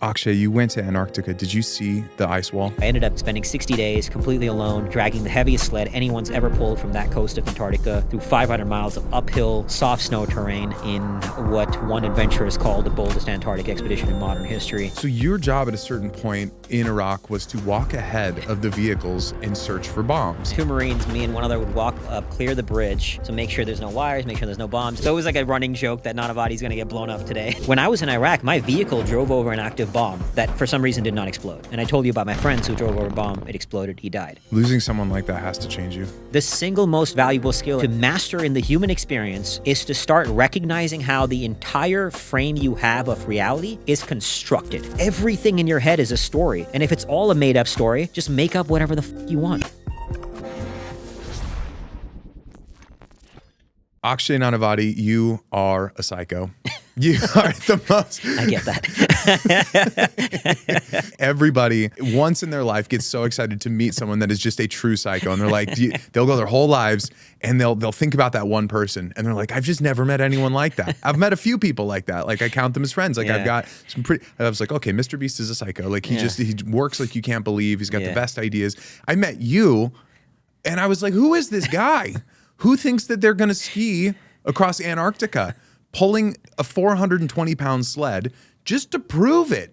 Akshay, you went to Antarctica. Did you see the ice wall? I ended up spending 60 days completely alone, dragging the heaviest sled anyone's ever pulled from that coast of Antarctica through 500 miles of uphill, soft snow terrain in what one adventurer has called the boldest Antarctic expedition in modern history. So your job at a certain point in Iraq was to walk ahead of the vehicles and search for bombs. Two Marines, me and one other, would walk up, clear the bridge, so make sure there's no wires, make sure there's no bombs. So it was like a running joke that Nanavati's gonna get blown up today. When I was in Iraq, my vehicle drove over an active bomb that for some reason did not explode. And I told you about my friends who drove over a bomb, it exploded, he died. Losing someone like that has to change you. The single most valuable skill to master in the human experience is to start recognizing how the entire frame you have of reality is constructed. Everything in your head is a story. And if it's all a made up story, just make up whatever the f you want. Akshay Nanavati, you are a psycho. You are the most. I get that. Everybody once in their life gets so excited to meet someone that is just a true psycho, and they're like, they'll go their whole lives and they'll think about that one person, and they're like, I've just never met anyone like that. I've met a few people like that. Like I count them as friends. Like I've got some pretty. I was like, okay, Mr. Beast is a psycho. Like he works like you can't believe. He's got the best ideas. I met you, and I was like, who is this guy? Who thinks that they're going to ski across Antarctica, pulling a 420-pound sled just to prove it?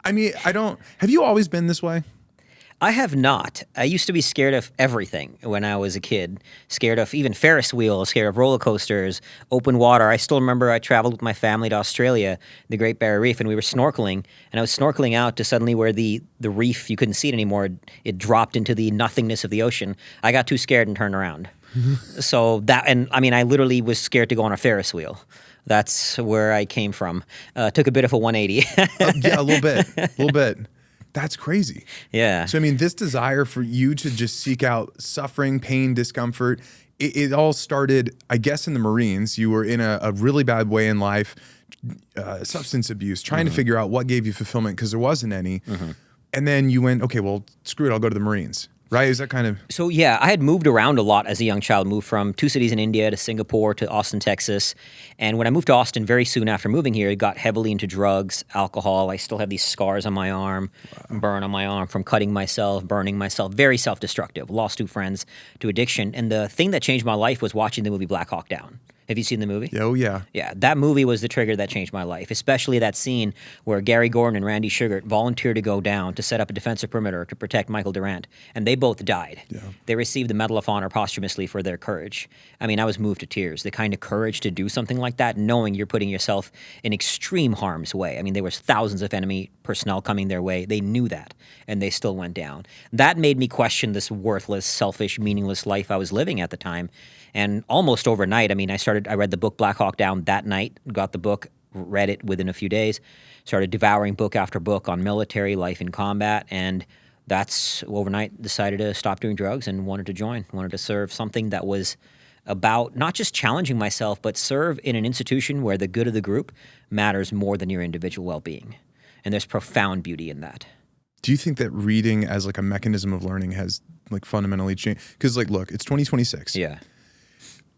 I mean, have you always been this way? I have not. I used to be scared of everything when I was a kid. Scared of even Ferris wheels, scared of roller coasters, open water. I still remember I traveled with my family to Australia, the Great Barrier Reef, and we were snorkeling. And I was snorkeling out to suddenly where the reef, you couldn't see it anymore. It dropped into the nothingness of the ocean. I got too scared and turned around. So that, and I mean, I literally was scared to go on a Ferris wheel. That's where I came from. Took a bit of a 180. Yeah, a little bit. That's crazy. Yeah. So, I mean, this desire for you to just seek out suffering, pain, discomfort, it all started, I guess, in the Marines. You were in a really bad way in life, substance abuse, trying to figure out what gave you fulfillment because there wasn't any. And then you went, okay, well, screw it, I'll go to the Marines. Right? Is that kind of... So, yeah, I had moved around a lot as a young child. Moved from 2 cities in India to Singapore to Austin, Texas. And when I moved to Austin, very soon after moving here, I got heavily into drugs, alcohol. I still have these scars on my arm, burn on my arm from cutting myself, burning myself. Very self-destructive. Lost 2 friends to addiction. And the thing that changed my life was watching the movie Black Hawk Down. Have you seen the movie? Oh, yeah. Yeah, that movie was the trigger that changed my life, especially that scene where Gary Gordon and Randy Sugar volunteered to go down to set up a defensive perimeter to protect Michael Durant, and they both died. Yeah. They received the Medal of Honor posthumously for their courage. I mean, I was moved to tears. The kind of courage to do something like that, knowing you're putting yourself in extreme harm's way. I mean, there was thousands of enemy personnel coming their way. They knew that, and they still went down. That made me question this worthless, selfish, meaningless life I was living at the time. And almost overnight, I mean, I read the book Black Hawk Down that night, got the book, read it within a few days, started devouring book after book on military life in combat, and that's overnight decided to stop doing drugs and wanted to serve something that was about not just challenging myself, but serve in an institution where the good of the group matters more than your individual well-being. And there's profound beauty in that. Do you think that reading as like a mechanism of learning has like fundamentally changed? Because like, look, it's 2026. Yeah.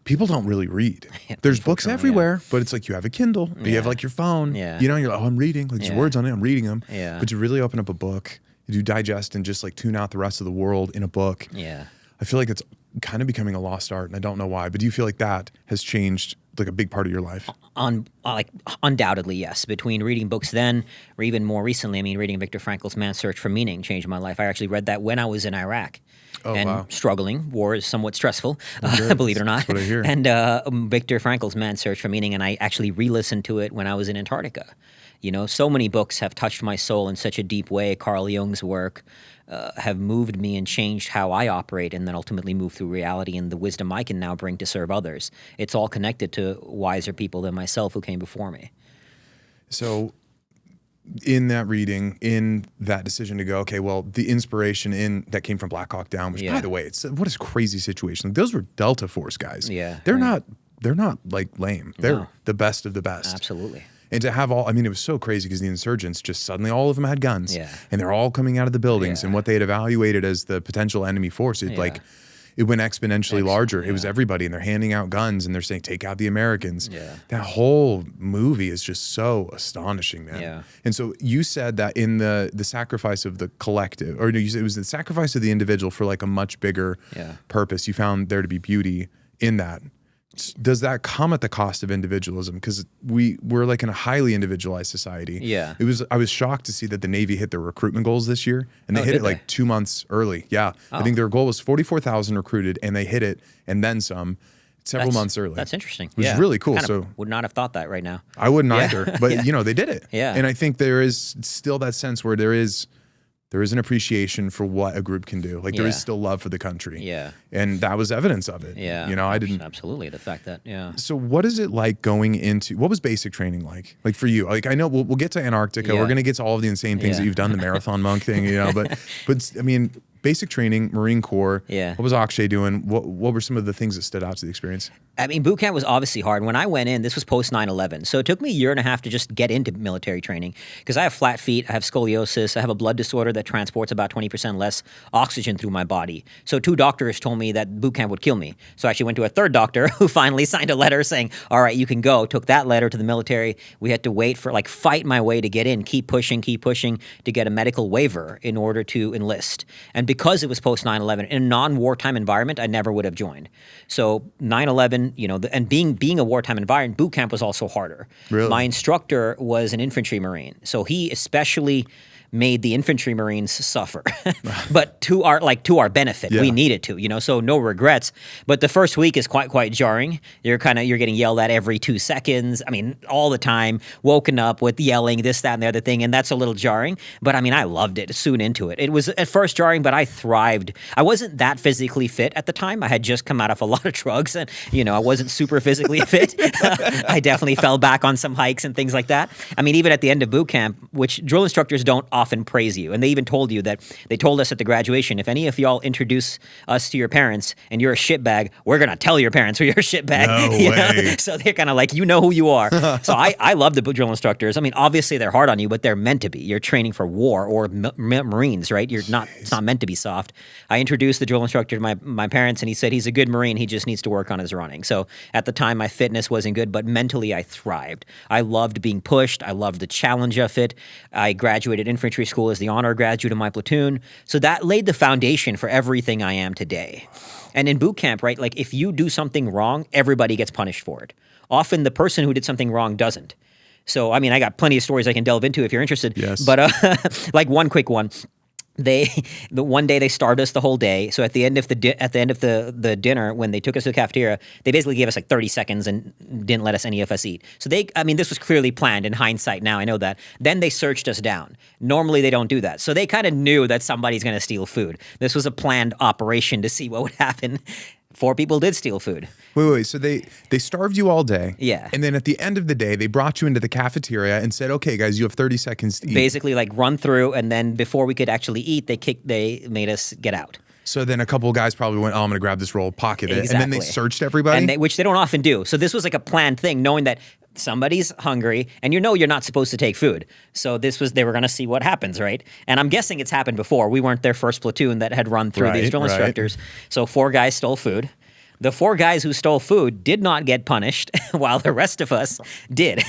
People don't really read. There's books everywhere, but it's like you have a Kindle, or you have like your phone. Yeah. You know, you're like, oh, I'm reading. Like there's words on it, I'm reading them. Yeah. But to really open up a book, you do digest and just like tune out the rest of the world in a book. Yeah. I feel like it's kind of becoming a lost art, and I don't know why. But do you feel like that has changed like a big part of your life? Undoubtedly, yes. Between reading books then, or even more recently, I mean, reading Viktor Frankl's Man's Search for Meaning changed my life. I actually read that when I was in Iraq. Struggling. War is somewhat stressful, believe it or not. That's what I hear. And Viktor Frankl's Man's Search for Meaning, and I actually re-listened to it when I was in Antarctica. You know, so many books have touched my soul in such a deep way. Carl Jung's work have moved me and changed how I operate, and then ultimately move through reality and the wisdom I can now bring to serve others. It's all connected to wiser people than myself who came before me. So in that reading, in that decision to go, okay, well, the inspiration that came from Black Hawk Down, which by the way, what a crazy situation. Like, those were Delta Force guys. Yeah. They're not like lame. They're the best of the best. Absolutely. And to have it was so crazy because the insurgents just suddenly all of them had guns. Yeah. And they're all coming out of the buildings and what they had evaluated as the potential enemy force. it went exponentially larger. It was everybody, and they're handing out guns, and they're saying, take out the Americans. Yeah. That whole movie is just so astonishing, man. Yeah. And so you said that in the sacrifice of the collective, or no, you said it was the sacrifice of the individual for like a much bigger purpose. You found there to be beauty in that. Does that come at the cost of individualism? Because we're like in a highly individualized society. Yeah. I was shocked to see that the Navy hit their recruitment goals this year, and they hit it like 2 months early. Yeah. I think their goal was 44,000 recruited, and they hit it and then some several months early. That's interesting. Which is really cool. So would not have thought that right now. I wouldn't either, but you know, they did it. Yeah. And I think there is still that sense where there is an appreciation for what a group can do. Like there is still love for the country. Yeah. And that was evidence of it. Yeah. You know, I didn't. Absolutely. The fact that, So what is it like going into, what was basic training like? Like for you, like I know we'll get to Antarctica. We're going to get to all of the insane things that you've done, the marathon monk thing, you know, but I mean, basic training, Marine Corps. Yeah. What was Akshay doing? What were some of the things that stood out to the experience? I mean, boot camp was obviously hard. When I went in, this was post 9/11. So it took me a year and a half to just get into military training because I have flat feet, I have scoliosis, I have a blood disorder that transports about 20% less oxygen through my body. So 2 doctors told me that boot camp would kill me. So I actually went to a 3rd doctor who finally signed a letter saying, all right, you can go. Took that letter to the military. We had to wait for fight my way to get in, keep pushing to get a medical waiver in order to enlist. And because it was post 9/11, in a non-wartime environment, I never would have joined. So 9/11, you know, and being a wartime environment, boot camp was also harder. Really? My instructor was an infantry Marine, so he especially made the infantry Marines suffer, but to our benefit. We needed to, you know, so no regrets. But the first week is quite jarring. You're getting yelled at every 2 seconds. I mean, all the time, woken up with yelling, this, that, and the other thing, and that's a little jarring. But I mean, I loved it soon into it. It was at first jarring, but I thrived. I wasn't that physically fit at the time. I had just come out of a lot of drugs, and you know, I wasn't super physically fit. I definitely fell back on some hikes and things like that. I mean, even at the end of boot camp, which drill instructors don't often praise you. And they even told you that, they told us at the graduation, if any of y'all introduce us to your parents and you're a shitbag, we're going to tell your parents you're a shitbag. No way. So they're kind of like, you know who you are. So I love the drill instructors. I mean, obviously they're hard on you, but they're meant to be. You're training for war or Marines, right? It's not meant to be soft. I introduced the drill instructor to my parents, and he said he's a good Marine. He just needs to work on his running. So at the time, my fitness wasn't good, but mentally I thrived. I loved being pushed. I loved the challenge of it. I graduated infantry school as the honor graduate of my platoon. So that laid the foundation for everything I am today. And in boot camp, right, like if you do something wrong, everybody gets punished for it. Often the person who did something wrong doesn't. So, I mean, I got plenty of stories I can delve into if you're interested. Yes. But like one quick one. The one day they starved us the whole day. So at the end of the dinner, when they took us to the cafeteria, they basically gave us like 30 seconds and didn't let any of us eat. So this was clearly planned in hindsight. Now I know that. Then they searched us down. Normally they don't do that. So they kind of knew that somebody's going to steal food. This was a planned operation to see what would happen. 4 people did steal food. Wait. So they starved you all day. Yeah. And then at the end of the day, they brought you into the cafeteria and said, okay, guys, you have 30 seconds to eat. Basically like run through, and then before we could actually eat, they made us get out. So then a couple of guys probably went, oh, I'm going to grab this roll, pocket it. Exactly. And then they searched everybody? Which they don't often do. So this was like a planned thing, knowing that somebody's hungry and you know you're not supposed to take food. So they were going to see what happens, right? And I'm guessing it's happened before. We weren't their first platoon that had run through these drill instructors. So 4 guys stole food. The 4 guys who stole food did not get punished, while the rest of us did.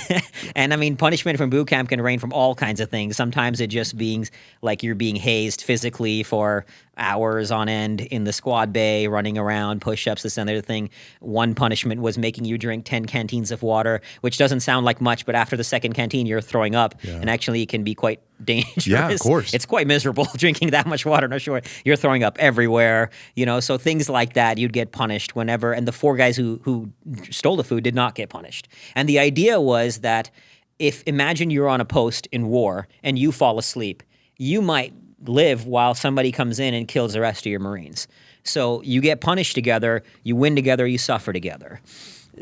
And I mean, punishment from boot camp can range from all kinds of things. Sometimes it just being like you're being hazed physically for hours on end in the squad bay, running around, push-ups, this and the other thing. One punishment was making you drink 10 canteens of water, which doesn't sound like much, but after the second canteen, you're throwing up. Yeah. And actually, it can be quite dangerous. Yeah, of course. It's quite miserable drinking that much water. No, sure. You're throwing up everywhere, you know, so things like that, you'd get punished whenever. And the 4 guys who stole the food did not get punished. And the idea was that imagine you're on a post in war and you fall asleep, you might live while somebody comes in and kills the rest of your Marines. So you get punished together, you win together, you suffer together.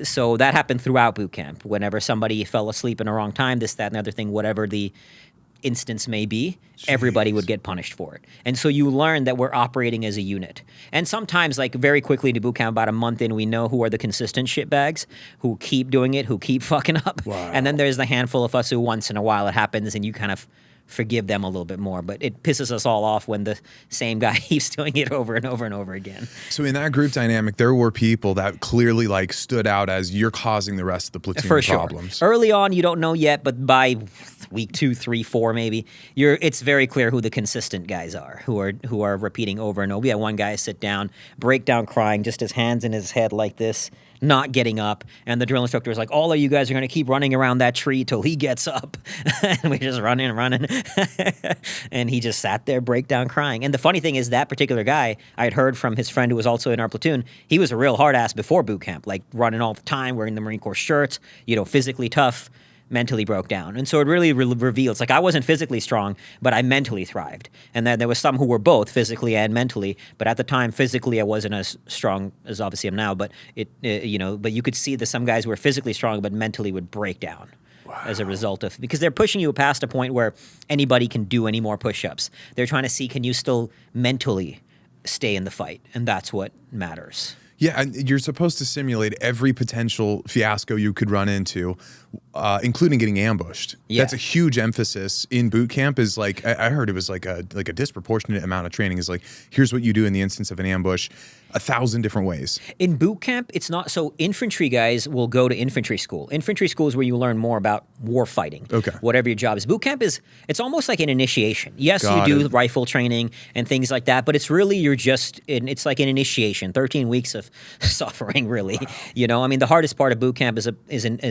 So that happened throughout boot camp. Whenever somebody fell asleep in the wrong time, this, that, and the other thing, whatever the instance may be, everybody would get punished for it. And so you learn that we're operating as a unit. And sometimes, like very quickly into boot camp, about a month in, we know who are the consistent shitbags, who keep doing it, who keep fucking up. Wow. And then there's the handful of us who once in a while it happens and you kind of forgive them a little bit more. But it pisses us all off when the same guy keeps doing it over and over and over again. So in that group dynamic, there were people that clearly like stood out as you're causing the rest of the platoon For problems. sure. Early on, you don't know yet, but by week 2, 3, 4, maybe, it's very clear who the consistent guys are, who are repeating over and over. We had one guy sit down, break down crying, just his hands in his head like this, not getting up. And the drill instructor was like, all of you guys are going to keep running around that tree till he gets up. And we just running. And he just sat there, break down crying. And the funny thing is that particular guy, I had heard from his friend who was also in our platoon, he was a real hard ass before boot camp, like running all the time, wearing the Marine Corps shirts, physically tough, mentally broke down. And so it really reveals, like I wasn't physically strong, but I mentally thrived. And then there was some who were both physically and mentally, but at the time, physically, I wasn't as strong as obviously I'm now, but but you could see that some guys were physically strong, but mentally would break down. Wow. As a result of, because they're pushing you past a point where anybody can do any more push-ups. They're trying to see, can you still mentally stay in the fight? And that's what matters. Yeah, and you're supposed to simulate every potential fiasco you could run into, including getting ambushed. Yeah. That's a huge emphasis in boot camp. Is like I heard it was like a disproportionate amount of training. Is like, here's what you do in the instance of an ambush, 1,000 different ways. In boot camp, it's not so. Infantry guys will go to infantry school. Infantry school is where you learn more about war fighting. Okay. Whatever your job is. Boot camp it's almost like an initiation. Yes, Got you do it. rifle training and things like that, but it's really it's like an initiation. 13 weeks of suffering, really. Wow. I mean, the hardest part of boot camp is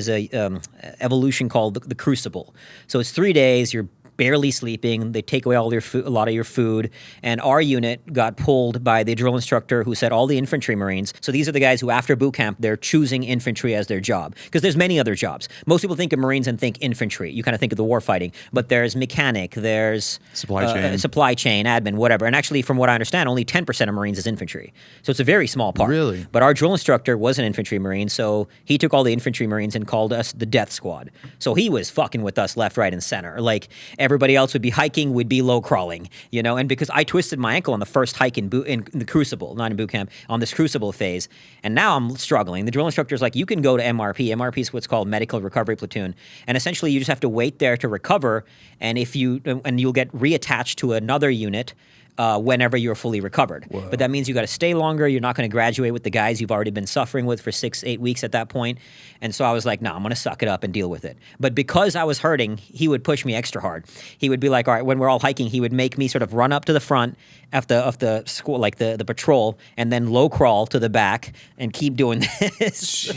a evolution called the Crucible. So it's 3 days. You're barely sleeping. They take away all your food, a lot of your food. And our unit got pulled by the drill instructor who said all the infantry Marines. So these are the guys who, after boot camp, they're choosing infantry as their job. Because there's many other jobs. Most people think of Marines and think infantry. You kind of think of the war fighting. But there's mechanic, there's supply chain, admin, whatever. And actually, from what I understand, only 10% of Marines is infantry. So it's a very small part. Really? But our drill instructor was an infantry Marine, so he took all the infantry Marines and called us the Death Squad. So he was fucking with us left, right, and center. Like, everybody else would be hiking, we'd be low crawling, And because I twisted my ankle on the first hike in the Crucible, not in boot camp, on this Crucible phase, and now I'm struggling. The drill instructor's like, you can go to MRP. MRP is what's called Medical Recovery Platoon, and essentially you just have to wait there to recover, and you'll get reattached to another unit whenever you're fully recovered. Whoa. But that means you got to stay longer. You're not going to graduate with the guys you've already been suffering with for 6-8 weeks at that point. And so I was like, no, I'm going to suck it up and deal with it. But because I was hurting, he would push me extra hard. He would be like, all right, when we're all hiking, he would make me sort of run up to the front of the school, like the patrol, and then low crawl to the back and keep doing this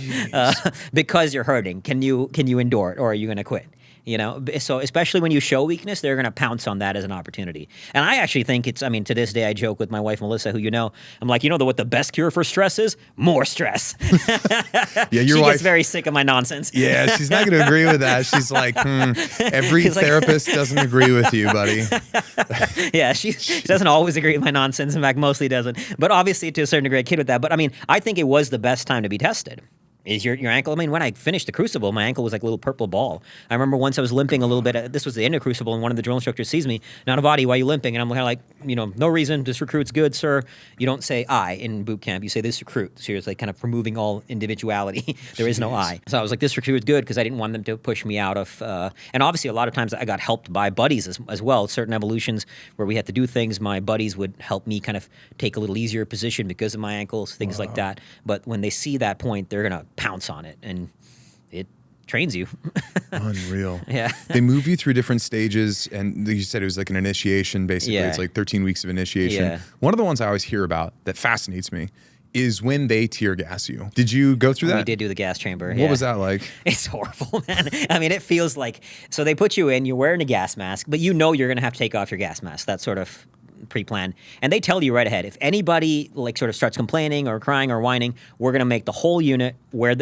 because you're hurting. Can you endure it, or are you going to quit? So especially when you show weakness, they're going to pounce on that as an opportunity. And I actually think to this day, I joke with my wife, Melissa, who I'm like, what the best cure for stress is? More stress. Yeah, she gets very sick of my nonsense. Yeah, she's not going to agree with that. She's like, every therapist doesn't agree with you, buddy. Yeah, she doesn't always agree with my nonsense. In fact, mostly doesn't. But obviously, to a certain degree, I kid with that. But I think it was the best time to be tested. Is your ankle? When I finished the Crucible, my ankle was like a little purple ball. I remember once I was limping a little bit. This was the end of Crucible, and one of the drill instructors sees me. Nanavati, why are you limping? And I'm kind of like, no reason. This recruit's good, sir. You don't say I in boot camp. You say this recruit. So you're like kind of removing all individuality. There is no I. So I was like, this recruit's good because I didn't want them to push me out of. And obviously, a lot of times I got helped by buddies as well. Certain evolutions where we had to do things, my buddies would help me kind of take a little easier position because of my ankles, things like that. But when they see that point, they're gonna pounce on it. And it trains you. Unreal. Yeah. They move you through different stages, and you said it was like an initiation, basically. Yeah. It's like 13 weeks of initiation. Yeah. One of the ones I always hear about that fascinates me is when they tear gas you. Did you go through that? We did do the gas chamber. What was that like? It's horrible, man. It feels like, so they put you in, you're wearing a gas mask, but you're going to have to take off your gas mask. That's sort of pre-planned. And they tell you right ahead, if anybody sort of starts complaining or crying or whining, we're going to make the whole unit wear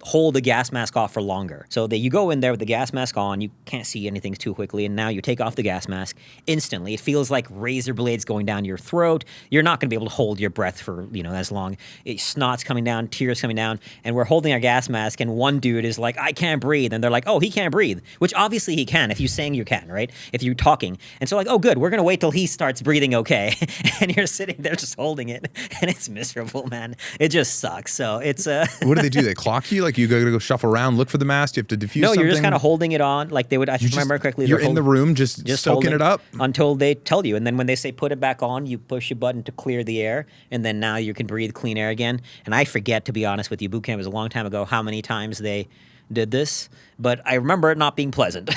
hold the gas mask off for longer. So that you go in there with the gas mask on, you can't see anything too quickly, and now you take off the gas mask instantly. It feels like razor blades going down your throat. You're not going to be able to hold your breath for as long. Snot's coming down, tears coming down, and we're holding our gas mask, and one dude is like, I can't breathe, and they're like, oh, he can't breathe, which obviously he can. If you're saying you can, right? If you're talking. And so like, oh, good, we're going to wait till he starts breathing okay. And you're sitting there just holding it, and it's miserable, man. It just sucks. So it's What do? They clock you? like you go shuffle around, look for the mast. You have to defuse No, something. you're just kind of holding it on. Like they would, if I remember correctly, You're in the room just soaking holding it up until they tell you. And then when they say put it back on, you push a button to clear the air. And then now you can breathe clean air again. And I forget, to be honest with you, boot camp was a long time ago, how many times they did this, but I remember it not being pleasant.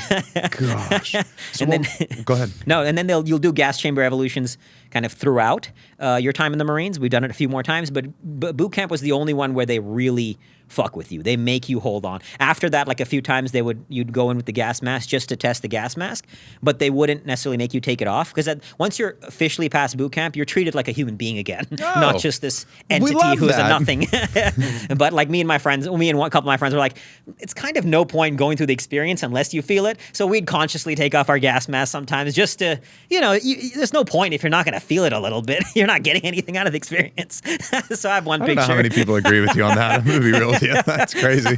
Gosh. So And then go ahead. No, and then you'll do gas chamber evolutions kind of throughout your time in the Marines. We've done it a few more times, but boot camp was the only one where they really fuck with you. They make you hold on. After that, like a few times, you'd go in with the gas mask just to test the gas mask, but they wouldn't necessarily make you take it off because once you're officially past boot camp, you're treated like a human being again, not just this entity who's a nothing. But like me and a couple of my friends were like, it's kind of no point going through the experience unless you feel it. So we'd consciously take off our gas mask sometimes just to, there's no point if you're not going to feel it a little bit. You're not getting anything out of the experience. So I have one picture. I don't know how many people agree with you on that. I'm going to be real with you. That's crazy.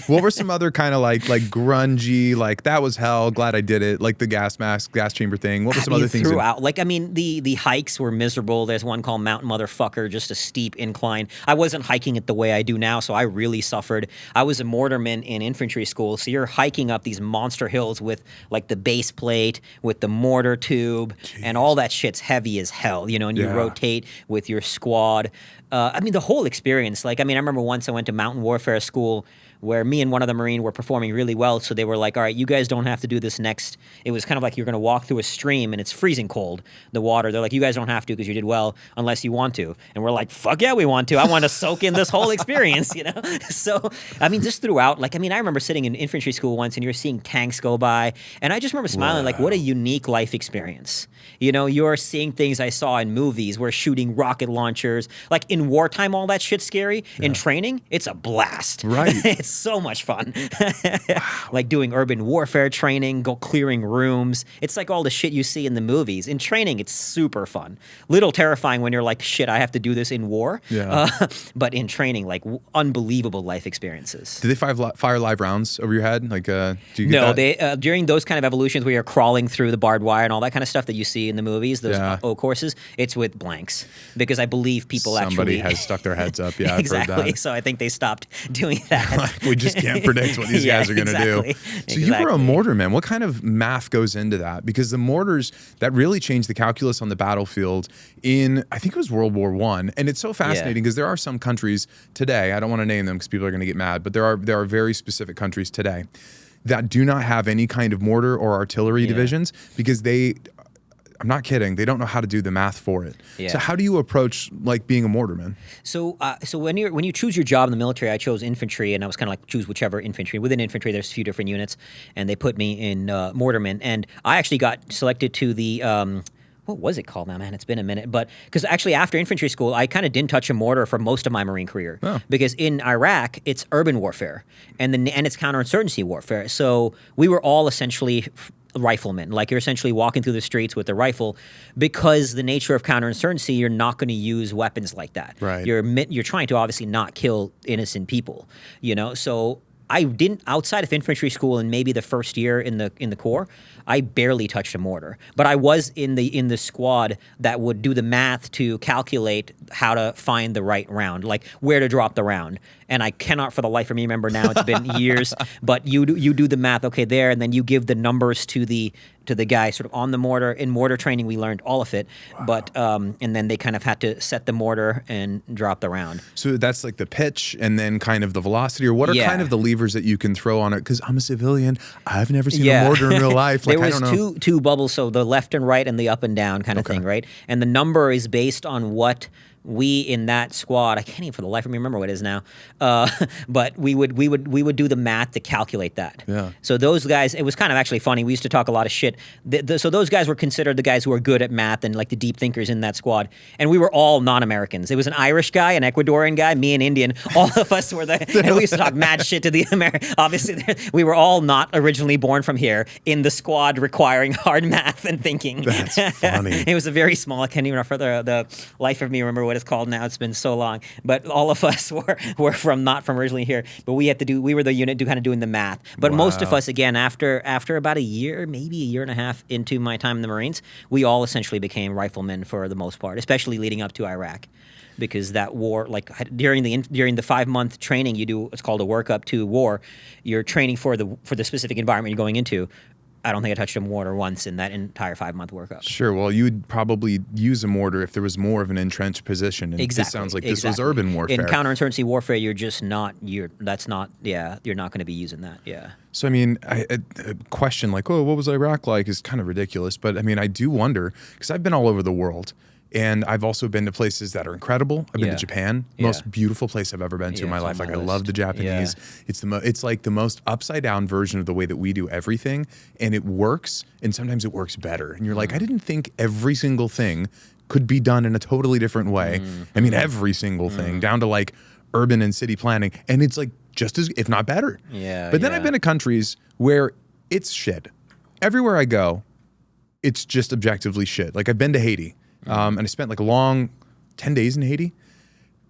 What were some other kind of like grungy, like that was hell, glad I did it, like the gas mask, gas chamber thing? What were some other things? Throughout, the hikes were miserable. There's one called Mountain Motherfucker, just a steep incline. I wasn't hiking it the way I do now, so I really suffered. I was a mortarman in infantry school, so you're hiking up these monster hills with like the base plate, with the mortar tube, and all that shit's heavy as hell, and you rotate with your squad. The whole experience, I remember once I went to mountain warfare school where me and one other Marine were performing really well, so they were like, all right, you guys don't have to do this next. It was kind of like you're going to walk through a stream, and it's freezing cold, the water. They're like, you guys don't have to because you did well unless you want to. And we're like, fuck yeah, we want to. I want to soak in this whole experience, So, just throughout, I remember sitting in infantry school once, and you're seeing tanks go by, and I just remember smiling, what a unique life experience. You're seeing things I saw in movies. We're shooting rocket launchers. Like, in wartime, all that shit's scary. Yeah. In training, it's a blast. Right. It's so much fun. Like doing urban warfare training, clearing rooms. It's like all the shit you see in the movies. In training, it's super fun. Little terrifying when you're like, shit, I have to do this in war. Yeah. But in training, unbelievable life experiences. Do they fire live rounds over your head? Do you get No, that? they during those kind of evolutions where you're crawling through the barbed wire and all that kind of stuff that you see in the movies, those O courses, it's with blanks because I believe people Somebody has stuck their heads up. Yeah, exactly. I've heard that. So I think they stopped doing that. We just can't predict what these guys are going to do. So you were a mortarman. What kind of math goes into that? Because the mortars, that really changed the calculus on the battlefield in, I think it was World War I. And it's so fascinating because there are some countries today, I don't want to name them because people are going to get mad, but there are very specific countries today that do not have any kind of mortar or artillery divisions because I'm not kidding. They don't know how to do the math for it. Yeah. So how do you approach being a mortarman? So when you choose your job in the military, I chose infantry, and I was kind of choose whichever infantry. Within infantry, there's a few different units, and they put me in mortarman, and I actually got selected to the. What was it called now, man? It's been a minute. But because actually after infantry school, I kind of didn't touch a mortar for most of my Marine career. Oh. Because in Iraq, it's urban warfare and it's counterinsurgency warfare. So we were all essentially riflemen. You're essentially walking through the streets with a rifle because the nature of counterinsurgency, you're not going to use weapons like that. Right. You're trying to obviously not kill innocent people, So I didn't, outside of infantry school and maybe the first year in the Corps, I barely touched a mortar. But I was in the squad that would do the math to calculate how to find the right round, where to drop the round. And I cannot for the life of me remember now, it's been years, but you do the math, okay, there, and then you give the numbers to the guy sort of on the mortar. In mortar training, we learned all of it, but and then they kind of had to set the mortar and drop the round. So that's the pitch and then kind of the velocity, or what are kind of the levers that you can throw on it? Because I'm a civilian, I've never seen a mortar in real life. There was two bubbles, so the left and right and the up and down kind of thing, right? And the number is based on what we in that squad, I can't even for the life of me remember what it is now, but we would do the math to calculate that. Yeah. So those guys, it was kind of actually funny. We used to talk a lot of shit. So those guys were considered the guys who were good at math and the deep thinkers in that squad. And we were all non-Americans. It was an Irish guy, an Ecuadorian guy, me, an Indian. All of us were and we used to talk mad shit to the Americans. Obviously, we were all not originally born from here in the squad requiring hard math and thinking. That's funny. It was a very small. I can't even for the life of me remember what what it's called now. It's been so long. But all of us were from not from originally here. But we were the unit kind of doing the math. But most of us, again, after about a year, maybe a year and a half into my time in the Marines, we all essentially became riflemen for the most part, especially leading up to Iraq. Because that war, like during the 5-month training, you do what's called a workup to war. You're training for the specific environment you're going into. I don't think I touched a mortar once in that entire 5-month workup. Sure. Well, you would probably use a mortar if there was more of an entrenched position. And Exactly. This sounds like this was urban warfare. In counterinsurgency warfare, you're not going to be using that. Yeah. So, I mean, a question like, oh, what was Iraq like is kind of ridiculous. But, I mean, I do wonder, because I've been all over the world. And I've also been to places that are incredible. I've been to Japan, most beautiful place I've ever been to in my life. Like I love the Japanese. Yeah. It's like the most upside down version of the way that we do everything, and it works. And sometimes it works better. And you're like, I didn't think every single thing could be done in a totally different way. I mean, every single thing, down to like urban and city planning, and it's like just as, if not better. Yeah. But then I've been to countries where it's shit. Everywhere I go, it's just objectively shit. Like I've been to Haiti. And I spent like a long 10 days in Haiti,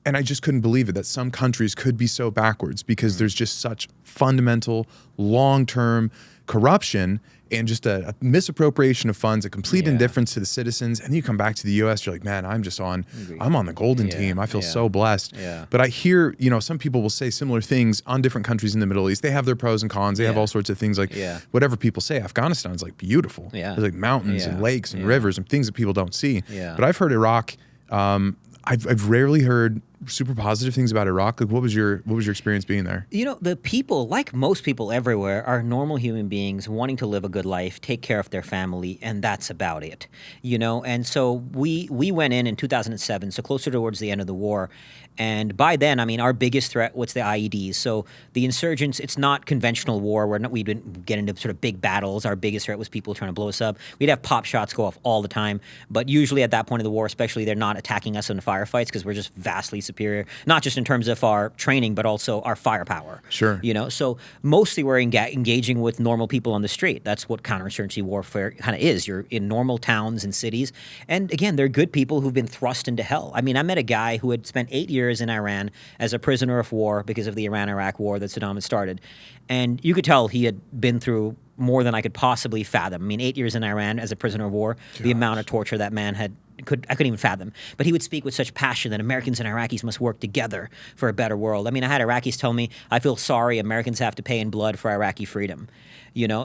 and I just couldn't believe it that some countries could be so backwards because there's just such fundamental, long-term corruption and just a misappropriation of funds, a complete indifference to the citizens. And then you come back to the U.S., you're like, man, I'm on the golden team. I feel so blessed. Yeah. But I hear, some people will say similar things on different countries in the Middle East. They have their pros and cons. They have all sorts of things like whatever people say. Afghanistan's like beautiful. Yeah. There's like mountains and lakes and rivers and things that people don't see. Yeah. But I've heard Iraq, I've rarely heard super positive things about Iraq. Like, what was your experience being there? The people, like most people everywhere, are normal human beings wanting to live a good life, take care of their family, and that's about it. And so we went in 2007, so closer towards the end of the war. And by then, I mean, our biggest threat was the IEDs. So the insurgents, it's not conventional war. We didn't get into sort of big battles. Our biggest threat was people trying to blow us up. We'd have pop shots go off all the time. But usually at that point of the war, especially, they're not attacking us in the firefights because we're just vastly superior, not just in terms of our training, but also our firepower. Sure. So mostly we're engaging with normal people on the street. That's what counterinsurgency warfare kind of is. You're in normal towns and cities. And again, they're good people who've been thrust into hell. I mean, I met a guy who had spent 8 years in Iran as a prisoner of war because of the Iran-Iraq war that Saddam had started. And you could tell he had been through more than I could possibly fathom. I mean, 8 years in Iran as a prisoner of war, the amount of torture that man I couldn't even fathom. But he would speak with such passion that Americans and Iraqis must work together for a better world. I mean, I had Iraqis tell me, I feel sorry Americans have to pay in blood for Iraqi freedom.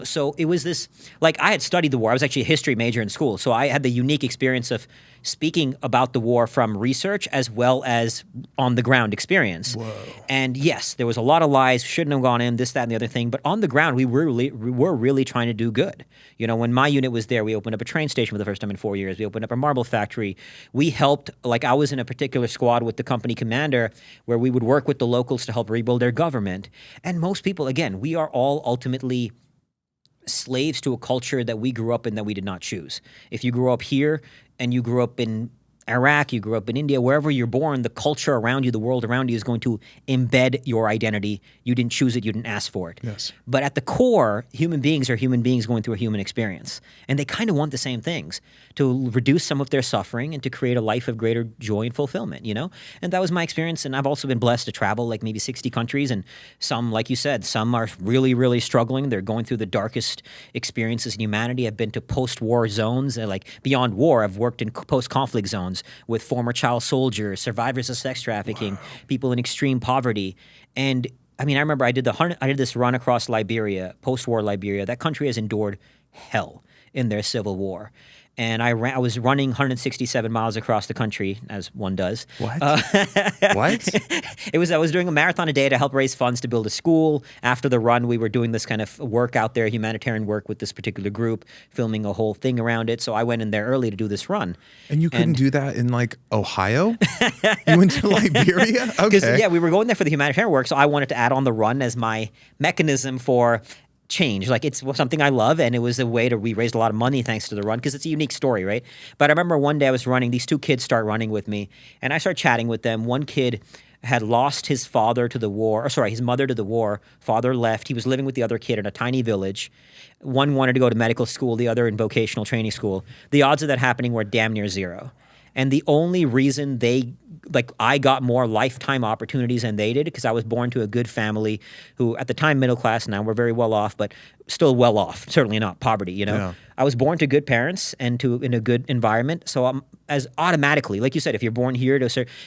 So it was this, like, I had studied the war. I was actually a history major in school. So I had the unique experience of speaking about the war from research as well as on the ground experience. Whoa. And yes, there was a lot of lies, shouldn't have gone in, this, that, and the other thing. But on the ground, we were really trying to do good. When my unit was there, we opened up a train station for the first time in 4 years. We opened up a marble factory. We helped, like I was in a particular squad with the company commander where we would work with the locals to help rebuild their government. And most people, again, we are all ultimately slaves to a culture that we grew up in that we did not choose. If you grew up here and you grew up in Iraq, you grew up in India, wherever you're born, the culture around you, the world around you is going to embed your identity. You didn't choose it. You didn't ask for it. Yes. But at the core, human beings are human beings going through a human experience. And they kind of want the same things, to reduce some of their suffering and to create a life of greater joy and fulfillment, And that was my experience. And I've also been blessed to travel like maybe 60 countries. And some, like you said, some are really, really struggling. They're going through the darkest experiences in humanity. I've been to post-war zones, like beyond war. I've worked in post-conflict zones with former child soldiers, survivors of sex trafficking, people in extreme poverty. And I mean, I remember I did this run across Liberia, post-war Liberia. That country has endured hell in their civil war. And I was running 167 miles across the country, as one does. What? What? I was doing a marathon a day to help raise funds to build a school. After the run, we were doing this kind of work out there, humanitarian work with this particular group, filming a whole thing around it. So I went in there early to do this run. And you couldn't do that in like Ohio? You went to Liberia? Okay. Yeah, we were going there for the humanitarian work, so I wanted to add on the run as my mechanism for change. Like, it's something I love, and it was a way we raised a lot of money thanks to the run, because it's a unique story, right? But I remember one day I was running, these two kids start running with me, and I start chatting with them. One kid had lost his mother to the war. Father left. He was living with the other kid in a tiny village. One wanted to go to medical school, the other in vocational training school. The odds of that happening were damn near zero. And the only reason I got more lifetime opportunities than they did, because I was born to a good family who, at the time, middle class. Now we're very well off, but still well off. Certainly not poverty. Yeah. I was born to good parents and in a good environment. So I'm as automatically, like you said, if you're born here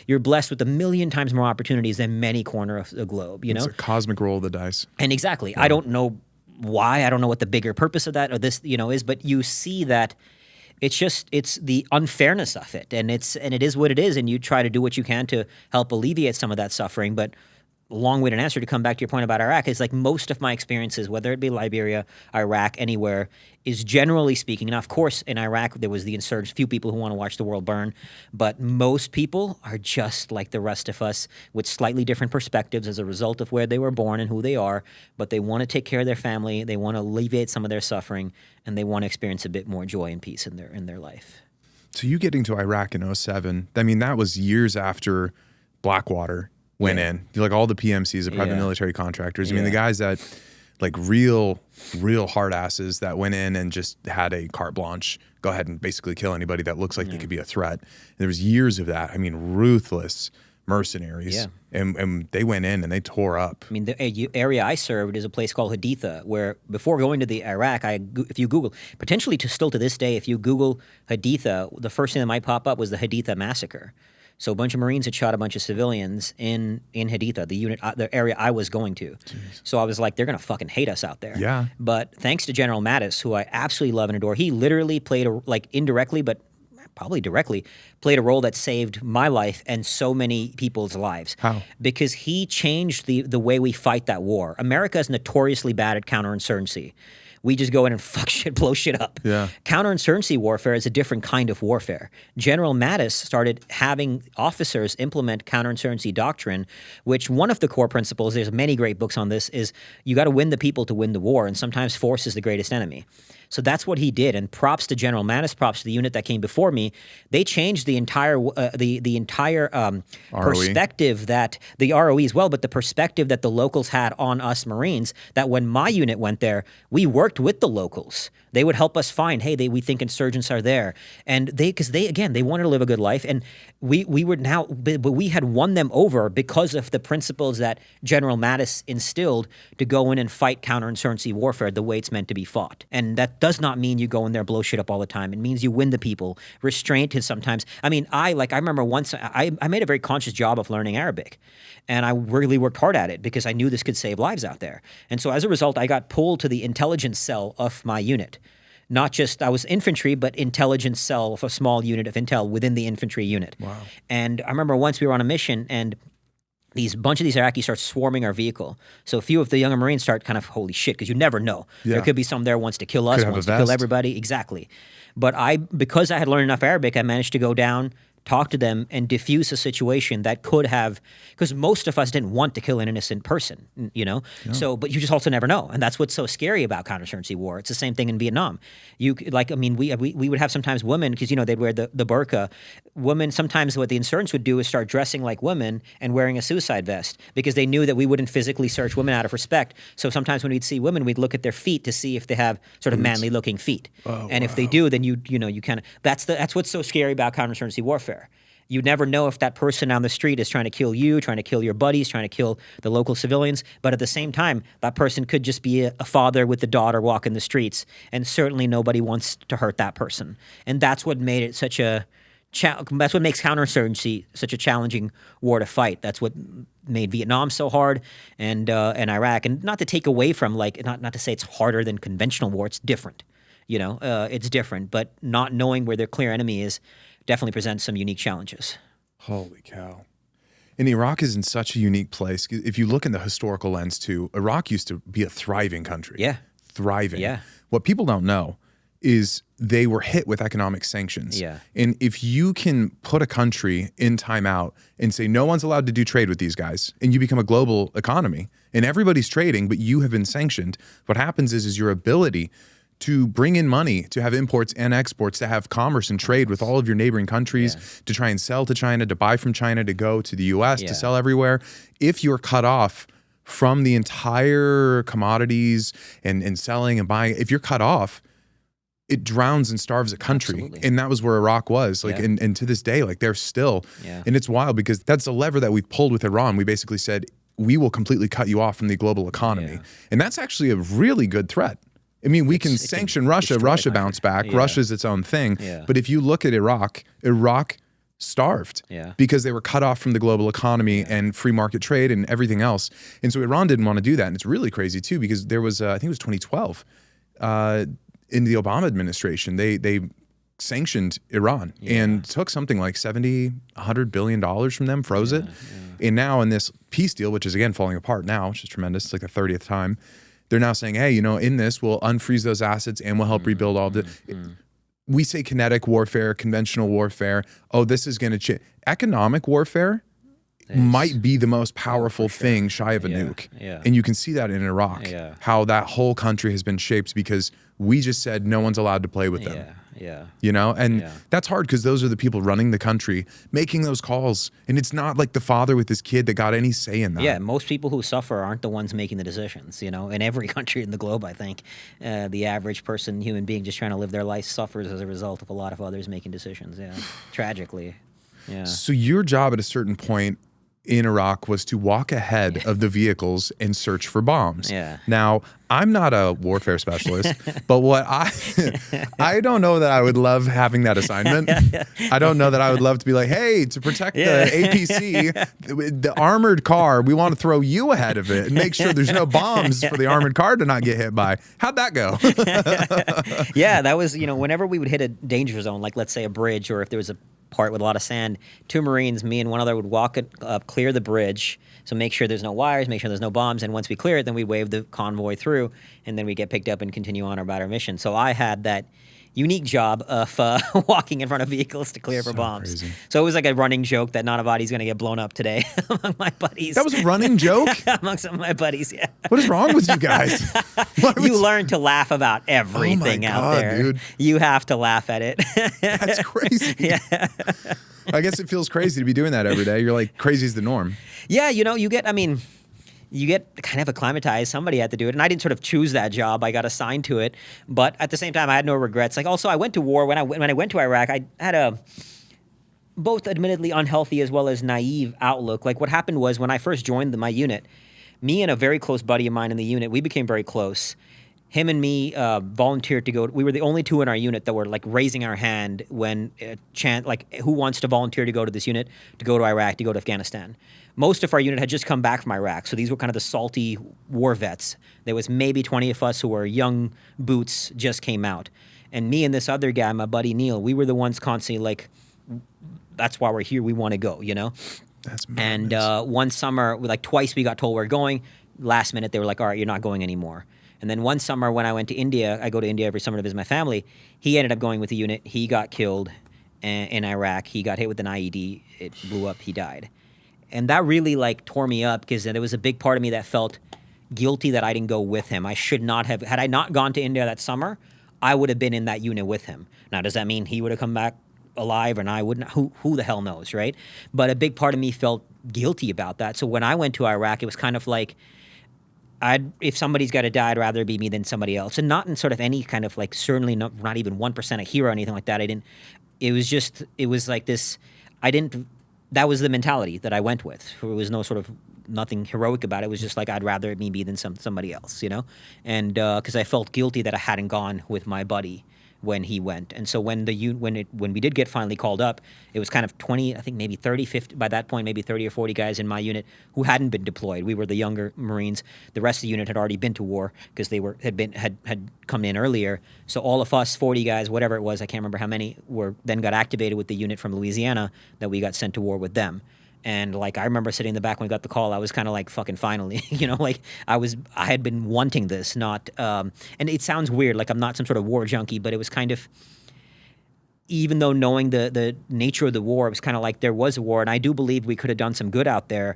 you're blessed with a million times more opportunities than many corner of the globe. It's a cosmic roll of the dice. And exactly, I don't know why. I don't know what the bigger purpose of that or this is, but you see that. It's the unfairness of it, and it is what it is, and you try to do what you can to help alleviate some of that suffering. But long-winded answer to come back to your point about Iraq is like most of my experiences, whether it be Liberia, Iraq, anywhere, is generally speaking. Now, of course, in Iraq there was the insurgents, few people who want to watch the world burn, but most people are just like the rest of us with slightly different perspectives as a result of where they were born and who they are. But they want to take care of their family, they want to alleviate some of their suffering, and they want to experience a bit more joy and peace in their life. So you getting to Iraq in 2007, I mean, that was years after Blackwater went in. Like all the PMCs, the private military contractors. I mean, the guys that like real hard asses that went in and just had a carte blanche, go ahead and basically kill anybody that looks like they could be a threat. And there was years of that. I mean, ruthless mercenaries. Yeah. And they went in and they tore up. I mean, the area I served is a place called Haditha, where before going to the Iraq, if you Google, potentially still to this day, if you Google Haditha, the first thing that might pop up was the Haditha massacre. So a bunch of Marines had shot a bunch of civilians in Haditha, the area I was going to. Jeez. So I was like, they're going to fucking hate us out there. Yeah. But thanks to General Mattis, who I absolutely love and adore, he literally played, indirectly, but probably directly, played a role that saved my life and so many people's lives. How? Because he changed the way we fight that war. America is notoriously bad at counterinsurgency. We just go in and fuck shit, blow shit up. Yeah. Counterinsurgency warfare is a different kind of warfare. General Mattis started having officers implement counterinsurgency doctrine, which one of the core principles, there's many great books on this, is you got to win the people to win the war, and sometimes force is the greatest enemy. So that's what he did, and props to General Mattis, props to the unit that came before me. They changed the entire perspective that the ROE as well, but the perspective that the locals had on us Marines. That when my unit went there, we worked with the locals. They would help us find, hey, we think insurgents are there, and because they wanted to live a good life, and we had won them over because of the principles that General Mattis instilled to go in and fight counterinsurgency warfare the way it's meant to be fought. And that does not mean you go in there blow shit up all the time. It means you win the people. Restraint is sometimes. I mean, I remember once I made a very conscious job of learning Arabic, and I really worked hard at it because I knew this could save lives out there. And so as a result, I got pulled to the intelligence cell of my unit. Not just, I was infantry, but intelligence cell of a small unit of intel within the infantry unit. Wow. And I remember once we were on a mission and bunch of these Iraqis start swarming our vehicle. So a few of the younger Marines start kind of, holy shit, because you never know. Yeah. There could be some there wants to kill us, wants to kill everybody. Exactly. But because I had learned enough Arabic, I managed to go down, talk to them, and diffuse a situation that could have, because most of us didn't want to kill an innocent person, Yeah. So, but you just also never know, and that's what's so scary about counterinsurgency war. It's the same thing in Vietnam. We would have sometimes women, because they'd wear the burqa. Women, sometimes what the insurgents would do is start dressing like women and wearing a suicide vest because they knew that we wouldn't physically search women out of respect. So sometimes when we'd see women, we'd look at their feet to see if they have sort of manly looking feet. Oh, and if they do, then you kind of, that's what's so scary about counterinsurgency warfare. You never know if that person down the street is trying to kill you, trying to kill your buddies, trying to kill the local civilians. But at the same time, that person could just be a father with a daughter walking the streets, and certainly nobody wants to hurt that person. And that's what made it that's what makes counterinsurgency such a challenging war to fight. That's what made Vietnam so hard, and Iraq. And not to take away from not to say it's harder than conventional war. It's different. It's different. But not knowing where their clear enemy is definitely presents some unique challenges. Holy cow. And Iraq is in such a unique place. If you look in the historical lens too, Iraq used to be a thriving country. Yeah. Thriving. Yeah. What people don't know is they were hit with economic sanctions. Yeah. And if you can put a country in timeout and say no one's allowed to do trade with these guys, and you become a global economy and everybody's trading, but you have been sanctioned, what happens is your ability to bring in money, to have imports and exports, to have commerce and trade with all of your neighboring countries, to try and sell to China, to buy from China, to go to the US, to sell everywhere. If you're cut off from the entire commodities and selling and buying, if you're cut off, it drowns and starves a country. Absolutely. And that was where Iraq was. Like, Yeah. and to this day, like they're still, Yeah. and it's wild because that's a lever that we've pulled with Iran. We basically said, we will completely cut you off from the global economy. Yeah. And that's actually a really good threat. I mean, we can sanction Russia. destroy Russia the country. bounced back. Yeah. Russia's its own thing. Yeah. But if you look at Iraq starved Yeah. because they were cut off from the global economy and free market trade and everything else. And so Iran didn't want to do that. And it's really crazy too, because there was, I think it was 2012, in the Obama administration, they sanctioned Iran and took something like $100 billion from them, froze it. And now in this peace deal, which is again falling apart now, which is tremendous, it's like the 30th time, they're now saying, hey, in this, we'll unfreeze those assets and we'll help rebuild all of the. We say kinetic warfare, conventional warfare. Oh, this is going to change. Economic warfare might be the most powerful thing shy of a nuke. Yeah. And you can see that in Iraq, how that whole country has been shaped because we just said no one's allowed to play with them. And that's hard because those are the people running the country, making those calls. And it's not like the father with his kid that got any say in that. Yeah, most people who suffer aren't the ones making the decisions, in every country in the globe, I think. The average person, human being just trying to live their life suffers as a result of a lot of others making decisions, tragically. Yeah. So your job at a certain point in Iraq was to walk ahead of the vehicles and search for bombs. Yeah. Now, I'm not a warfare specialist, but what I don't know that I would love having that assignment. I don't know that I would love to be like, hey, to protect the APC, the armored car, we want to throw you ahead of it and make sure there's no bombs for the armored car to not get hit by. How'd that go? Yeah, that was, whenever we would hit a danger zone, like let's say a bridge, or if there was a part with a lot of sand, 2 Marines, me and one other, would walk it up, clear the bridge, so make sure there's no wires, make sure there's no bombs, and once we clear it, then we wave the convoy through, and then we get picked up and continue on about our mission. So I had that unique job of walking in front of vehicles to clear for bombs. Crazy. So it was like a running joke that Nanavati's going to get blown up today among my buddies. That was a running joke? Among some of my buddies, yeah. What is wrong with you guys? You learn to laugh about everything out there. Dude. You have to laugh at it. That's crazy. Yeah. I guess it feels crazy to be doing that every day. You're like, crazy is the norm. Yeah, you get kind of acclimatized. Somebody had to do it. And I didn't sort of choose that job. I got assigned to it. But at the same time, I had no regrets. Like, also, I went to war. When I went to Iraq, I had a both admittedly unhealthy as well as naive outlook. Like, what happened was when I first joined my unit, me and a very close buddy of mine in the unit, we became very close. Him and me volunteered to go. We were the only 2 in our unit that were like raising our hand when who wants to volunteer to go to this unit, to go to Iraq, to go to Afghanistan. Most of our unit had just come back from Iraq, so these were kind of the salty war vets. There was maybe 20 of us who were young boots, just came out. And me and this other guy, my buddy Neil, we were the ones constantly like, that's why we're here, we want to go, That's madness. And one summer, like twice we got told we're going. Last minute, they were like, all right, you're not going anymore. And then one summer when I went to India, I go to India every summer to visit my family, he ended up going with the unit. He got killed in Iraq. He got hit with an IED. It blew up. He died. And that really tore me up because there was a big part of me that felt guilty that I didn't go with him. I should not have. Had I not gone to India that summer, I would have been in that unit with him. Now, does that mean he would have come back alive and I wouldn't? Who the hell knows, right? But a big part of me felt guilty about that. So when I went to Iraq, it was kind of like, if somebody's got to die, I'd rather be me than somebody else. And not in sort of any kind of certainly not even 1% a hero or anything like that. It was like this, that was the mentality that I went with. There was no sort of nothing heroic about it. It was just like, I'd rather me be than somebody else, And because I felt guilty that I hadn't gone with my buddy when he went. And so when we did get finally called up, it was kind of 20, I think maybe 30, 50, by that point, maybe 30 or 40 guys in my unit who hadn't been deployed. We were the younger Marines. The rest of the unit had already been to war because they had come in earlier. So all of us, 40 guys, whatever it was, I can't remember how many, then got activated with the unit from Louisiana that we got sent to war with them. And I remember sitting in the back when we got the call, I was kind of like, fucking finally, I had been wanting this, not, and it sounds weird, like I'm not some sort of war junkie, but it was kind of, even though knowing the nature of the war, it was kind of like there was a war, and I do believe we could have done some good out there,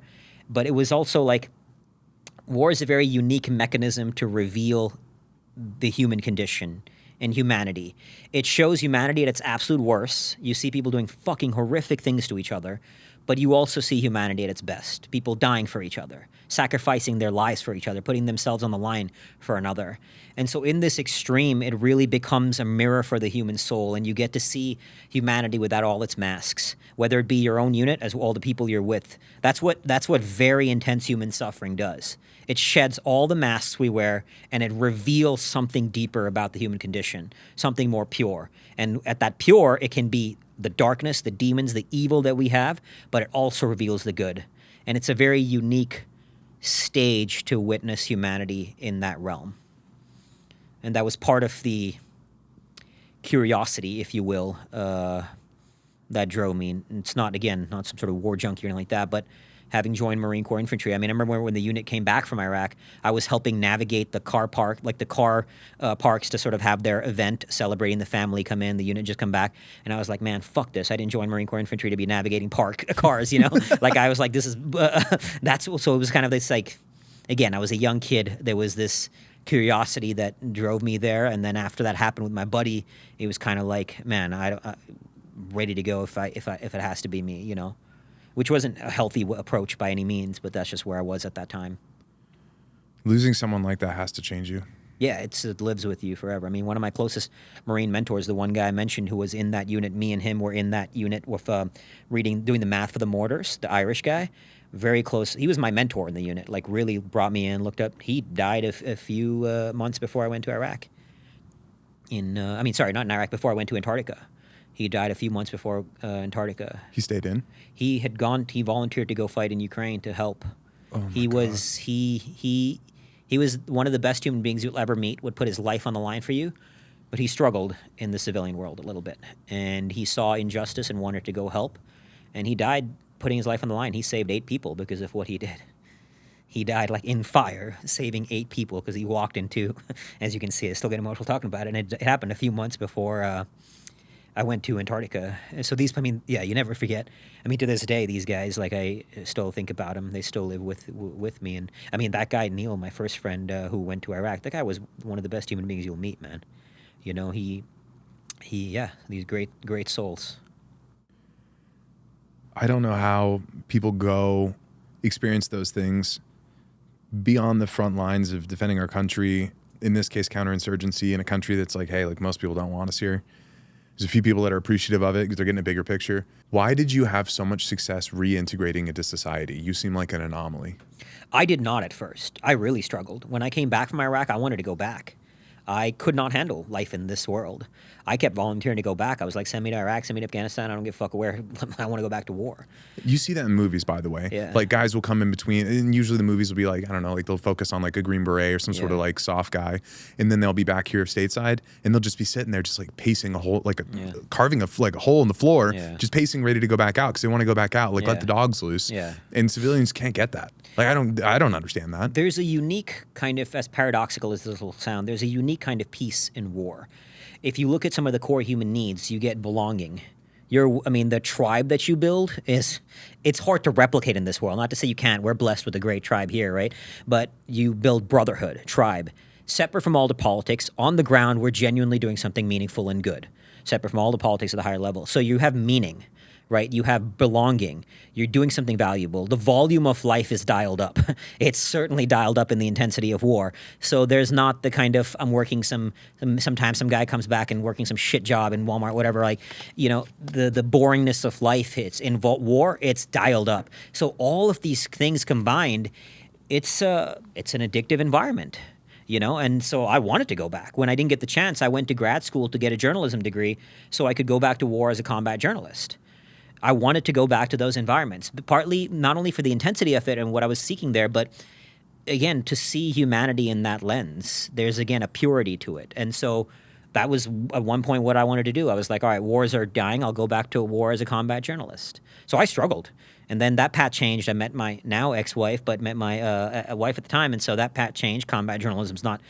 but it was also like, war is a very unique mechanism to reveal the human condition and humanity. It shows humanity at its absolute worst. You see people doing fucking horrific things to each other, but you also see humanity at its best. People dying for each other, sacrificing their lives for each other, putting themselves on the line for another. And so in this extreme, it really becomes a mirror for the human soul, and you get to see humanity without all its masks, whether it be your own unit as all the people you're with. That's what very intense human suffering does. It sheds all the masks we wear, and it reveals something deeper about the human condition, something more pure. And at that pure, it can be the darkness, the demons, the evil that we have, but it also reveals the good. And it's a very unique stage to witness humanity in that realm. And that was part of the curiosity, if you will, that drove me. And it's not, again, not some sort of war junkie or anything like that, but having joined Marine Corps Infantry. I mean, I remember when the unit came back from Iraq, I was helping navigate the car park, like the car parks to sort of have their event celebrating the family come in, the unit just come back. And I was like, man, fuck this. I didn't join Marine Corps Infantry to be navigating cars, you know? Like, I was like, this is, so it was kind of this, like, again, I was a young kid. There was this curiosity that drove me there. And then after that happened with my buddy, it was kind of like, man, I'm ready to go if it has to be me, you know? Which wasn't a healthy approach by any means, but that's just where I was at that time. Losing someone like that has to change you. Yeah, it lives with you forever. I mean, one of my closest Marine mentors, the one guy I mentioned who was in that unit, me and him were in that unit with doing the math for the mortars, the Irish guy, very close. He was my mentor in the unit, like really brought me in, looked up. He died a few months before I went to Iraq. Not in Iraq, before I went to Antarctica. He died a few months before Antarctica. He stayed in? He volunteered to go fight in Ukraine to help. Oh my he God. was he was one of the best human beings you'll ever meet, would put his life on the line for you, but he struggled in the civilian world a little bit. And he saw injustice and wanted to go help. And he died putting his life on the line. He saved 8 people because of what he did. He died like in fire, saving 8 people because he walked into, as you can see, I still get emotional talking about it. And it happened a few months before I went to Antarctica. So you never forget. I mean, to this day, these guys, like, I still think about them. They still live with me. And I mean, that guy, Neil, my first friend who went to Iraq, that guy was one of the best human beings you'll meet, man. You know, these great souls. I don't know how people go experience those things, be on the front lines of defending our country, in this case, counterinsurgency, in a country that's like, hey, like, most people don't want us here. There's a few people that are appreciative of it because they're getting a bigger picture. Why did you have so much success reintegrating into society? You seem like an anomaly. I did not at first. I really struggled. When I came back from Iraq, I wanted to go back. I could not handle life in this world. I kept volunteering to go back. I was like, send me to Iraq, send me to Afghanistan. I don't give a fuck where. I want to go back to war. You see that in movies, by the way. Yeah. Like, guys will come in between, and usually the movies will be like, I don't know, like they'll focus on like a Green Beret or some sort of like soft guy, and then they'll be back here stateside, and they'll just be sitting there just like pacing a hole, like carving a hole in the floor, just pacing, ready to go back out because they want to go back out, like let the dogs loose. Yeah. And civilians can't get that. Like, I don't understand that. There's a unique kind of, as paradoxical as this will sound, there's a unique kind of peace in war. If you look at some of the core human needs, you get belonging. The tribe that you build it's hard to replicate in this world. Not to say you can't. We're blessed with a great tribe here, right? But you build brotherhood, tribe, separate from all the politics. On the ground, we're genuinely doing something meaningful and good, separate from all the politics at the higher level. So you have meaning. Right? You have belonging. You're doing something valuable. The volume of life is dialed up. It's certainly dialed up in the intensity of war. So there's not the kind of, I'm working sometimes some guy comes back and working some shit job in Walmart, whatever, like, you know, the boringness of life hits. In war, it's dialed up. So all of these things combined, it's an addictive environment. You know, and so I wanted to go back. When I didn't get the chance, I went to grad school to get a journalism degree so I could go back to war as a combat journalist. I wanted to go back to those environments, partly not only for the intensity of it and what I was seeking there, but again, to see humanity in that lens. There's, again, a purity to it. And so that was at one point what I wanted to do. I was like, all right, wars are dying. I'll go back to a war as a combat journalist. So I struggled. And then that path changed. I met my now ex-wife, but met my wife at the time. And so that path changed. Combat journalism's not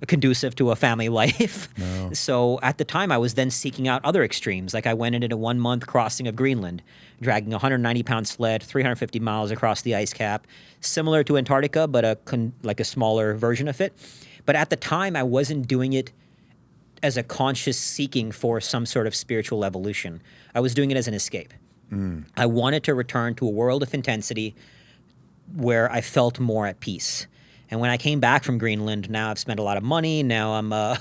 conducive to a family life. No. So at the time, I was then seeking out other extremes. Like I went into a 1-month crossing of Greenland, dragging a 190-pound sled, 350 miles across the ice cap, similar to Antarctica, but like a smaller version of it. But at the time, I wasn't doing it as a conscious seeking for some sort of spiritual evolution. I was doing it as an escape. I wanted to return to a world of intensity where I felt more at peace. And when I came back from Greenland, now I've spent a lot of money. Now I'm, I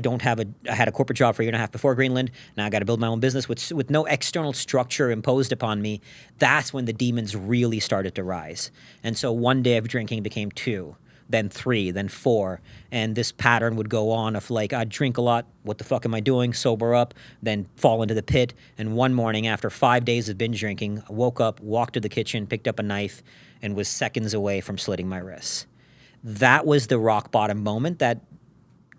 don't have I had a corporate job for a year and a half before Greenland. Now I got to build my own business with no external structure imposed upon me. That's when the demons really started to rise. And so one day of drinking became 2, then 3, then 4. And this pattern would go on of like, I'd drink a lot. What the fuck am I doing? Sober up, then fall into the pit. And one morning after 5 days of binge drinking, I woke up, walked to the kitchen, picked up a knife, and was seconds away from slitting my wrists. That was the rock bottom moment that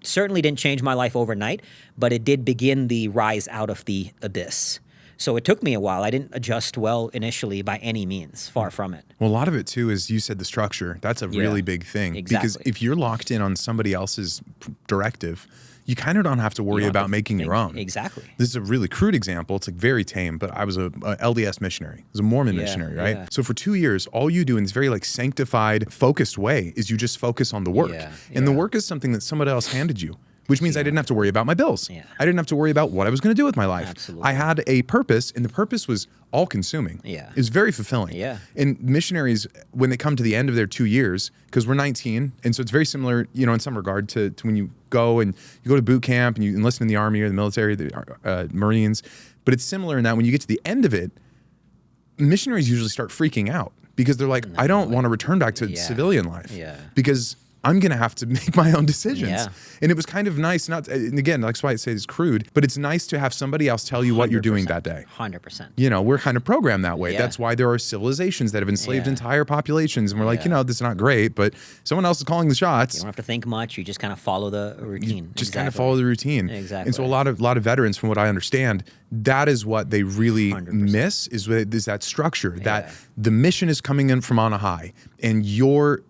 certainly didn't change my life overnight, but it did begin the rise out of the abyss. So it took me a while. I didn't adjust well initially by any means, far from it. Well, a lot of it too is you said the structure. That's a really big thing. Exactly. Because if you're locked in on somebody else's directive, you kind of don't have to worry about making your own. Exactly. This is a really crude example. It's like very tame, but I was a LDS missionary. I was a Mormon missionary, right? Yeah. So for 2 years, all you do in this very like sanctified, focused way is you just focus on the work. And the work is something that somebody else handed you, which means I didn't have to worry about my bills. I didn't have to worry about what I was going to do with my life. Absolutely. I had a purpose, and the purpose was all-consuming. It was very fulfilling. And missionaries, when they come to the end of their 2 years, because we're 19, and so it's very similar, in some regard to when you go to boot camp and you enlist in the Army or the military, the Marines. But it's similar in that when you get to the end of it, missionaries usually start freaking out because they're like, I don't want to return back to civilian life because I'm going to have to make my own decisions. And it was kind of nice, and again, that's why I say it's crude, but it's nice to have somebody else tell you what you're doing that day. 100%. We're kind of programmed that way. That's why there are civilizations that have enslaved entire populations. And we're like, this is not great, but someone else is calling the shots. You don't have to think much. You just kind of follow the routine. Just kind of follow the routine. Exactly. And so a lot of veterans, from what I understand, that is what they really 100%. miss is that structure, that the mission is coming in from on a high, and your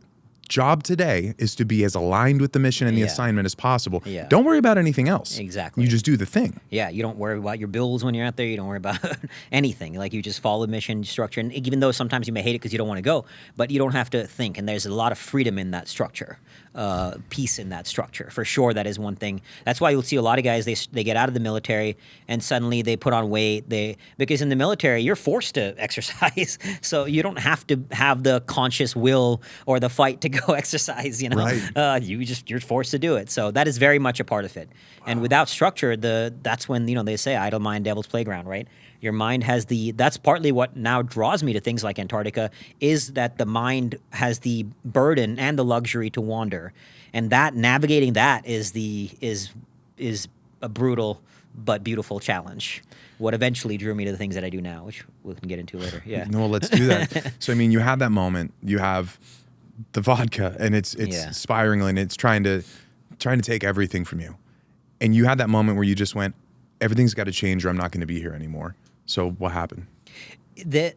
job today is to be as aligned with the mission and the assignment as possible. Don't worry about anything else. Exactly. You just do the thing. You don't worry about your bills when you're out there. You don't worry about anything. Like, you just follow the mission structure. And even though sometimes you may hate it because you don't want to go, but you don't have to think. And there's a lot of freedom in that structure, peace in that structure. For sure, that is one thing. That's why you'll see a lot of guys, they get out of the military and suddenly they put on weight. Because in the military, you're forced to exercise. So you don't have to have the conscious will or the fight to go exercise, Right. You're forced to do it. So that is very much a part of it. Wow. And without structure, that's when, they say idle mind, devil's playground, right? Your mind has that's partly what now draws me to things like Antarctica, is that the mind has the burden and the luxury to wander. And that navigating that is a brutal but beautiful challenge. What eventually drew me to the things that I do now, which we can get into later. Yeah. No, let's do that. So, you had that moment. You have the vodka, and it's spiraling, and it's trying to take everything from you. And you had that moment where you just went, everything's got to change or I'm not going to be here anymore. So what happened?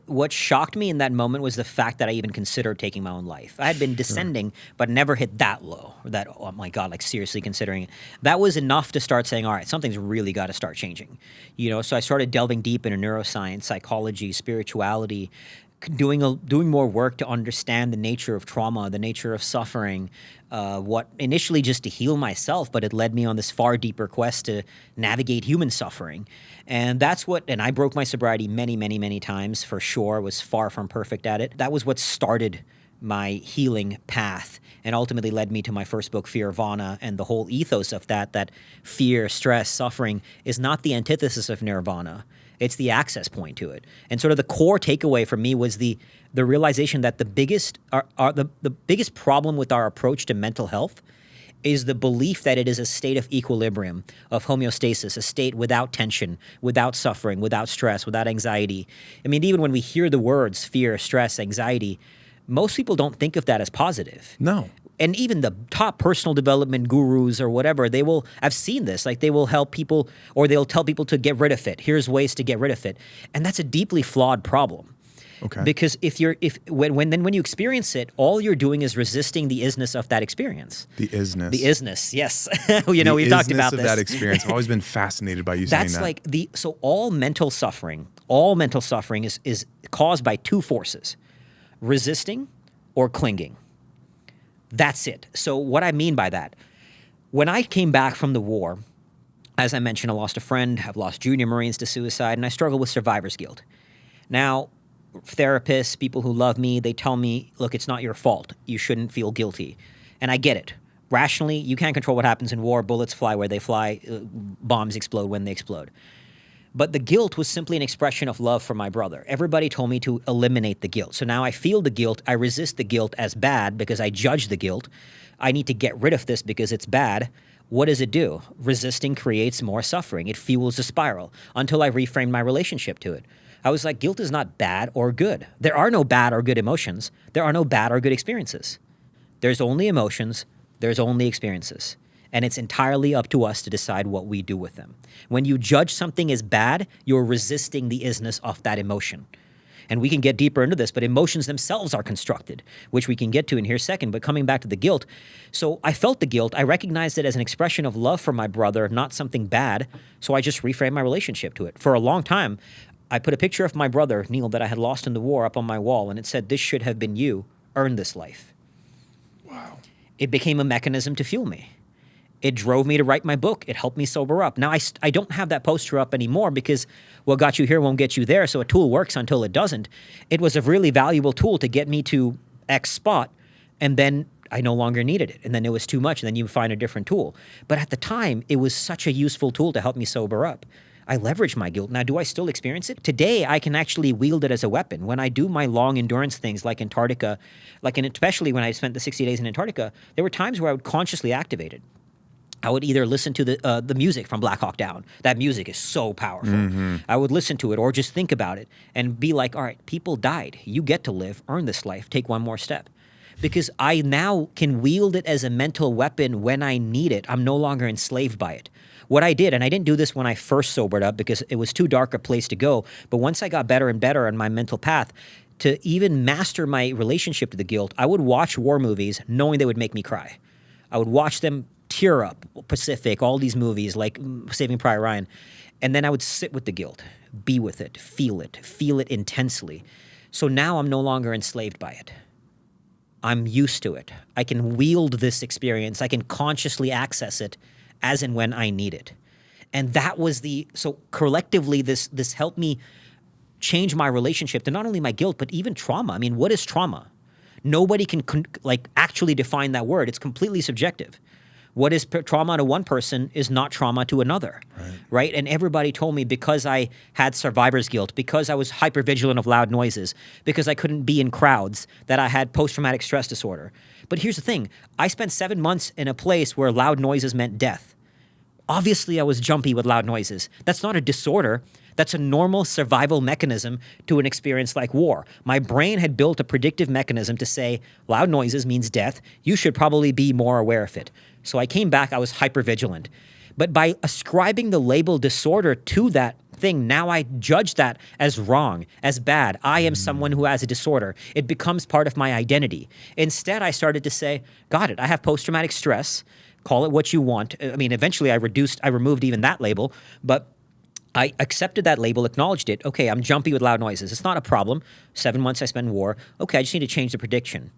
What shocked me in that moment was the fact that I even considered taking my own life. I had been descending, but never hit that low. That, oh my God, like seriously considering it. That was enough to start saying, all right, something's really got to start changing. So I started delving deep into neuroscience, psychology, spirituality, doing more work to understand the nature of trauma, the nature of suffering, what initially just to heal myself, but it led me on this far deeper quest to navigate human suffering. And and I broke my sobriety many, many, many times for sure, was far from perfect at it. That was what started my healing path and ultimately led me to my first book, Fear Vana, and the whole ethos of that fear, stress, suffering is not the antithesis of nirvana. It's the access point to it. And sort of the core takeaway for me was the realization that the biggest problem with our approach to mental health is the belief that it is a state of equilibrium, of homeostasis, a state without tension, without suffering, without stress, without anxiety. I mean, even when we hear the words fear, stress, anxiety, most people don't think of that as positive. No. And even the top personal development gurus or whatever, I've seen this, like they will help people or they'll tell people to get rid of it. Here's ways to get rid of it. And that's a deeply flawed problem. Okay. Because when you experience it, all you're doing is resisting the isness of that experience. The isness. The isness, yes. We've talked about this. The isness of that experience. I've always been fascinated by you saying that. So all mental suffering is caused by two forces, resisting or clinging. That's it. So what I mean by that, when I came back from the war, As I mentioned, I lost a friend. I've lost junior Marines to suicide, and I struggle with survivor's guilt. Now, therapists, people who love me, they tell me, look, it's not your fault. You shouldn't feel guilty. And I get it. Rationally, you can't control what happens in war. Bullets fly where they fly. Bombs explode when they explode. But the guilt was simply an expression of love for my brother. Everybody told me to eliminate the guilt. So now I feel the guilt. I resist the guilt as bad because I judge the guilt. I need to get rid of this because it's bad. What does it do? Resisting creates more suffering. It fuels the spiral until I reframed my relationship to it. I was like, guilt is not bad or good. There are no bad or good emotions. There are no bad or good experiences. There's only emotions. There's only experiences. And it's entirely up to us to decide what we do with them. When you judge something as bad, you're resisting the isness of that emotion. And we can get deeper into this, but emotions themselves are constructed, which we can get to in here a second. But coming back to the guilt, so I felt the guilt. I recognized it as an expression of love for my brother, not something bad. So I just reframed my relationship to it. For a long time, I put a picture of my brother, Neil, that I had lost in the war up on my wall, and it said, this should have been you. Earn this life. Wow. It became a mechanism to fuel me. It drove me to write my book. It helped me sober up. Now, I don't have that poster up anymore because what got you here won't get you there, so a tool works until it doesn't. It was a really valuable tool to get me to X spot, and then I no longer needed it, and then it was too much, and then you find a different tool. But at the time, it was such a useful tool to help me sober up. I leverage my guilt. Now, do I still experience it? Today, I can actually wield it as a weapon. When I do my long endurance things like Antarctica, especially when I spent the 60 days in Antarctica, there were times where I would consciously activate it. I would either listen to the music from Black Hawk Down. That music is so powerful. Mm-hmm. I would listen to it or just think about it and be like, all right, people died. You get to live, earn this life, take one more step. Because I now can wield it as a mental weapon when I need it. I'm no longer enslaved by it. What I did, and I didn't do this when I first sobered up because it was too dark a place to go, but once I got better and better on my mental path, to even master my relationship to the guilt, I would watch war movies knowing they would make me cry. I would watch them tear up, Pacific, all these movies like Saving Private Ryan, and then I would sit with the guilt, be with it, feel it intensely. So now I'm no longer enslaved by it. I'm used to it. I can wield this experience. I can consciously access it as and when I need it. And that was so collectively this helped me change my relationship to not only my guilt, but even trauma. I mean, what is trauma? Nobody can actually define that word. It's completely subjective. What is trauma to one person is not trauma to another, right? And everybody told me because I had survivor's guilt, because I was hypervigilant of loud noises, because I couldn't be in crowds, that I had post-traumatic stress disorder. But here's the thing. I spent 7 months in a place where loud noises meant death. Obviously, I was jumpy with loud noises. That's not a disorder. That's a normal survival mechanism to an experience like war. My brain had built a predictive mechanism to say, loud noises means death. You should probably be more aware of it. So I came back, I was hypervigilant. But by ascribing the label disorder to that thing, now I judge that as wrong, as bad. I am someone who has a disorder. It becomes part of my identity. Instead, I started to say, got it, I have post-traumatic stress. Call it what you want. I mean, eventually I removed even that label, but I accepted that label, acknowledged it. Okay, I'm jumpy with loud noises. It's not a problem. 7 months I spent in war. Okay, I just need to change the prediction.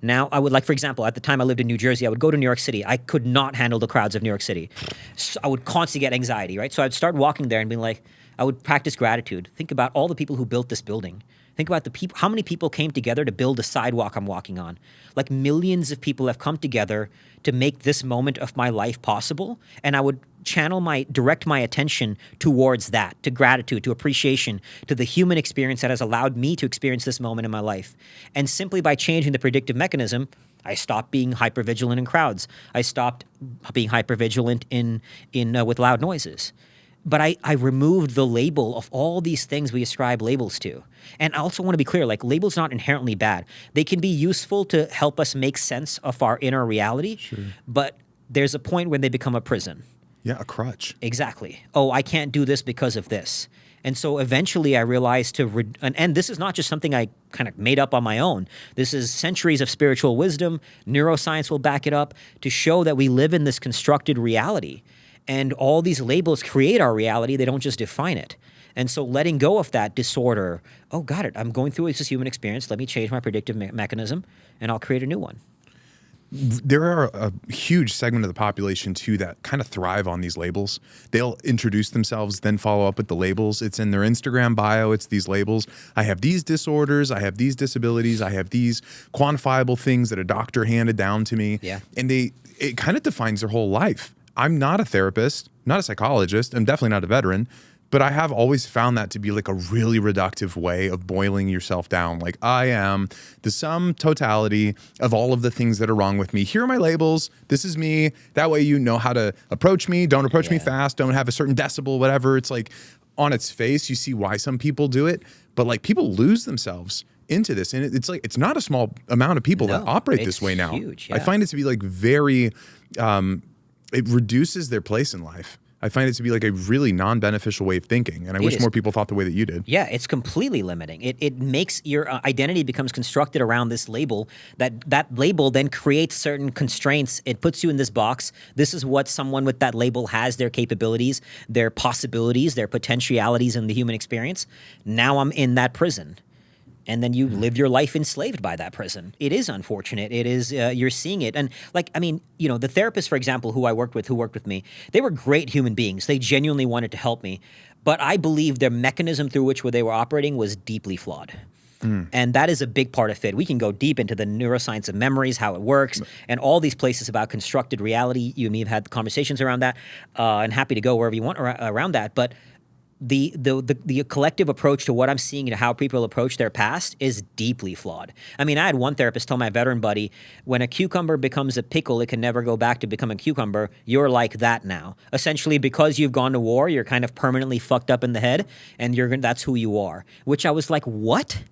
Now, I would for example, at the time I lived in New Jersey, I would go to New York City. I could not handle the crowds of New York City. So I would constantly get anxiety, right? So I'd start walking there and being like, I would practice gratitude. Think about all the people who built this building. Think about how many people came together to build the sidewalk I'm walking on. Like millions of people have come together to make this moment of my life possible. And I would direct my attention towards that, to gratitude, to appreciation, to the human experience that has allowed me to experience this moment in my life. And simply by changing the predictive mechanism, I stopped being hypervigilant in crowds. I stopped being hypervigilant with loud noises. But I removed the label of all these things we ascribe labels to. And I also want to be clear, labels are not inherently bad. They can be useful to help us make sense of our inner reality, but there's a point when they become a prison. Yeah, a crutch. Exactly. Oh, I can't do this because of this. And so eventually I realized and this is not just something I kind of made up on my own. This is centuries of spiritual wisdom. Neuroscience will back it up to show that we live in this constructed reality. And all these labels create our reality. They don't just define it. And so letting go of that disorder, oh, got it. I'm going through this human experience. Let me change my predictive mechanism, and I'll create a new one. there are a huge segment of the population too that kind of thrive on these labels. They'll introduce themselves, then follow up with the labels. It's in their Instagram bio. It's these labels. I have these disorders. I have these disabilities. I have these quantifiable things that a doctor handed down to me. Yeah. And it kind of defines their whole life. I'm not a therapist, not a psychologist. I'm definitely not a veteran. But I have always found that to be like a really reductive way of boiling yourself down. Like, I am the sum totality of all of the things that are wrong with me. Here are my labels. This is me. That way you know how to approach me. Don't approach me fast. Don't have a certain decibel, whatever. It's like on its face, you see why some people do it. But like people lose themselves into this. And it's like, it's not a small amount of people that operate this way now. Huge, I find it to be like very, it reduces their place in life. I find it to be like a really non-beneficial way of thinking. And I wish more people thought the way that you did. Yeah, it's completely limiting. It makes your identity becomes constructed around this label. That label then creates certain constraints. It puts you in this box. This is what someone with that label has, their capabilities, their possibilities, their potentialities in the human experience. Now I'm in that prison. And then you live your life enslaved by that prison. It is unfortunate. It is, you're seeing it. And like, I mean, you know, the therapist, for example, who worked with me, they were great human beings. They genuinely wanted to help me. But I believe their mechanism through which they were operating was deeply flawed. And that is a big part of it. We can go deep into the neuroscience of memories, how it works, and all these places about constructed reality. You and me have had conversations around that, and happy to go wherever you want around that. But the collective approach to what I'm seeing and how people approach their past is deeply flawed. I mean, I had one therapist tell my veteran buddy, when a cucumber becomes a pickle, it can never go back to becoming a cucumber. You're like that now. Essentially, because you've gone to war, you're kind of permanently fucked up in the head, and that's who you are. Which I was like, what?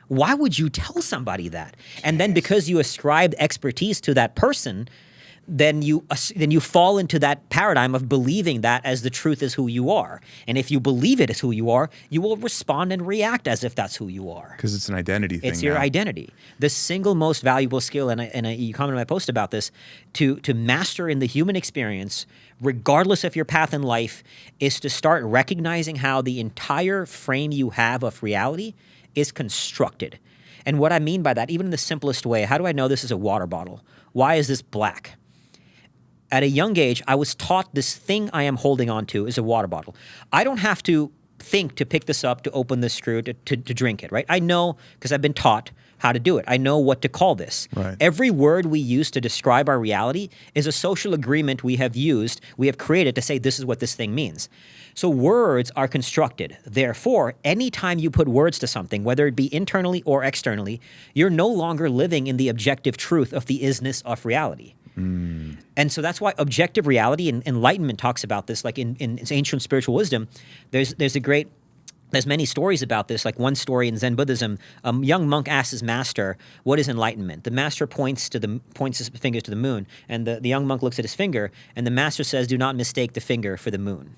Why would you tell somebody that? And then because you ascribed expertise to that person, then you fall into that paradigm of believing that as the truth is who you are. And if you believe it is who you are, you will respond and react as if that's who you are. Because it's an identity thing. It's your identity. The single most valuable skill, and you commented in my post about this, to master in the human experience, regardless of your path in life, is to start recognizing how the entire frame you have of reality is constructed. And what I mean by that, even in the simplest way, how do I know this is a water bottle? Why is this black? At a young age, I was taught this thing I am holding on to is a water bottle. I don't have to think to pick this up, to open the screw, to drink it, right? I know because I've been taught how to do it. I know what to call this. Right. Every word we use to describe our reality is a social agreement we have created to say this is what this thing means. So words are constructed. Therefore, anytime you put words to something, whether it be internally or externally, you're no longer living in the objective truth of the isness of reality. And so that's why objective reality and enlightenment talks about this, like in ancient spiritual wisdom. There's many stories about this. Like one story in Zen Buddhism, a young monk asks his master, "What is enlightenment?" The master points his fingers to the moon, and the young monk looks at his finger, and the master says, "Do not mistake the finger for the moon."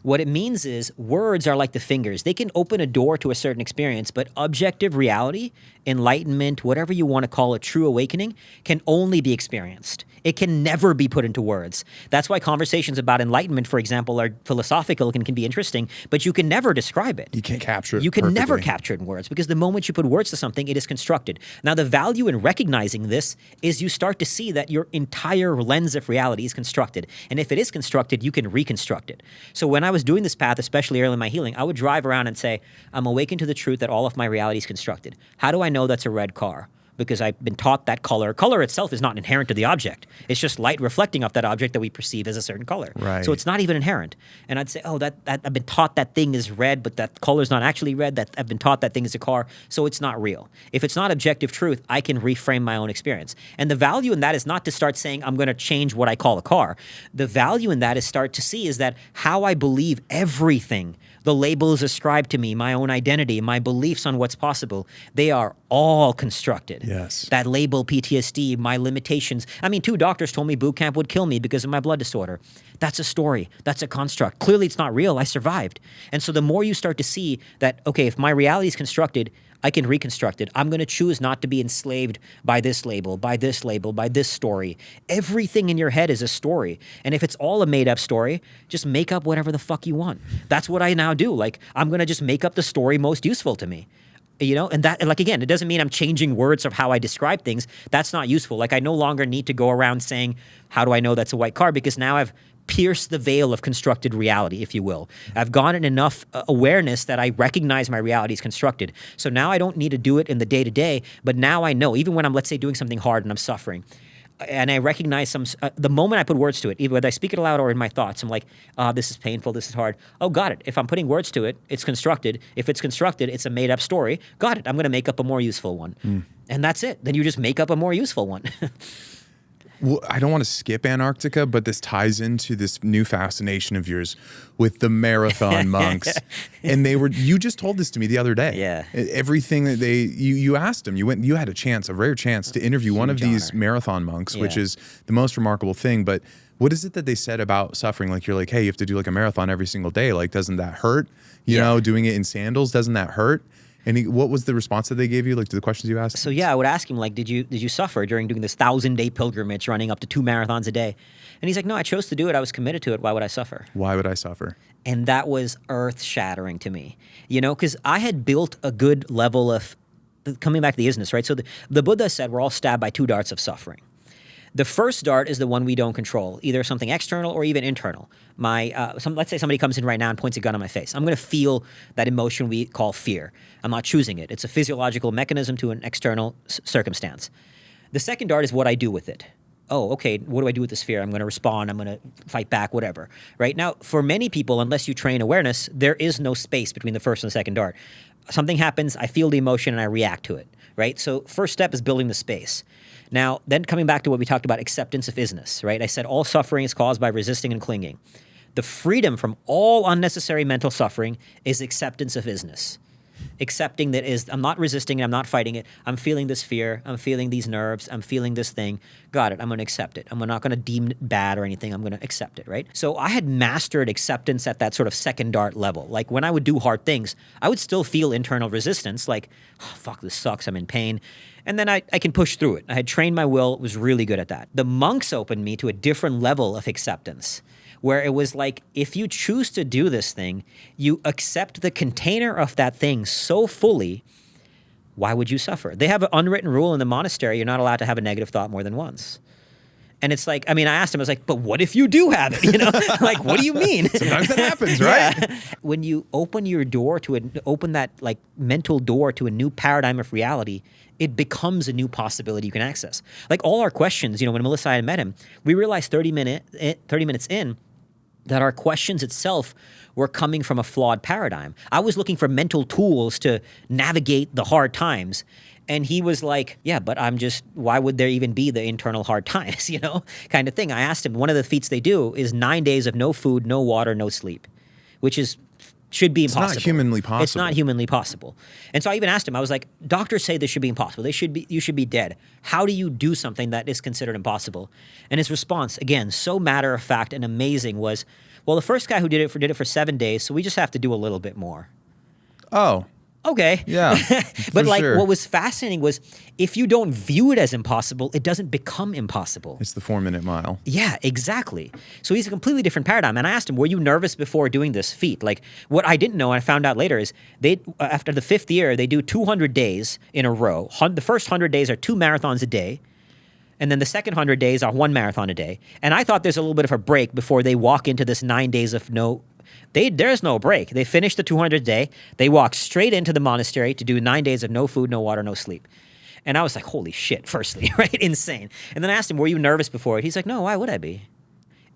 What it means is words are like the fingers. They can open a door to a certain experience, but objective reality, enlightenment, whatever you want to call it, true awakening, can only be experienced. It can never be put into words. That's why conversations about enlightenment, for example, are philosophical and can be interesting, but you can never describe it. You can't capture it. You can never perfectly. capture it in words because the moment you put words to something, it is constructed. Now, the value in recognizing this is you start to see that your entire lens of reality is constructed. And if it is constructed, you can reconstruct it. So when I was doing this path, especially early in my healing, I would drive around and say, I'm awakened to the truth that all of my reality is constructed. How do I know that's a red car? Because I've been taught that color. Color itself is not inherent to the object. It's just light reflecting off that object that we perceive as a certain color. Right. So it's not even inherent. And I'd say, that I've been taught that thing is red, but that color is not actually red. That I've been taught that thing is a car, so it's not real. If it's not objective truth, I can reframe my own experience. And the value in that is not to start saying I'm going to change what I call a car. The value in that is start to see is that how I believe everything, the labels ascribed to me, my own identity, my beliefs on what's possible, they are all constructed. Yes. That label, PTSD, my limitations. I mean, 2 doctors told me boot camp would kill me because of my blood disorder. That's a story. That's a construct. Clearly, it's not real. I survived. And so the more you start to see that, okay, if my reality is constructed, I can reconstruct it. I'm going to choose not to be enslaved by this label, by this label, by this story. Everything in your head is a story. And if it's all a made-up story, just make up whatever the fuck you want. That's what I now do. Like, I'm going to just make up the story most useful to me. And that, like, again, it doesn't mean I'm changing words of how I describe things. That's not useful. Like, I no longer need to go around saying, how do I know that's a white car? Because now I've pierced the veil of constructed reality, if you will. I've gotten enough awareness that I recognize my reality is constructed. So now I don't need to do it in the day-to-day, but now I know, even when I'm, let's say, doing something hard and I'm suffering, and I recognize the moment I put words to it, either whether I speak it aloud or in my thoughts, I'm like, this is painful, this is hard. Oh, got it. If I'm putting words to it, it's constructed. If it's constructed, it's a made-up story. Got it. I'm going to make up a more useful one. And that's it. Then you just make up a more useful one. Well, I don't want to skip Antarctica, but this ties into this new fascination of yours with the marathon monks. And you just told this to me the other day. Yeah. Everything that you asked them, you had a rare chance to interview one of these honor. marathon monks, which Yeah. is the most remarkable thing. But what is it that they said about suffering? Like, you're like, hey, you have to do like a marathon every single day. Like, doesn't that hurt? You know, doing it in sandals, doesn't that hurt? And what was the response that they gave you, like, to the questions you asked? So yeah, I would ask him, like, did you suffer during doing this 1,000-day pilgrimage, running up to 2 marathons a day? And he's like, no, I chose to do it. I was committed to it. Why would I suffer? Why would I suffer? And that was earth-shattering to me, because I had built a good level of, coming back to the isness, right? So the Buddha said we're all stabbed by 2 darts of suffering. The first dart is the one we don't control, either something external or even internal. Let's say somebody comes in right now and points a gun on my face. I'm going to feel that emotion we call fear. I'm not choosing it. It's a physiological mechanism to an external circumstance. The second dart is what I do with it. Oh, okay, what do I do with this fear? I'm going to respond. I'm going to fight back, whatever. Right? Now, for many people, unless you train awareness, there is no space between the first and the second dart. Something happens, I feel the emotion, and I react to it. Right? So first step is building the space. Now, then coming back to what we talked about, acceptance of isness, right? I said all suffering is caused by resisting and clinging. The freedom from all unnecessary mental suffering is acceptance of isness. Accepting that I'm not resisting it, I'm not fighting it. I'm feeling this fear, I'm feeling these nerves, I'm feeling this thing. Got it, I'm going to accept it. I'm not going to deem it bad or anything, I'm going to accept it, right? So I had mastered acceptance at that sort of second dart level. Like, when I would do hard things, I would still feel internal resistance, like, oh, fuck, this sucks, I'm in pain. And then I can push through it. I had trained my will, was really good at that. The monks opened me to a different level of acceptance, where it was like, if you choose to do this thing, you accept the container of that thing so fully, why would you suffer? They have an unwritten rule in the monastery, you're not allowed to have a negative thought more than once. And it's like, I asked him, I was like, but what if you do have it? Like, what do you mean? Sometimes that happens, right? Yeah. When you open your door open that, like, mental door to a new paradigm of reality, it becomes a new possibility you can access. Like, all our questions, when Melissa and I had met him, we realized 30 minutes in that our questions itself were coming from a flawed paradigm. I was looking for mental tools to navigate the hard times. And he was like, yeah, but why would there even be the internal hard times, kind of thing. I asked him, one of the feats they do is 9 days of no food, no water, no sleep, which should be impossible. It's not humanly possible. It's not humanly possible. And so I even asked him, I was like, doctors say this should be impossible. You should be dead. How do you do something that is considered impossible? And his response, again, so matter of fact and amazing, was, well, the first guy who did it for 7 days, so we just have to do a little bit more. Oh. Okay. Yeah. But sure. What was fascinating was, if you don't view it as impossible, it doesn't become impossible. It's the 4-minute mile. Yeah, exactly. So he's a completely different paradigm. And I asked him, were you nervous before doing this feat? Like, what I didn't know, and I found out later, is after the 5th year, they do 200 days in a row. The first 100 days are 2 marathons a day. And then the second 100 days are 1 marathon a day. And I thought there's a little bit of a break before they walk into this 9 days of there's no break. They finish the 200th day. They walk straight into the monastery to do 9 days of no food, no water, no sleep. And I was like, holy shit, firstly, right? Insane. And then I asked him, were you nervous before it? He's like, no, why would I be?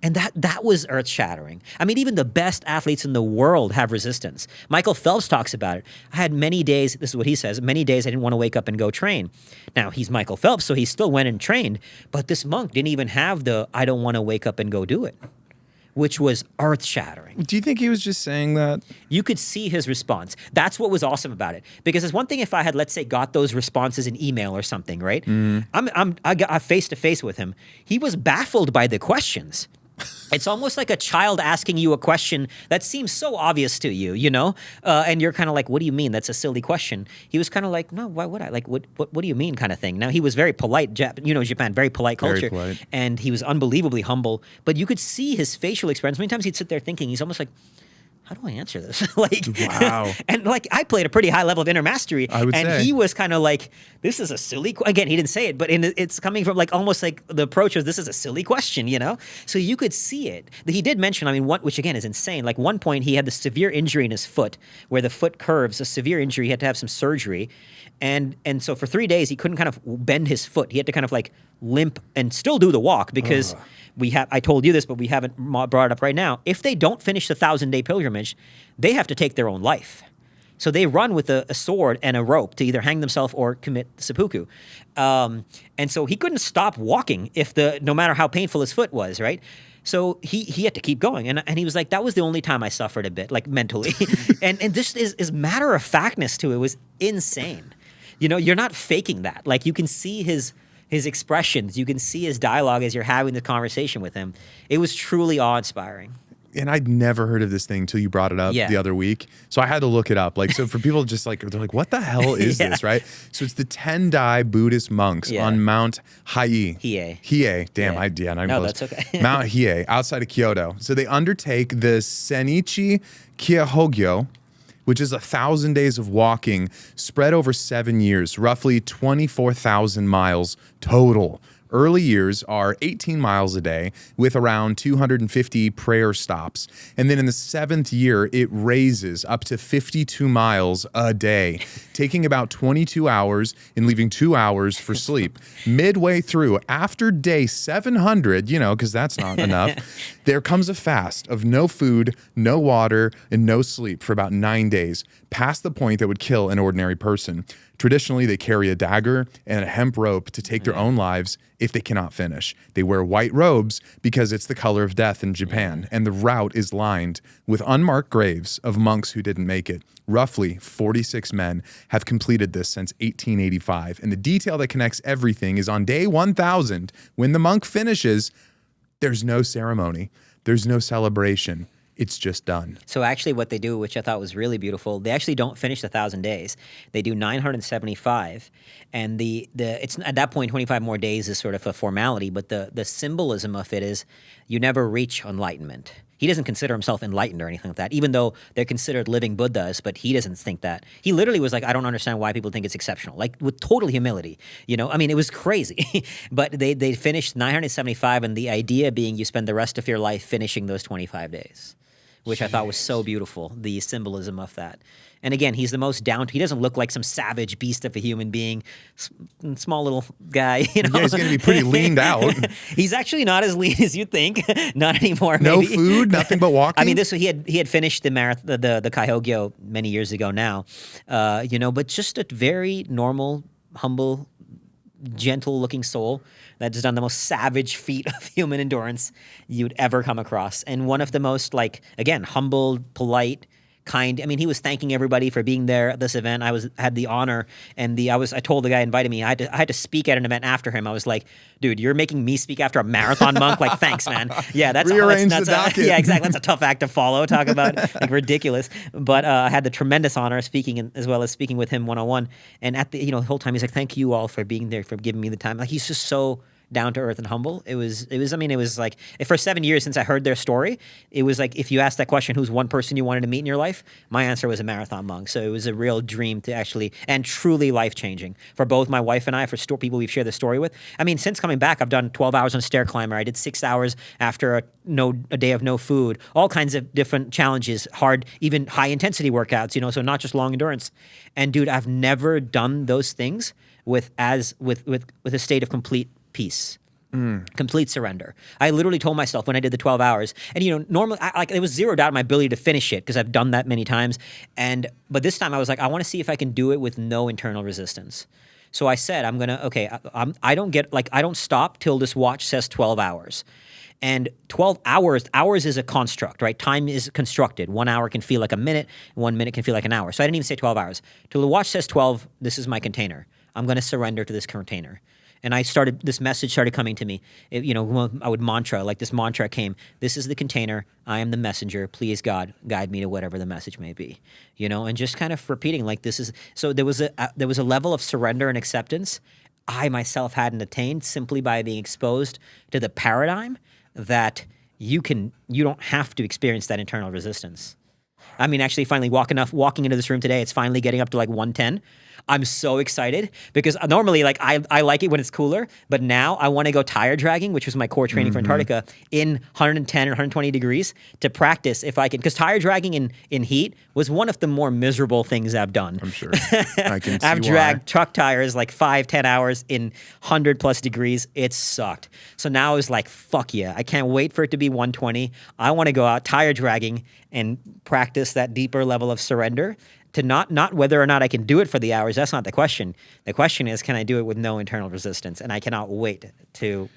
And that was earth-shattering. Even the best athletes in the world have resistance. Michael Phelps talks about it. I had many days, this is what he says, many days I didn't want to wake up and go train. Now, he's Michael Phelps, so he still went and trained, but this monk didn't even have I don't want to wake up and go do it, which was earth-shattering. Do you think he was just saying that? You could see his response. That's what was awesome about it. Because it's one thing if I had, let's say, got those responses in email or something, right? I got face-to-face with him. He was baffled by the questions. It's almost like a child asking you a question that seems so obvious to you, and you're kind of like, what do you mean? That's a silly question. He was kind of like, no, why would I? Like, what do you mean, kind of thing. Now, he was very polite, Japan, very polite culture. Very polite. And he was unbelievably humble, but you could see his facial expressions. Many times he'd sit there thinking, he's almost like, how do I answer this? Like, wow. And like, I played a pretty high level of inner mastery. I would and say. he was kind of like, this is a silly, again, he didn't say it, but it's coming from like, almost like the approach was, this is a silly question, you know? So you could see it. He did mention, I mean, which again is insane. Like one point he had the severe injury in his foot where the foot curves, a severe injury. He had to have some surgery. And so for 3 days, he couldn't kind of bend his foot. He had to kind of like limp and still do the walk because I told you this, but we haven't brought it up right now. If they don't finish the 1,000-day pilgrimage, they have to take their own life. So they run with a sword and a rope to either hang themselves or commit seppuku. And so he couldn't stop walking no matter how painful his foot was, right? So he had to keep going. And he was like, that was the only time I suffered a bit, like mentally. and this is matter-of-factness to it was insane. You know, you're not faking that. Like you can see his expressions. You can see his dialogue as you're having the conversation with him. It was truly awe-inspiring. And I'd never heard of this thing until you brought it up the other week. So I had to look it up. Like, so for people just like, they're like, what the hell is this, right? So it's the Tendai Buddhist monks on Mount Hiei. Damn, No, that's okay. Mount Hiei, outside of Kyoto. So they undertake the Senichi Kyahogyo, which is 1,000 days of walking spread over 7 years, roughly 24,000 miles total. Early years are 18 miles a day with around 250 prayer stops. And then in the 7th year, it raises up to 52 miles a day, taking about 22 hours and leaving 2 hours for sleep. Midway through, after day 700, because that's not enough, there comes a fast of no food, no water, and no sleep for about 9 days, past the point that would kill an ordinary person. Traditionally, they carry a dagger and a hemp rope to take their own lives if they cannot finish. They wear white robes because it's the color of death in Japan, and the route is lined with unmarked graves of monks who didn't make it. Roughly 46 men have completed this since 1885, and the detail that connects everything is on day 1,000, when the monk finishes, there's no ceremony, there's no celebration. It's just done. So actually what they do, which I thought was really beautiful, they actually don't finish the 1,000 days. They do 975. And it's at that point, 25 more days is sort of a formality, but the symbolism of it is you never reach enlightenment. He doesn't consider himself enlightened or anything like that, even though they're considered living Buddhas, but he doesn't think that. He literally was like, I don't understand why people think it's exceptional, like with total humility. I mean, it was crazy. But they finished 975, and the idea being you spend the rest of your life finishing those 25 days. Which I thought was so beautiful, the symbolism of that. And again, he's the most he doesn't look like some savage beast of a human being, small little guy. Yeah, he's going to be pretty leaned out. He's actually not as lean as you think. Not anymore, no maybe. Food, nothing but walking? I mean, he had finished the marathon, the Kyogyo many years ago now, but just a very normal, humble, gentle-looking soul that's done the most savage feat of human endurance you'd ever come across. And one of the most, again, humble, polite, kind. I mean, he was thanking everybody for being there at this event. I had the honor, and I told the guy who invited me, I had to speak at an event after him. I was like, dude, you're making me speak after a marathon monk? Like, thanks, man. Yeah, that's Rearrange the docket. Yeah, exactly. That's a tough act to follow. Talk about ridiculous. But I had the tremendous honor of speaking, as well as speaking with him one-on-one. And at the whole time, he's like, thank you all for being there, for giving me the time. Like, he's just so down to earth and humble. It was like, for 7 years since I heard their story, it was like, if you asked that question, who's one person you wanted to meet in your life? My answer was a marathon monk. So it was a real dream to actually, and truly life-changing for both my wife and I, for people we've shared the story with. I mean, since coming back, I've done 12 hours on a stair climber. I did 6 hours after a day of no food, all kinds of different challenges, hard, even high-intensity workouts, so not just long endurance. And dude, I've never done those things with a state of complete peace, complete surrender. I literally told myself when I did the 12 hours, and normally it was zero doubt in my ability to finish it because I've done that many times. But this time I was like, I want to see if I can do it with no internal resistance. So I said, I don't stop till this watch says 12 hours. And 12 hours is a construct, right? Time is constructed. 1 hour can feel like a minute, 1 minute can feel like an hour. So I didn't even say 12 hours. Till the watch says 12, this is my container. I'm going to surrender to this container. And this message started coming to me. I would mantra, this mantra came, this is the container, I am the messenger, please God, guide me to whatever the message may be. And just kind of repeating this is, so there was a level of surrender and acceptance I myself hadn't attained simply by being exposed to the paradigm that you don't have to experience that internal resistance. I mean, actually, finally walking into this room today, it's finally getting up to like 110. I'm so excited because normally, like, I like it when it's cooler, but now I want to go tire dragging, which was my core training for Antarctica, in 110 or 120 degrees to practice if I can. Because tire dragging in heat was one of the more miserable things I've done. I'm sure. I can see I've why. dragged truck tires like 5-10 hours in 100 plus degrees. It sucked. So now I was like, fuck yeah. I can't wait for it to be 120. I want to go out tire dragging and practice that deeper level of surrender. To not whether or not I can do it for the hours, that's not the question. The question is, can I do it with no internal resistance? And I cannot wait to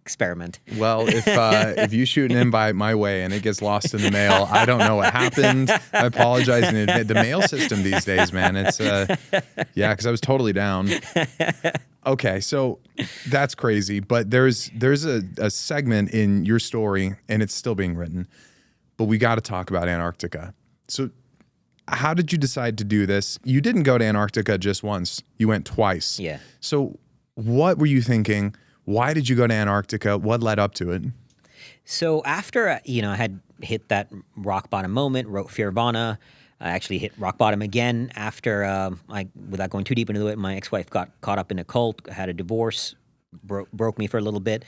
experiment. Well, if you shoot an invite my way and it gets lost in the mail, I don't know what happened. I apologize in advance. The mail system these days, man, it's because I was totally down. Okay, so that's crazy. But there's a segment in your story, and it's still being written, but we got to talk about Antarctica. So how did you decide to do this? You didn't go to Antarctica just once. You went twice. Yeah. So what were you thinking? Why did you go to Antarctica? What led up to it? So after, I had hit that rock bottom moment, wrote Fearvana. I actually hit rock bottom again after, without going too deep into it, my ex-wife got caught up in a cult, had a divorce, broke me for a little bit.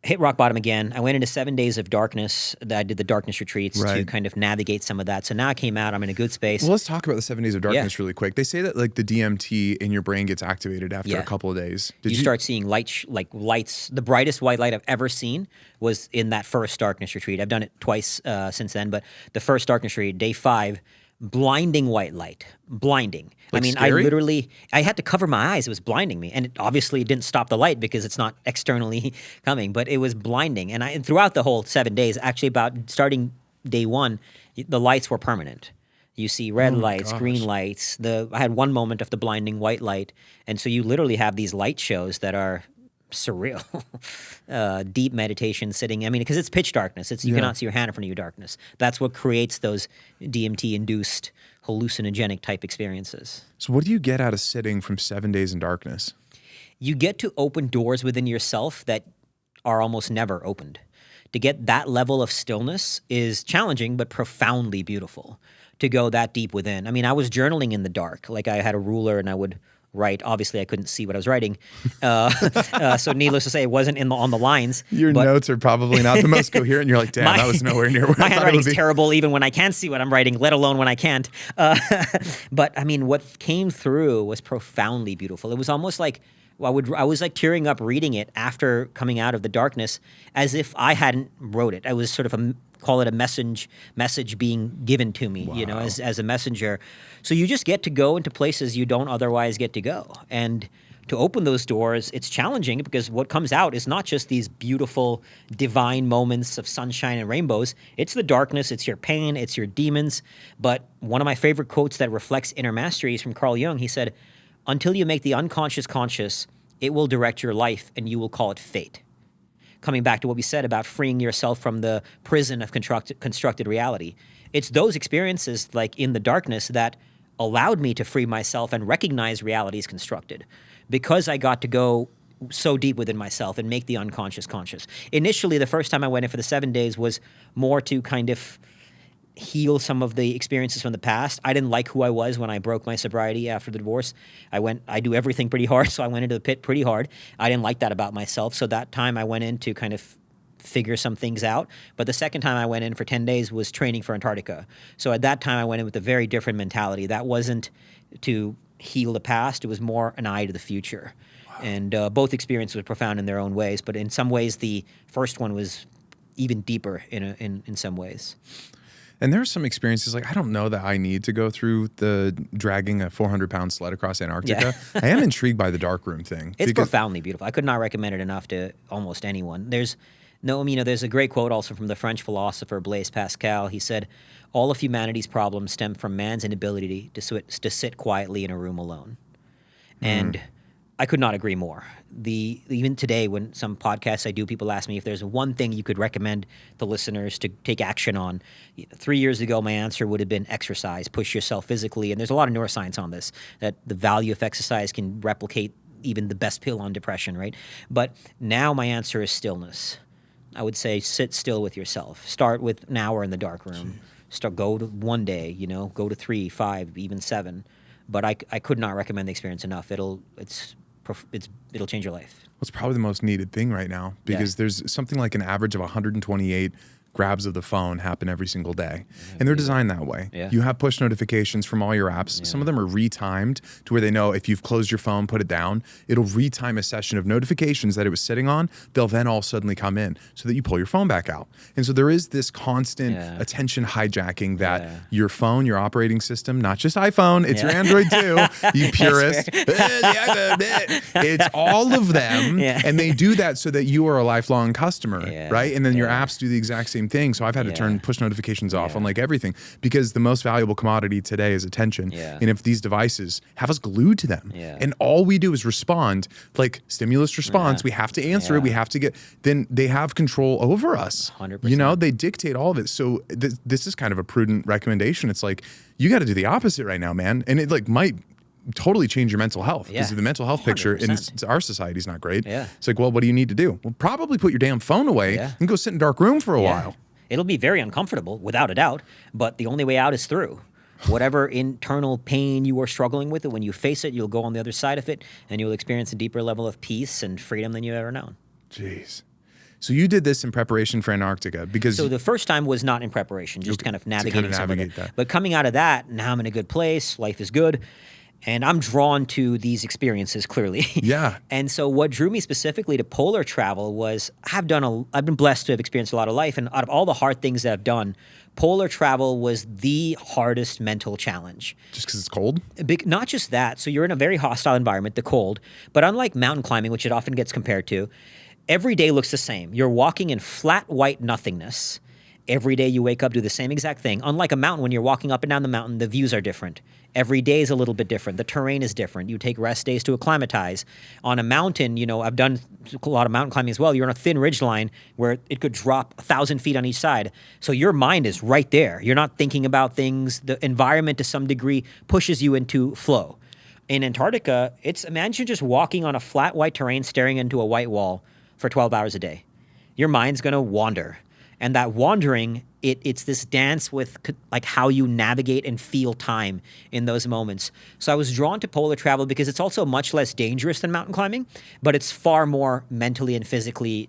Hit rock bottom again. I went into 7 days of darkness. I did the darkness retreats to kind of navigate some of that. So now I came out. I'm in a good space. Well, let's talk about the 7 days of darkness really quick. They say that like the DMT in your brain gets activated after a couple of days. Did you start seeing lights. The brightest white light I've ever seen was in that first darkness retreat. I've done it twice since then, but the first darkness retreat, day 5, blinding white light. Blinding. Like I mean, scary? I had to cover my eyes. It was blinding me. And it obviously didn't stop the light because it's not externally coming, but it was blinding. And throughout the whole 7 days, actually about starting day 1, the lights were permanent. You see red lights, green lights. I had one moment of the blinding white light. And so you literally have these light shows that are surreal, deep meditation sitting. I mean, because it's pitch darkness. You cannot see your hand in front of you darkness. That's what creates those DMT-induced hallucinogenic type experiences. So what do you get out of sitting from 7 days in darkness? You get to open doors within yourself that are almost never opened. To get that level of stillness is challenging, but profoundly beautiful. To go that deep within. I mean, I was journaling in the dark. Like I had a ruler and I would write. Obviously, I couldn't see what I was writing. So needless to say, it wasn't on the lines. Your notes are probably not the most coherent. You're like, damn, that was nowhere near where I thought it would be. My handwriting's terrible even when I can see what I'm writing, let alone when I can't. But I mean, what came through was profoundly beautiful. It was almost like, I was like tearing up reading it after coming out of the darkness as if I hadn't wrote it. I was sort of call it a message being given to me, as a messenger. So you just get to go into places you don't otherwise get to go. And to open those doors, it's challenging because what comes out is not just these beautiful divine moments of sunshine and rainbows. It's the darkness, it's your pain, it's your demons. But one of my favorite quotes that reflects inner mastery is from Carl Jung. He said, "Until you make the unconscious conscious, it will direct your life and you will call it fate." Coming back to what we said about freeing yourself from the prison of constructed reality. It's those experiences like in the darkness that allowed me to free myself and recognize reality is constructed because I got to go so deep within myself and make the unconscious conscious. Initially, the first time I went in for the 7 days was more to kind of heal some of the experiences from the past. I didn't like who I was when I broke my sobriety after the divorce. I do everything pretty hard, so I went into the pit pretty hard. I didn't like that about myself, so that time I went in to kind of figure some things out. But the second time I went in for 10 days was training for Antarctica. So at that time I went in with a very different mentality. That wasn't to heal the past, it was more an eye to the future. Wow. And both experiences were profound in their own ways, but in some ways the first one was even deeper in some ways. And there are some experiences like, I don't know that I need to go through the dragging a 400-pound sled across Antarctica. Yeah. I am intrigued by the darkroom thing. It's profoundly beautiful. I could not recommend it enough to almost anyone. There's a great quote also from the French philosopher Blaise Pascal. He said, "All of humanity's problems stem from man's inability to sit quietly in a room alone." And I could not agree more. Even today, when some podcasts I do, people ask me if there's one thing you could recommend to listeners to take action on. 3 years ago, my answer would have been exercise, push yourself physically. And there's a lot of neuroscience on this, that the value of exercise can replicate even the best pill on depression, right? But now my answer is stillness. I would say sit still with yourself. Start with an hour in the dark room. Go to 1 day, you know, go to 3, 5, even 7. But I could not recommend the experience enough. It'll change your life. It's probably the most needed thing right now because there's something like an average of 128 grabs of the phone happen every single day. And they're designed that way. Yeah. You have push notifications from all your apps. Yeah. Some of them are retimed to where they know if you've closed your phone, put it down, it'll retime a session of notifications that it was sitting on. They'll then all suddenly come in so that you pull your phone back out. And so there is this constant attention hijacking that your phone, your operating system, not just iPhone, it's your Android too, you purist. It's all of them. And they do that so that you are a lifelong customer, right? And then your apps do the exact same thing. So I've had to turn push notifications off on like everything because the most valuable commodity today is attention. And if these devices have us glued to them and all we do is respond, like stimulus response, we have to answer it, we have to get, then they have control over us. 100%. You know, they dictate all of it. So this is kind of a prudent recommendation. It's like, you got to do the opposite right now, man. And it like might totally change your mental health because the mental health picture in our society is not great. It's like, well, what do you need to do? Well, probably put your damn phone away and go sit in a dark room for a while. It'll be very uncomfortable, without a doubt, but the only way out is through. Whatever internal pain you are struggling with, when you face it, you'll go on the other side of it, and you'll experience a deeper level of peace and freedom than you've ever known. Jeez. So you did this in preparation for Antarctica because... So the first time was not in preparation, just kind of navigating some of it. But coming out of that, now I'm in a good place, life is good. And I'm drawn to these experiences, clearly. And so what drew me specifically to polar travel was I've been blessed to have experienced a lot of life. And out of all the hard things that I've done, polar travel was the hardest mental challenge. Just because it's cold? Not just that. So you're in a very hostile environment, the cold. But unlike mountain climbing, which it often gets compared to, every day looks the same. You're walking in flat white nothingness. Every day you wake up, do the same exact thing. Unlike a mountain, when you're walking up and down the mountain, the views are different. Every day is a little bit different. The terrain is different. You take rest days to acclimatize. On a mountain, you know, I've done a lot of mountain climbing as well. You're on a thin ridge line where it could drop 1,000 feet on each side. So your mind is right there. You're not thinking about things. The environment to some degree pushes you into flow. In Antarctica, imagine just walking on a flat white terrain staring into a white wall for 12 hours a day. Your mind's going to wander. And that wandering, it's this dance with like how you navigate and feel time in those moments. So I was drawn to polar travel because it's also much less dangerous than mountain climbing, but it's far more mentally and physically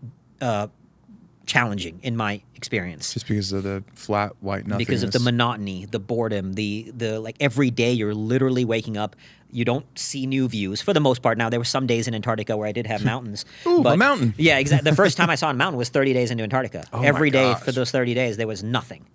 challenging in my experience. Just because of the flat white nothingness. Because of the monotony, the boredom, the like every day you're literally waking up. You don't see new views for the most part. Now, there were some days in Antarctica where I did have mountains. Ooh, a mountain. Yeah, exactly. The first time I saw a mountain was 30 days into Antarctica. Every day for those 30 days, there was nothing.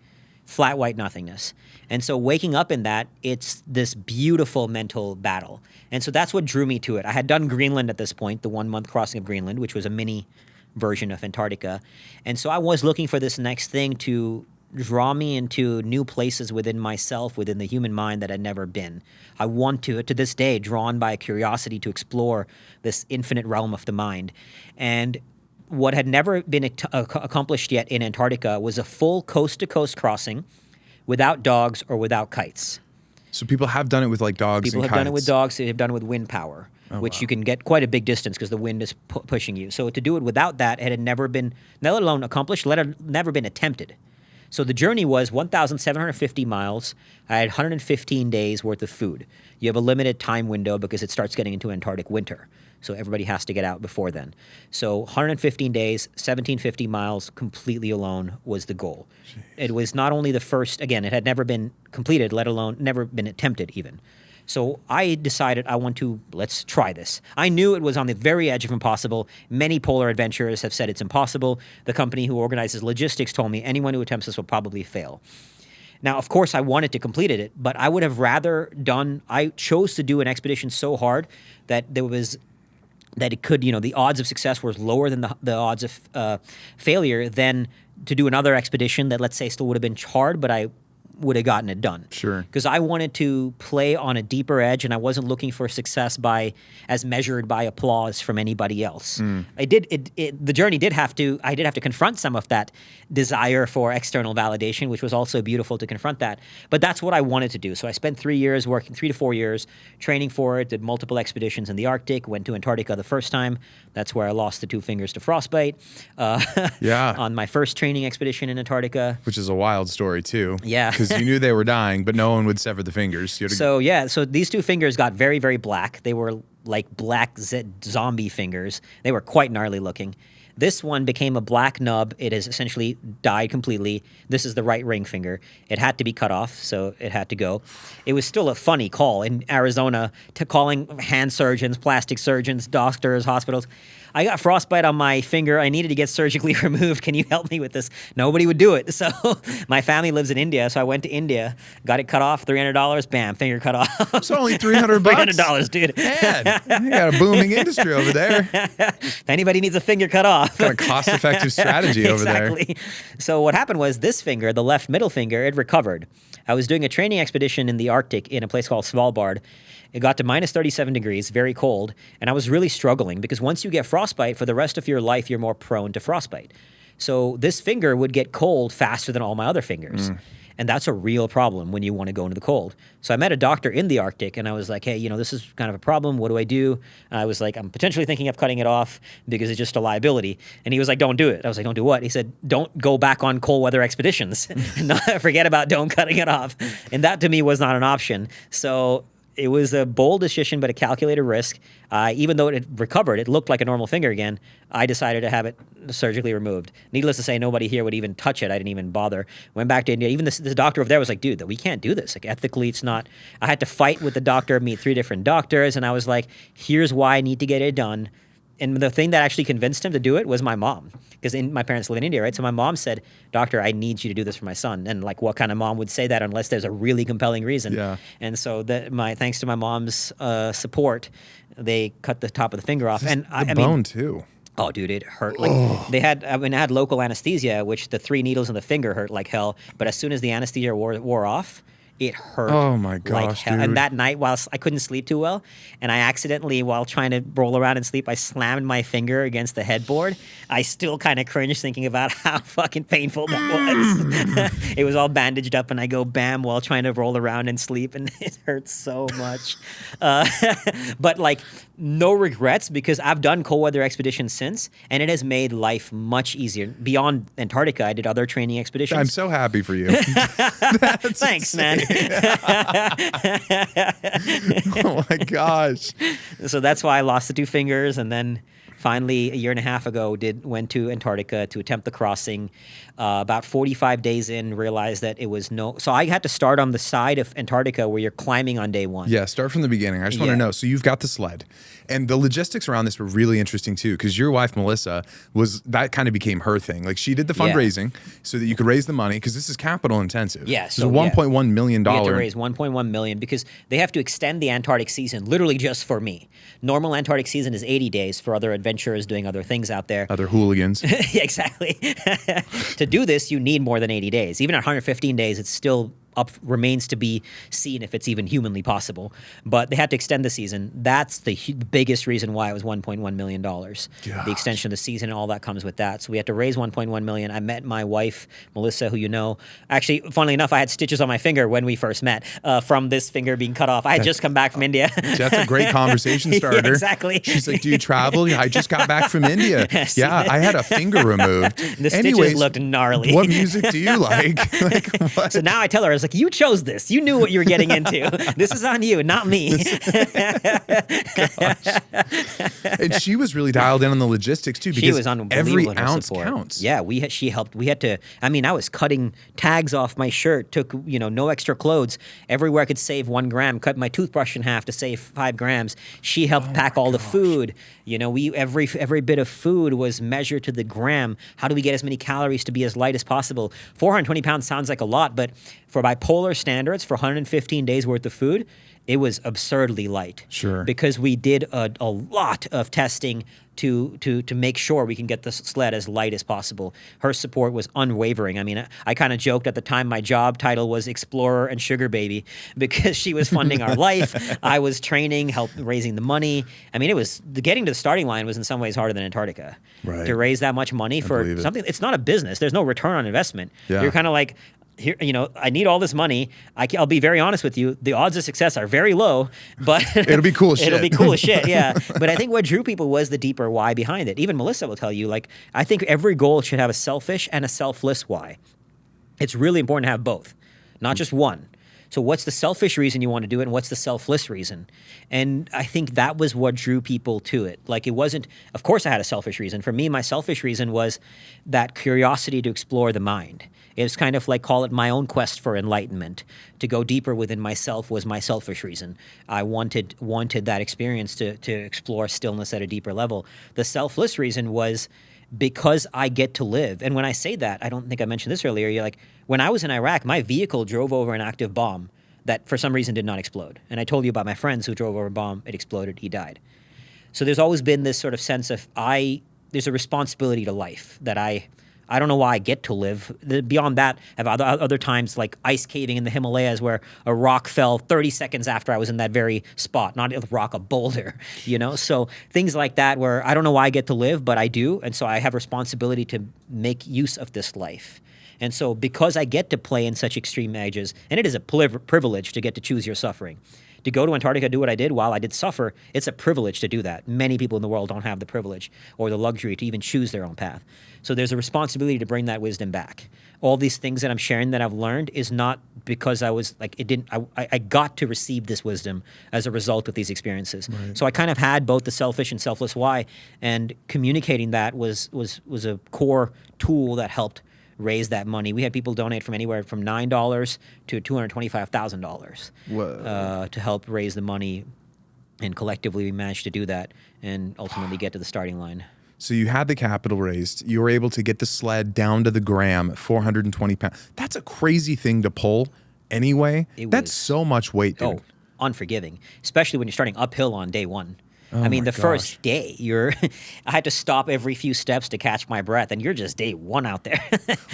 Flat white nothingness. And so waking up in that, it's this beautiful mental battle. And so that's what drew me to it. I had done Greenland at this point, the 1 month crossing of Greenland, which was a mini version of Antarctica. And so I was looking for this next thing to draw me into new places within myself, within the human mind that I'd never been. I want to this day, drawn by a curiosity to explore this infinite realm of the mind. And what had never been accomplished yet in Antarctica was a full coast-to-coast crossing without dogs or without kites. So people have done it with like dogs and kites. People have done it with dogs. They've done it with wind power, which you can get quite a big distance because the wind is pushing you. So to do it without that, it had never been, let alone accomplished, never been attempted. So the journey was 1,750 miles. I had 115 days worth of food. You have a limited time window because it starts getting into Antarctic winter. So everybody has to get out before then. So 115 days, 1,750 miles completely alone was the goal. Jeez. It was not only the first, again, it had never been completed, let alone never been attempted even. So I decided let's try this. I knew it was on the very edge of impossible. Many polar adventurers have said it's impossible. The company who organizes logistics told me anyone who attempts this will probably fail. Now, of course, I wanted to complete it, but I would have rather I chose to do an expedition so hard that it could, the odds of success were lower than the odds of failure than to do another expedition that, let's say, still would have been hard, but I would have gotten it done. Sure. Because I wanted to play on a deeper edge, and I wasn't looking for success as measured by applause from anybody else. The journey did have to. I did have to confront some of that desire for external validation, which was also beautiful to confront that. But that's what I wanted to do. So I spent 3 to 4 years training for it. Did multiple expeditions in the Arctic. Went to Antarctica the first time. That's where I lost the 2 fingers to frostbite. On my first training expedition in Antarctica. Which is a wild story too. Yeah. Because you knew they were dying, but no one would sever the fingers. So these 2 fingers got very, very black. They were like black zombie fingers. They were quite gnarly looking. This one became a black nub. It has essentially died completely. This is the right ring finger. It had to be cut off, so it had to go. It was still a funny call in Arizona to calling hand surgeons, plastic surgeons, doctors, hospitals. I got frostbite on my finger. I needed to get surgically removed. Can you help me with this? Nobody would do it. So my family lives in India, so I went to India, got it cut off, $300, bam, finger cut off. It's only $300. $300, dude. Man, you got a booming industry over there. If anybody needs a finger cut off. Kind of cost-effective strategy over there. Exactly. So what happened was this finger, the left middle finger, it recovered. I was doing a training expedition in the Arctic in a place called Svalbard. It got to minus 37 degrees, very cold, and I was really struggling because once you get frostbite, for the rest of your life, you're more prone to frostbite. So this finger would get cold faster than all my other fingers. And that's a real problem when you want to go into the cold. So I met a doctor in the Arctic, and I was like, hey, this is kind of a problem. What do I do? I was like, I'm potentially thinking of cutting it off because it's just a liability. And he was like, don't do it. I was like, don't do what? He said, don't go back on cold weather expeditions. Forget about don't cutting it off. And that to me was not an option. So it was a bold decision, but a calculated risk. Even though it recovered, it looked like a normal finger again. I decided to have it surgically removed. Needless to say, nobody here would even touch it. I didn't even bother. Went back to India. Even this doctor over there was like, dude, we can't do this. Like, ethically, it's not. I had to fight with the doctor, meet 3 different doctors, and I was like, here's why I need to get it done. And the thing that actually convinced him to do it was my mom, because my parents live in India, right? So my mom said, doctor, I need you to do this for my son. And like, what kind of mom would say that unless there's a really compelling reason? Yeah. And so thanks to my mom's support, they cut the top of the finger off. And I mean, too. Oh, dude, it hurt. Like I had local anesthesia, which the 3 needles in the finger hurt like hell. But as soon as the anesthesia wore off, it hurt. Oh my gosh, like hell. dude. And that night, while I couldn't sleep too well, and I accidentally, while trying to roll around and sleep, I slammed my finger against the headboard. I still kind of cringe thinking about how fucking painful that was. It was all bandaged up, and I go bam while trying to roll around and sleep, and it hurts so much. But like, no regrets, because I've done cold weather expeditions since, and it has made life much easier. Beyond Antarctica, I did other training expeditions. I'm so happy for you. Thanks, man. Oh my gosh. So that's why I lost the 2 fingers, and then finally, a year and a half ago, went to Antarctica to attempt the crossing. About 45 days in, realized that it was so I had to start on the side of Antarctica where you're climbing on day 1. Yeah, start from the beginning. I just want to know. So you've got the sled, and the logistics around this were really interesting too, because your wife Melissa that kind of became her thing. Like, she did the fundraising so that you could raise the money, because this is capital intensive. Yeah, so $1.1 million. You have to raise $1.1 million because they have to extend the Antarctic season literally just for me. Normal Antarctic season is 80 days for other adventurers doing other things out there. Other hooligans. Exactly. To do this, you need more than 80 days. Even at 115 days, it's still remains to be seen if it's even humanly possible. But they had to extend the season. That's the biggest reason why it was $1.1 million. Gosh. The extension of the season and all that comes with that. So we had to raise $1.1 million. I met my wife, Melissa, who you know. Actually, funnily enough, I had stitches on my finger when we first met from this finger being cut off. I had just come back from India. That's a great conversation starter. Yeah, exactly. She's like, do you travel? I just got back from India. Yeah, I had a finger removed. The stitches looked gnarly. What music do you like? What? So now I tell her, I was like, you chose this. You knew what you were getting into. This is on you, not me. And she was really dialed in on the logistics too, because she was unbelievable every in her ounce support. counts. Yeah, she helped. We had to. I mean, I was cutting tags off my shirt. Took no extra clothes. Everywhere I could save 1 gram. Cut my toothbrush in half to save 5 grams. She helped pack all the food. Every bit of food was measured to the gram. How do we get as many calories to be as light as possible? 420 pounds sounds like a lot, but for about by polar standards, for 115 days worth of food, it was absurdly light. Sure. Because we did a lot of testing to make sure we can get the sled as light as possible. Her support was unwavering. I mean, I kind of joked at the time my job title was Explorer and Sugar Baby because she was funding our life. I was training, raising the money. I mean, getting to the starting line was in some ways harder than Antarctica. Right. To raise that much money for something, it's not a business. There's no return on investment. Yeah. You're kind of like, here, I need all this money. I'll be very honest with you. The odds of success are very low, but it'll be cool as shit. It'll be cool as shit, yeah. But I think what drew people was the deeper why behind it. Even Melissa will tell you, like, I think every goal should have a selfish and a selfless why. It's really important to have both, not just one. So what's the selfish reason you want to do it, and what's the selfless reason? And I think that was what drew people to it. Like, it wasn't, of course I had a selfish reason. For me, my selfish reason was that curiosity to explore the mind. It was kind of like, call it my own quest for enlightenment. To go deeper within myself was my selfish reason. I wanted that experience to explore stillness at a deeper level. The selfless reason was because I get to live. And when I say that, I don't think I mentioned this earlier, you're like, when I was in Iraq, my vehicle drove over an active bomb that for some reason did not explode. And I told you about my friends who drove over a bomb, it exploded, he died. So there's always been this sort of sense of there's a responsibility to life that I don't know why I get to live. Beyond that, I have other times like ice caving in the Himalayas where a rock fell 30 seconds after I was in that very spot. Not a rock, a boulder, So things like that where I don't know why I get to live, but I do. And so I have responsibility to make use of this life. And so because I get to play in such extreme edges, and it is a privilege to get to choose your suffering. To go to Antarctica, do what I did while I did suffer, it's a privilege to do that. Many people in the world don't have the privilege or the luxury to even choose their own path. So there's a responsibility to bring that wisdom back. All these things that I'm sharing that I've learned is not because I was like, I got to receive this wisdom as a result of these experiences. Right. So I kind of had both the selfish and selfless why, and communicating that was a core tool that helped raise that money. We had people donate from anywhere from $9 to $225,000 to help raise the money, and collectively we managed to do that and ultimately get to the starting line. So you had the capital raised. You were able to get the sled down to the gram, 420 pounds. That's a crazy thing to pull anyway. That's so much weight, dude. Oh, unforgiving, especially when you're starting uphill on day one. I mean, the first day, I had to stop every few steps to catch my breath, and you're just day one out there.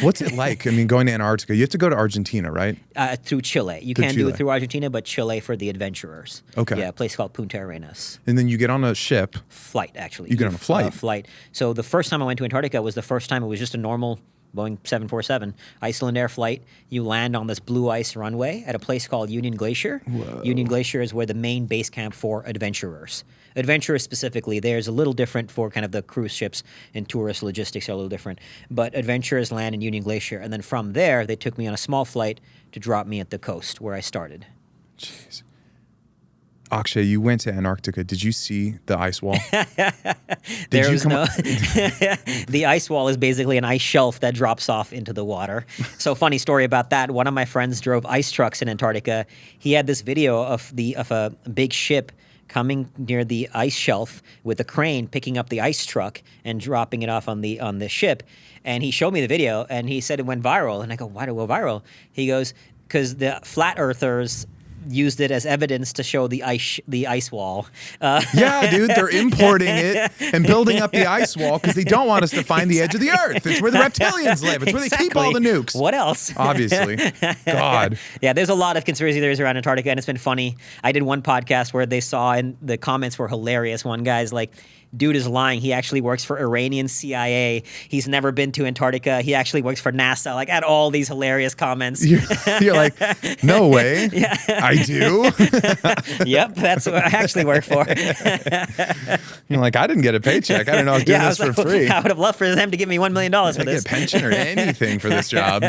What's it like? I mean, going to Antarctica, you have to go to Argentina, right? Through Chile. You can do it through Argentina, but Chile for the adventurers. Okay. Yeah, a place called Punta Arenas. And then you get on a ship. Flight, actually. You get on a flight? Flight. So the first time I went to Antarctica was the first time it was just a normal Boeing 747, Iceland Air flight. You land on this blue ice runway at a place called Union Glacier. Whoa. Union Glacier is where the main base camp for adventurers. Adventurers specifically, there's a little different for kind of the cruise ships, and tourist logistics are a little different. But adventurers land in Union Glacier, and then from there, they took me on a small flight to drop me at the coast where I started. Jeez. Akshay, you went to Antarctica. Did you see the ice wall? The ice wall is basically an ice shelf that drops off into the water. So funny story about that. One of my friends drove ice trucks in Antarctica. He had this video of a big ship coming near the ice shelf with a crane picking up the ice truck and dropping it off on the ship. And he showed me the video, and he said it went viral. And I go, why did it go viral? He goes, because the flat earthers used it as evidence to show the ice wall. Yeah, dude, they're importing it and building up the ice wall because they don't want us to find the edge of the earth. It's where the reptilians live. It's where they keep all the nukes. What else? Obviously. God. Yeah, there's a lot of conspiracy theories around Antarctica, and it's been funny. I did one podcast where they saw, and the comments were hilarious. One guy's like, dude is lying. He actually works for Iranian CIA. He's never been to Antarctica. He actually works for NASA. Like, I had all these hilarious comments. You're like, no way. Yeah. I do? Yep, that's what I actually work for. You're like, I didn't get a paycheck. I don't know. I was doing this for free. I would have loved for them to give me $1 million for this. Get a pension or anything for this job.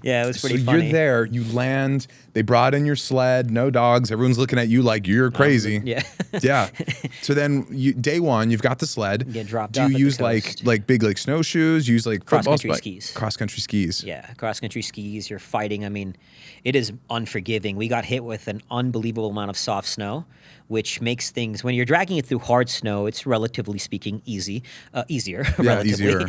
Yeah, it was pretty so funny. You're there, you land, they brought in your sled, no dogs, everyone's looking at you like you're crazy. Yeah. Yeah. So then day one, you've got the sled. Get dropped Do off you at use the coast. like big like snowshoes, use like cross-country skis? Cross-country skis. Yeah, cross-country skis, you're fighting. I mean, it is unforgiving. We got hit with an unbelievable amount of soft snow. which makes things, when you're dragging it through hard snow, it's relatively speaking easier, Yeah, relatively. easier.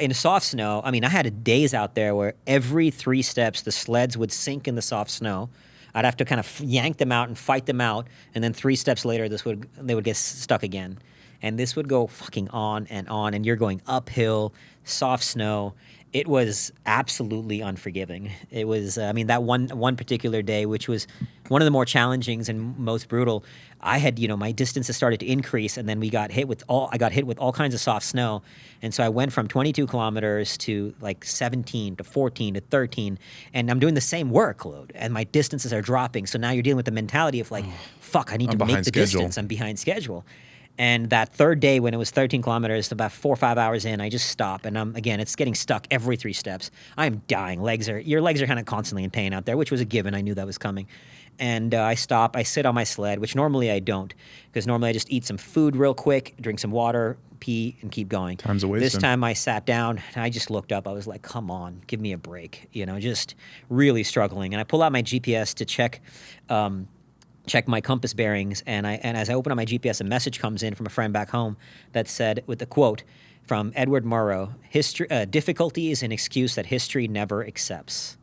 In soft snow, I mean, I had days out there where every 3 steps, the sleds would sink in the soft snow. I'd have to kind of yank them out and fight them out, and then 3 steps later, they would get stuck again. And this would go fucking on, and you're going uphill, soft snow. It was absolutely unforgiving. It was, I mean, that one particular day, which was one of the more challenging and most brutal, I had, my distances started to increase, and then I got hit with all kinds of soft snow. And so I went from 22 kilometers to like 17 to 14 to 13, and I'm doing the same workload, and my distances are dropping. So now you're dealing with the mentality of like, fuck, I need to make the distance. I'm behind schedule. And that third day, when it was 13 kilometers, about 4 or 5 hours in, I just stop. And again, it's getting stuck every 3 steps. I'm dying. Your legs are kind of constantly in pain out there, which was a given. I knew that was coming. And I stop. I sit on my sled, which normally I don't, because normally I just eat some food real quick, drink some water, pee, and keep going. Time's a waste. This time I sat down, and I just looked up. I was like, come on, give me a break. Just really struggling. And I pull out my GPS to check my compass bearings, and as I open up my GPS, a message comes in from a friend back home that said, with the quote from Edward Murrow, difficulty is an excuse that history never accepts.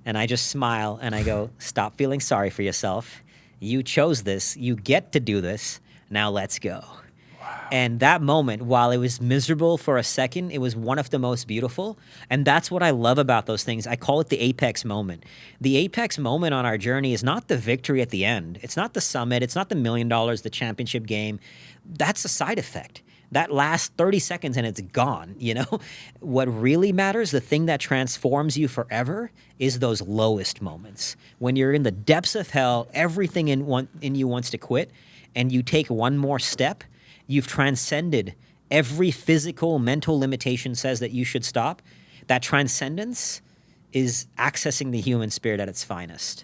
And I just smile, and I go, stop feeling sorry for yourself. You chose this. You get to do this. Now let's go. And that moment, while it was miserable for a second, it was one of the most beautiful. And that's what I love about those things. I call it the apex moment. The apex moment on our journey is not the victory at the end. It's not the summit. It's not the $1 million, the championship game. That's a side effect. That last 30 seconds and it's gone, What really matters, the thing that transforms you forever, is those lowest moments. When you're in the depths of hell, everything in you wants to quit, and you take one more step. You've transcended every physical, mental limitation says that you should stop. That transcendence is accessing the human spirit at its finest.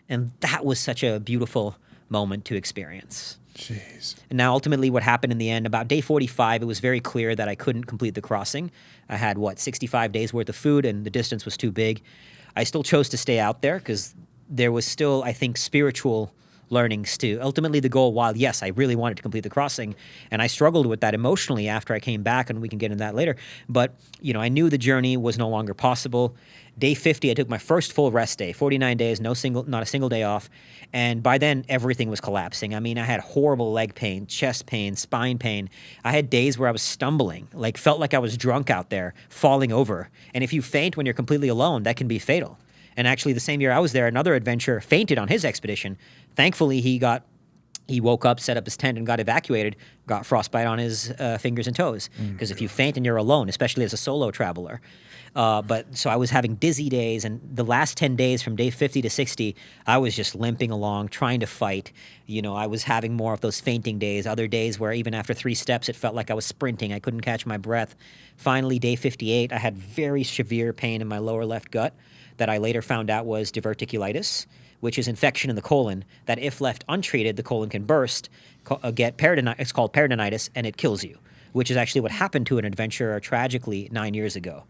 And that was such a beautiful moment to experience. Jeez. And now ultimately what happened in the end, about day 45, it was very clear that I couldn't complete the crossing. I had, 65 days worth of food, and the distance was too big. I still chose to stay out there because there was still, I think, spiritual learnings too. Ultimately, the goal, while yes, I really wanted to complete the crossing, and I struggled with that emotionally after I came back, and we can get into that later, but I knew the journey was no longer possible. Day 50, I took my first full rest day, 49 days, not a single day off, and by then, everything was collapsing. I mean, I had horrible leg pain, chest pain, spine pain. I had days where I was stumbling, felt like I was drunk out there, falling over, and if you faint when you're completely alone, that can be fatal. And actually, the same year I was there, another adventurer fainted on his expedition. Thankfully, he woke up, set up his tent, and got evacuated, got frostbite on his fingers and toes. Because if you faint and you're alone, especially as a solo traveler. So I was having dizzy days, and the last 10 days from day 50 to 60, I was just limping along, trying to fight. I was having more of those fainting days, other days where even after 3 steps, it felt like I was sprinting. I couldn't catch my breath. Finally, day 58, I had very severe pain in my lower left gut that I later found out was diverticulitis, which is infection in the colon, that if left untreated, the colon can burst, it's called peritonitis, and it kills you, which is actually what happened to an adventurer tragically 9 years ago.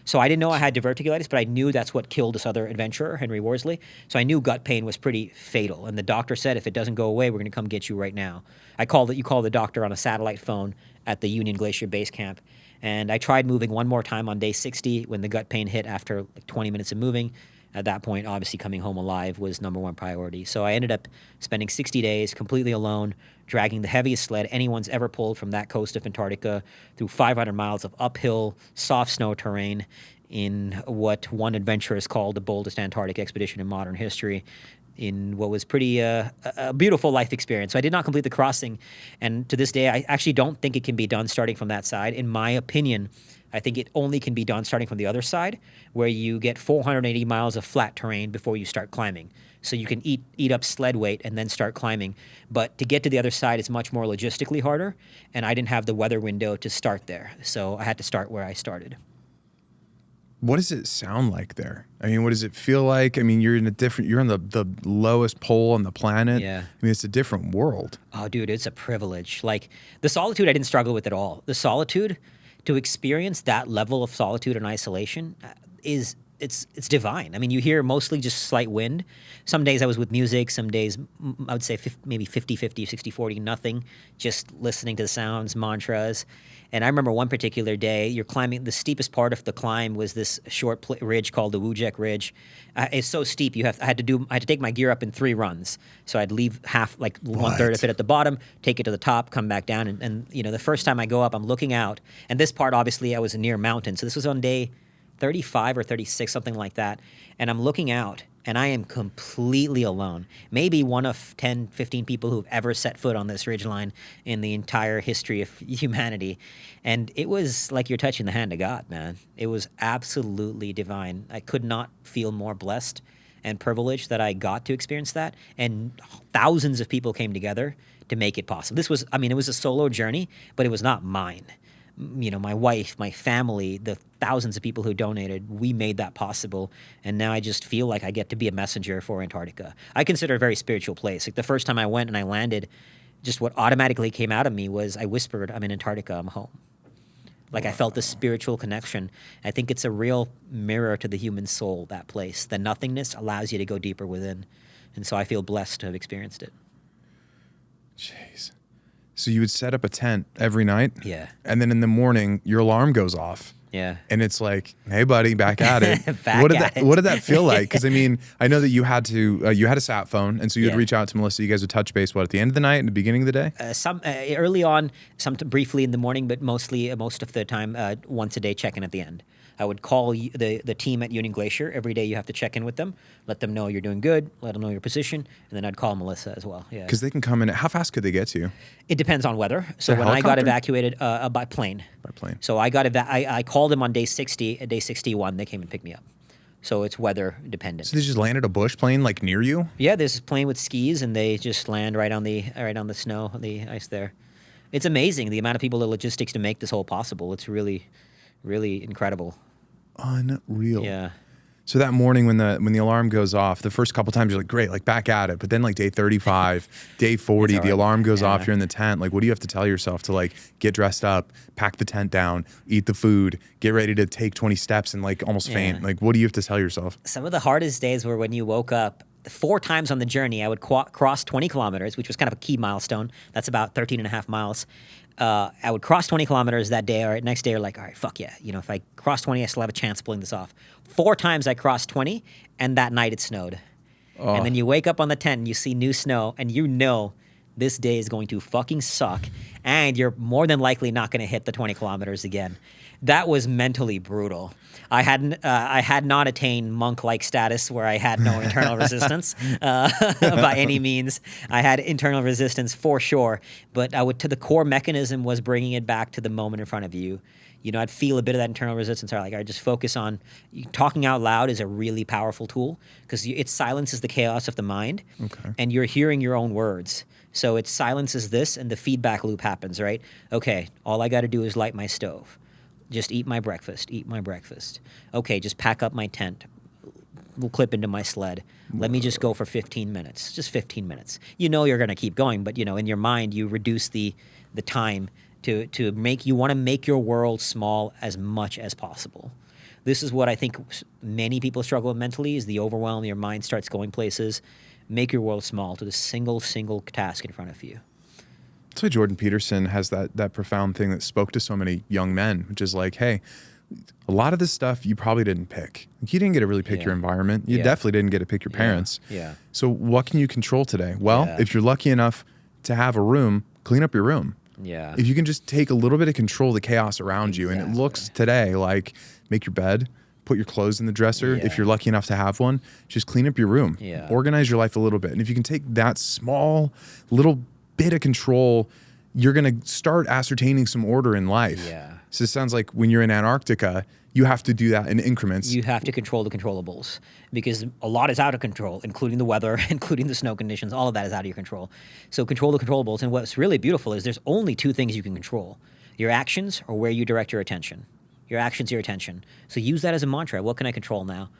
So I didn't know I had diverticulitis, but I knew that's what killed this other adventurer, Henry Worsley. So I knew gut pain was pretty fatal. And the doctor said, if it doesn't go away, we're going to come get you right now. You call the doctor on a satellite phone at the Union Glacier Base Camp. And I tried moving one more time on day 60 when the gut pain hit after 20 minutes of moving. At that point, obviously coming home alive was number one priority. So I ended up spending 60 days completely alone, dragging the heaviest sled anyone's ever pulled from that coast of Antarctica through 500 miles of uphill, soft snow terrain in what one adventurer has called the boldest Antarctic expedition in modern history, in what was pretty a beautiful life experience. So I did not complete the crossing, and to this day, I actually don't think it can be done starting from that side. In my opinion, I think it only can be done starting from the other side, where you get 480 miles of flat terrain before you start climbing. So you can eat up sled weight and then start climbing. But to get to the other side is much more logistically harder, and I didn't have the weather window to start there. So I had to start where I started. What does it sound like there? I mean, what does it feel like? I mean, you're on the lowest pole on the planet. Yeah. I mean, it's a different world. Oh, dude, it's a privilege. The solitude I didn't struggle with at all. The solitude, to experience that level of solitude and isolation is it's divine. I mean, you hear mostly just slight wind. Some days I was with music. Some days I would say maybe 50-50, 60-40, nothing. Just listening to the sounds, mantras. And I remember one particular day, you're climbing. The steepest part of the climb was this short ridge called the Wujek Ridge. It's so steep. I had to take my gear up in 3 runs. So I'd leave half, like 1/3 of it at the bottom, take it to the top, come back down, and the first time I go up, I'm looking out, and this part obviously I was near mountain. So this was on day 35 or 36, something like that. And I'm looking out, and I am completely alone. Maybe one of 10, 15 people who've ever set foot on this ridgeline in the entire history of humanity. And it was like you're touching the hand of God, man. It was absolutely divine. I could not feel more blessed and privileged that I got to experience that. And thousands of people came together to make it possible. It was a solo journey, but it was not mine. My wife, my family, the thousands of people who donated, we made that possible. And now I just feel like I get to be a messenger for Antarctica. I consider it a very spiritual place. Like the first time I went and I landed, just what automatically came out of me was I whispered, I'm in Antarctica, I'm home. Like I felt this spiritual connection. I think it's a real mirror to the human soul, that place. The nothingness allows you to go deeper within. And so I feel blessed to have experienced it. Jeez. So you would set up a tent every night? Yeah. And then in the morning, your alarm goes off. Yeah. And it's like, hey, buddy, back at it. Back at it. What did that feel like? Because I mean, I know that you had a sat phone, and so you'd Yeah. reach out to Melissa. You guys would touch base, at the end of the night and the beginning of the day? Some early on, briefly in the morning, but most of the time, once a day, check-in at the end. I would call the team at Union Glacier. Every day you have to check in with them, let them know you're doing good, let them know your position, and then I'd call Melissa as well. Yeah. Because they can come in. How fast could they get to you? It depends on weather. So Is it when I got helicopter? evacuated by plane. By plane. So I called them on day 60. At day 61, they came and picked me up. So it's weather dependent. So they just landed a bush plane like near you? Yeah, there's a plane with skis, and they just land right on the snow, the ice there. It's amazing the amount of people, the logistics to make this whole possible. It's really, really incredible. Unreal. Yeah. So that morning when the alarm goes off, the first couple times you're like, great, like back at it. But then like day 35, day 40, the alarm goes off, you're in the tent. Like, what do you have to tell yourself to like get dressed up, pack the tent down, eat the food, get ready to take 20 steps and like almost faint? Like, what do you have to tell yourself? Some of the hardest days were when you woke up. 4 times on the journey, I would cross 20 kilometers, which was kind of a key milestone. That's about 13 and a half miles. I would cross 20 kilometers that day, or next day, like, all right, fuck yeah. If I cross 20, I still have a chance of pulling this off. 4 times I crossed 20, and that night it snowed. Oh. And then you wake up on the tent, and you see new snow, and you know this day is going to fucking suck, and you're more than likely not going to hit the 20 kilometers again. That was mentally brutal. I had not attained monk-like status where I had no internal resistance by any means. I had internal resistance for sure, but the core mechanism was bringing it back to the moment in front of you. I'd feel a bit of that internal resistance. I just focus on talking out loud is a really powerful tool because it silences the chaos of the mind, and you're hearing your own words. So it silences this, and the feedback loop happens, right? Okay, all I got to do is light my stove. Just eat my breakfast. Okay, just pack up my tent. We'll clip into my sled. Let me just go for 15 minutes. Just 15 minutes. You're going to keep going, but in your mind you reduce the time to make. You want to make your world small as much as possible. This is what I think many people struggle with mentally: is the overwhelm. Your mind starts going places. Make your world small to the single task in front of you. That's why Jordan Peterson has that profound thing that spoke to so many young men, which is like, hey, a lot of this stuff you probably didn't pick. You didn't get to really pick your environment. You definitely didn't get to pick your parents. Yeah. So what can you control today? Well, if you're lucky enough to have a room, clean up your room. Yeah. If you can just take a little bit of control of the chaos around you, and it looks today like make your bed, put your clothes in the dresser. If you're lucky enough to have one, just clean up your room. Yeah. Organize your life a little bit. And if you can take that small little bit of control, you're going to start ascertaining some order in life. Yeah. So it sounds like when you're in Antarctica, you have to do that in increments. You have to control the controllables because a lot is out of control, including the weather, including the snow conditions. All of that is out of your control. So control the controllables. And what's really beautiful is there's only 2 things you can control: your actions or where you direct your attention. Your actions, your attention. So use that as a mantra. What can I control now?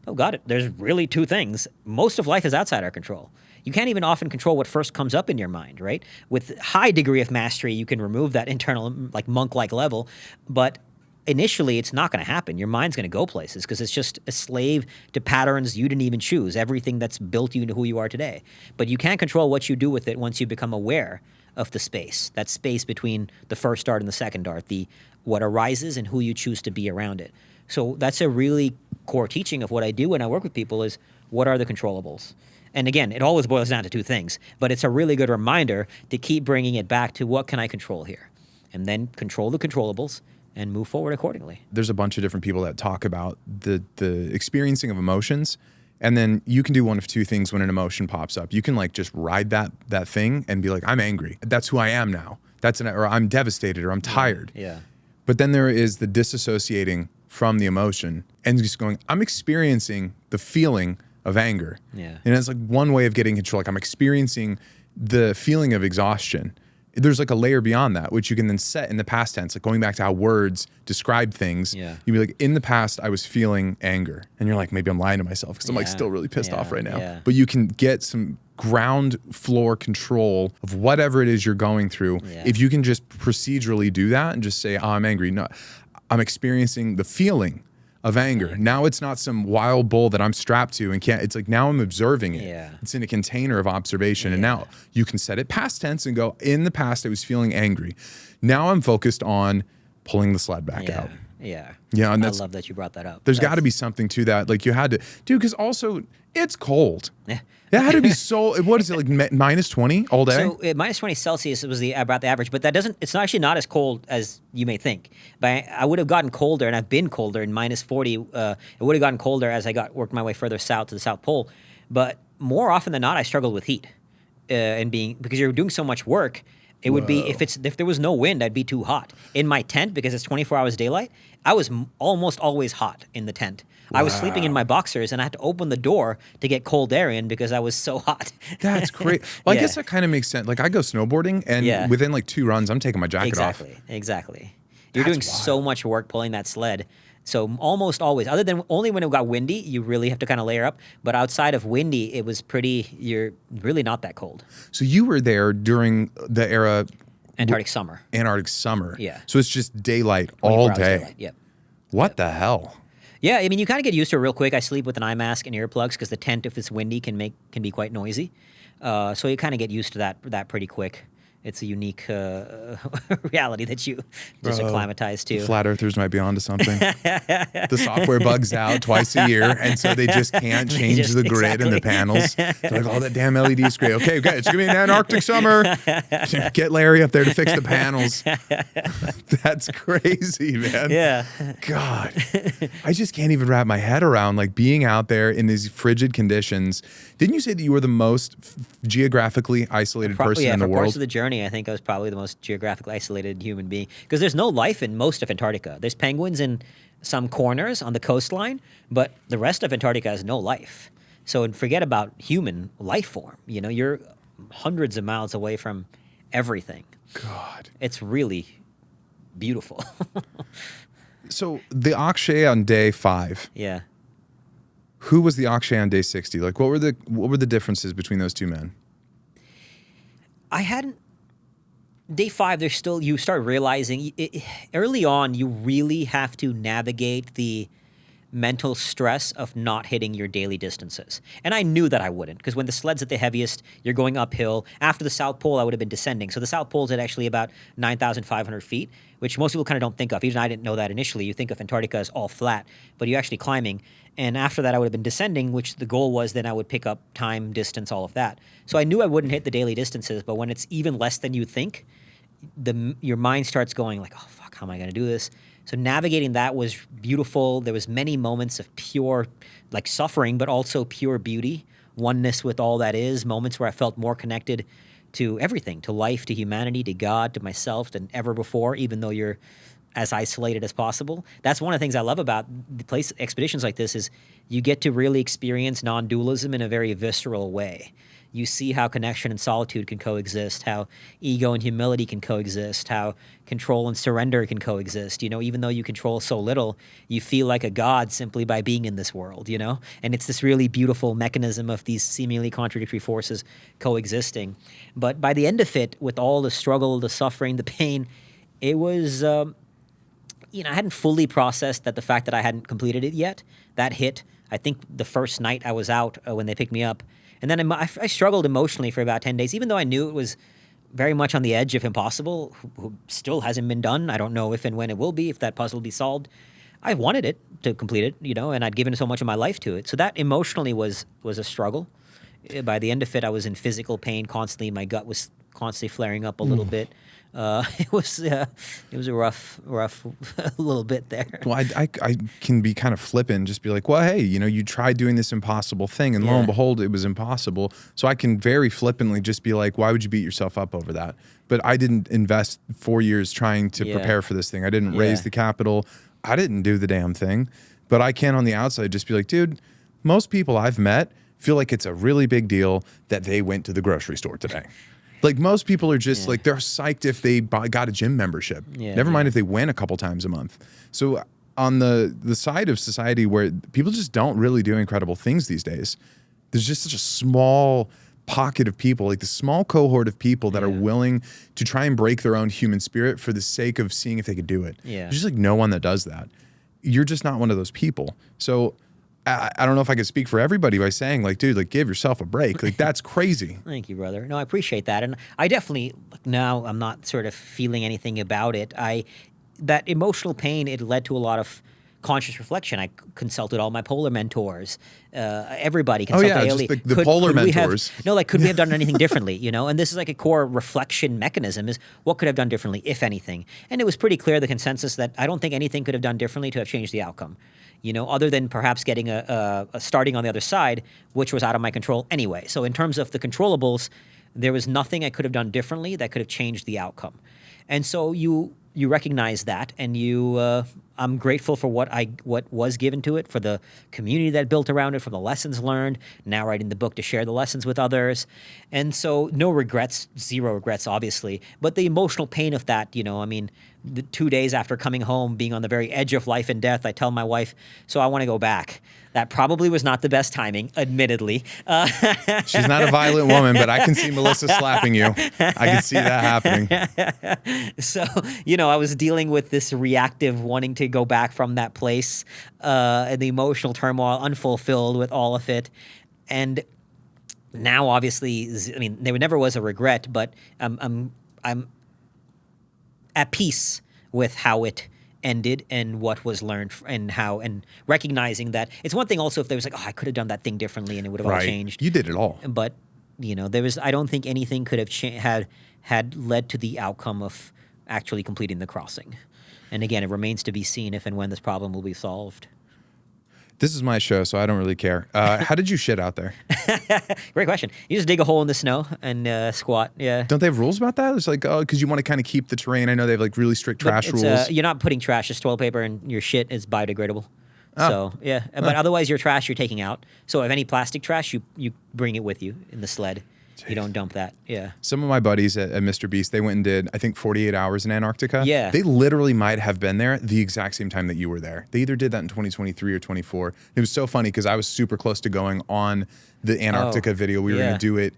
Oh, got it. There's really 2 things. Most of life is outside our control. You can't even often control what first comes up in your mind, right? With high degree of mastery, you can remove that internal, like monk-like level, but initially it's not going to happen. Your mind's going to go places because it's just a slave to patterns you didn't even choose, everything that's built you into who you are today. But you can't control what you do with it once you become aware of the space, that space between the first dart and the second dart, what arises and who you choose to be around it. So that's a really core teaching of what I do when I work with people is what are the controllables? And again, it always boils down to two things, but it's a really good reminder to keep bringing it back to what can I control here? And then control the controllables and move forward accordingly. There's a bunch of different people that talk about the experiencing of emotions. And then you can do one of two things when an emotion pops up. You can like just ride that thing and be like, I'm angry. That's who I am now. Or I'm devastated or I'm tired. Yeah. But then there is the disassociating from the emotion and just going, I'm experiencing the feeling of anger. Yeah. And it's like one way of getting control. Like I'm experiencing the feeling of exhaustion. There's like a layer beyond that, which you can then set in the past tense, like going back to how words describe things. Yeah. You'd be like, in the past, I was feeling anger. And you're like, maybe I'm lying to myself because I'm like still really pissed off right now. Yeah. But you can get some ground floor control of whatever it is you're going through. Yeah. If you can just procedurally do that and just say, oh, I'm angry. No, I'm experiencing the feeling of anger. Now it's not some wild bull that I'm strapped to and can't, it's like now I'm observing it. Yeah. It's in a container of observation. And now you can set it past tense and go, in the past I was feeling angry. Now I'm focused on pulling the sled back out. Yeah. Yeah. And I love that you brought that up. There's got to be something to that. Like you had to, dude, because also it's cold. Yeah. It had to be so, what is it, like minus 20 all day? So minus 20 Celsius was about the average, but it's actually not as cold as you may think. But I would have gotten colder, and I've been colder in minus 40. It would have gotten colder as I worked my way further south to the South Pole. But more often than not, I struggled with heat, because you're doing so much work. It would be if there was no wind, I'd be too hot in my tent because it's 24 hours daylight. I was almost always hot in the tent. I was sleeping in my boxers and I had to open the door to get cold air in because I was so hot. That's great. Well, I guess that kind of makes sense. Like I go snowboarding and within like 2 runs, I'm taking my jacket off. Exactly. You're doing so much work pulling that sled. So almost always, other than only when it got windy, you really have to kind of layer up. But outside of windy, it was you're really not that cold. So you were there during the era. Antarctic summer. Yeah. So it's just daylight all day. Daylight. Yep. What the hell? Yeah, I mean, you kind of get used to it real quick. I sleep with an eye mask and earplugs because the tent, if it's windy, can be quite noisy. So you kind of get used to that pretty quick. It's a unique reality that you just acclimatize to. Flat earthers might be onto something. The software bugs out twice a year, and so they just can't change the grid and the panels. They're like, oh, that damn LED screen. Okay, it's going to be an Antarctic summer. Get Larry up there to fix the panels. That's crazy, man. Yeah. God. I just can't even wrap my head around like being out there in these frigid conditions. Didn't you say that you were the most geographically isolated person in the world? For parts of the journey, I think I was probably the most geographically isolated human being because there's no life in most of Antarctica. There's penguins in some corners on the coastline, but the rest of Antarctica has no life. So forget about human life form. You know, you're hundreds of miles away from everything. God. It's really beautiful. So the Akshay on day 5. Yeah. Who was the Akshay on day 60? Like, what were the differences between those two men? Day 5, you start realizing early on, you really have to navigate the mental stress of not hitting your daily distances. And I knew that I wouldn't, because when the sled's at the heaviest, you're going uphill. After the South Pole, I would have been descending. So the South Pole's at actually about 9,500 feet, which most people kind of don't think of. Even I didn't know that initially. You think of Antarctica as all flat, but you're actually climbing. And after that, I would have been descending, which the goal was then I would pick up time, distance, all of that. So I knew I wouldn't hit the daily distances, but when it's even less than you think, your mind starts going like, oh, fuck, how am I going to do this? So navigating that was beautiful. There was many moments of pure, like suffering, but also pure beauty, oneness with all that is, moments where I felt more connected to everything, to life, to humanity, to God, to myself than ever before, even though you're as isolated as possible. That's one of the things I love about expeditions like this is you get to really experience non-dualism in a very visceral way. You see how connection and solitude can coexist, how ego and humility can coexist, how control and surrender can coexist. You know, even though you control so little, you feel like a god simply by being in this world, you know? And it's this really beautiful mechanism of these seemingly contradictory forces coexisting. But by the end of it, with all the struggle, the suffering, the pain, it was I hadn't fully processed that the fact that I hadn't completed it yet. That hit, I think, the first night I was out when they picked me up. And then I struggled emotionally for about 10 days, even though I knew it was very much on the edge of impossible, who still hasn't been done. I don't know if and when it will be, if that puzzle will be solved. I wanted it to complete it, and I'd given so much of my life to it. So that emotionally was a struggle. By the end of it, I was in physical pain constantly. My gut was constantly flaring up a little bit. It was a rough little bit there. Well, I can be kind of flippant, just be like, well, hey, you tried doing this impossible thing, and lo and behold, it was impossible. So I can very flippantly just be like, why would you beat yourself up over that? But I didn't invest 4 years trying to prepare for this thing. I didn't raise the capital. I didn't do the damn thing. But I can on the outside just be like, dude, most people I've met feel like it's a really big deal that they went to the grocery store today. Like most people are just like, they're psyched if they got a gym membership. Never mind if they win a couple times a month. So on the side of society where people just don't really do incredible things these days, there's just such a small pocket of people, like the small cohort of people that are willing to try and break their own human spirit for the sake of seeing if they could do it. There's just like no one that does that. You're just not one of those people. So I don't know if I could speak for everybody by saying like, dude, like give yourself a break. Like that's crazy. Thank you, brother. No, I appreciate that. And I definitely, now I'm not sort of feeling anything about it. That emotional pain, it led to a lot of conscious reflection. I consulted all my polar mentors. Everybody consulted just the polar mentors. Could we have done anything differently, And this is like a core reflection mechanism is what could have done differently, if anything. And it was pretty clear, the consensus, that I don't think anything could have done differently to have changed the outcome. Other than perhaps getting a starting on the other side, which was out of my control anyway. So in terms of the controllables, there was nothing I could have done differently that could have changed the outcome. And so you recognize that, and I'm grateful for what was given to it, for the community that built around it, for the lessons learned, now writing the book to share the lessons with others. And so no regrets, zero regrets, obviously. But the emotional pain of that, the 2 days after coming home, being on the very edge of life and death, I tell my wife, so I want to go back. That probably was not the best timing, admittedly. She's not a violent woman, but I can see Melissa slapping you. I can see that happening. So, I was dealing with this reactive wanting to go back from that place, and the emotional turmoil, unfulfilled with all of it. And now, obviously, there never was a regret, but I'm at peace with how it ended and what was learned, and recognizing that it's one thing also if there was like, I could have done that thing differently and it would have all changed. You did it all. But, I don't think anything could have had led to the outcome of actually completing the crossing. And again, it remains to be seen if and when this problem will be solved. This is my show, so I don't really care. How did you shit out there? Great question. You just dig a hole in the snow and squat. Yeah. Don't they have rules about that? It's like, because you want to kind of keep the terrain. I know they have like really strict trash rules. You're not putting trash, just toilet paper, and your shit is biodegradable. Oh. So, yeah. But otherwise, your trash you're taking out. So if any plastic trash, you bring it with you in the sled. Jeez. You don't dump that. Yeah. Some of my buddies at Mr. Beast, they went and did, I think, 48 hours in Antarctica. Yeah. They literally might have been there the exact same time that you were there. They either did that in 2023 or 24. It was so funny because I was super close to going on the Antarctica video. We were going to do it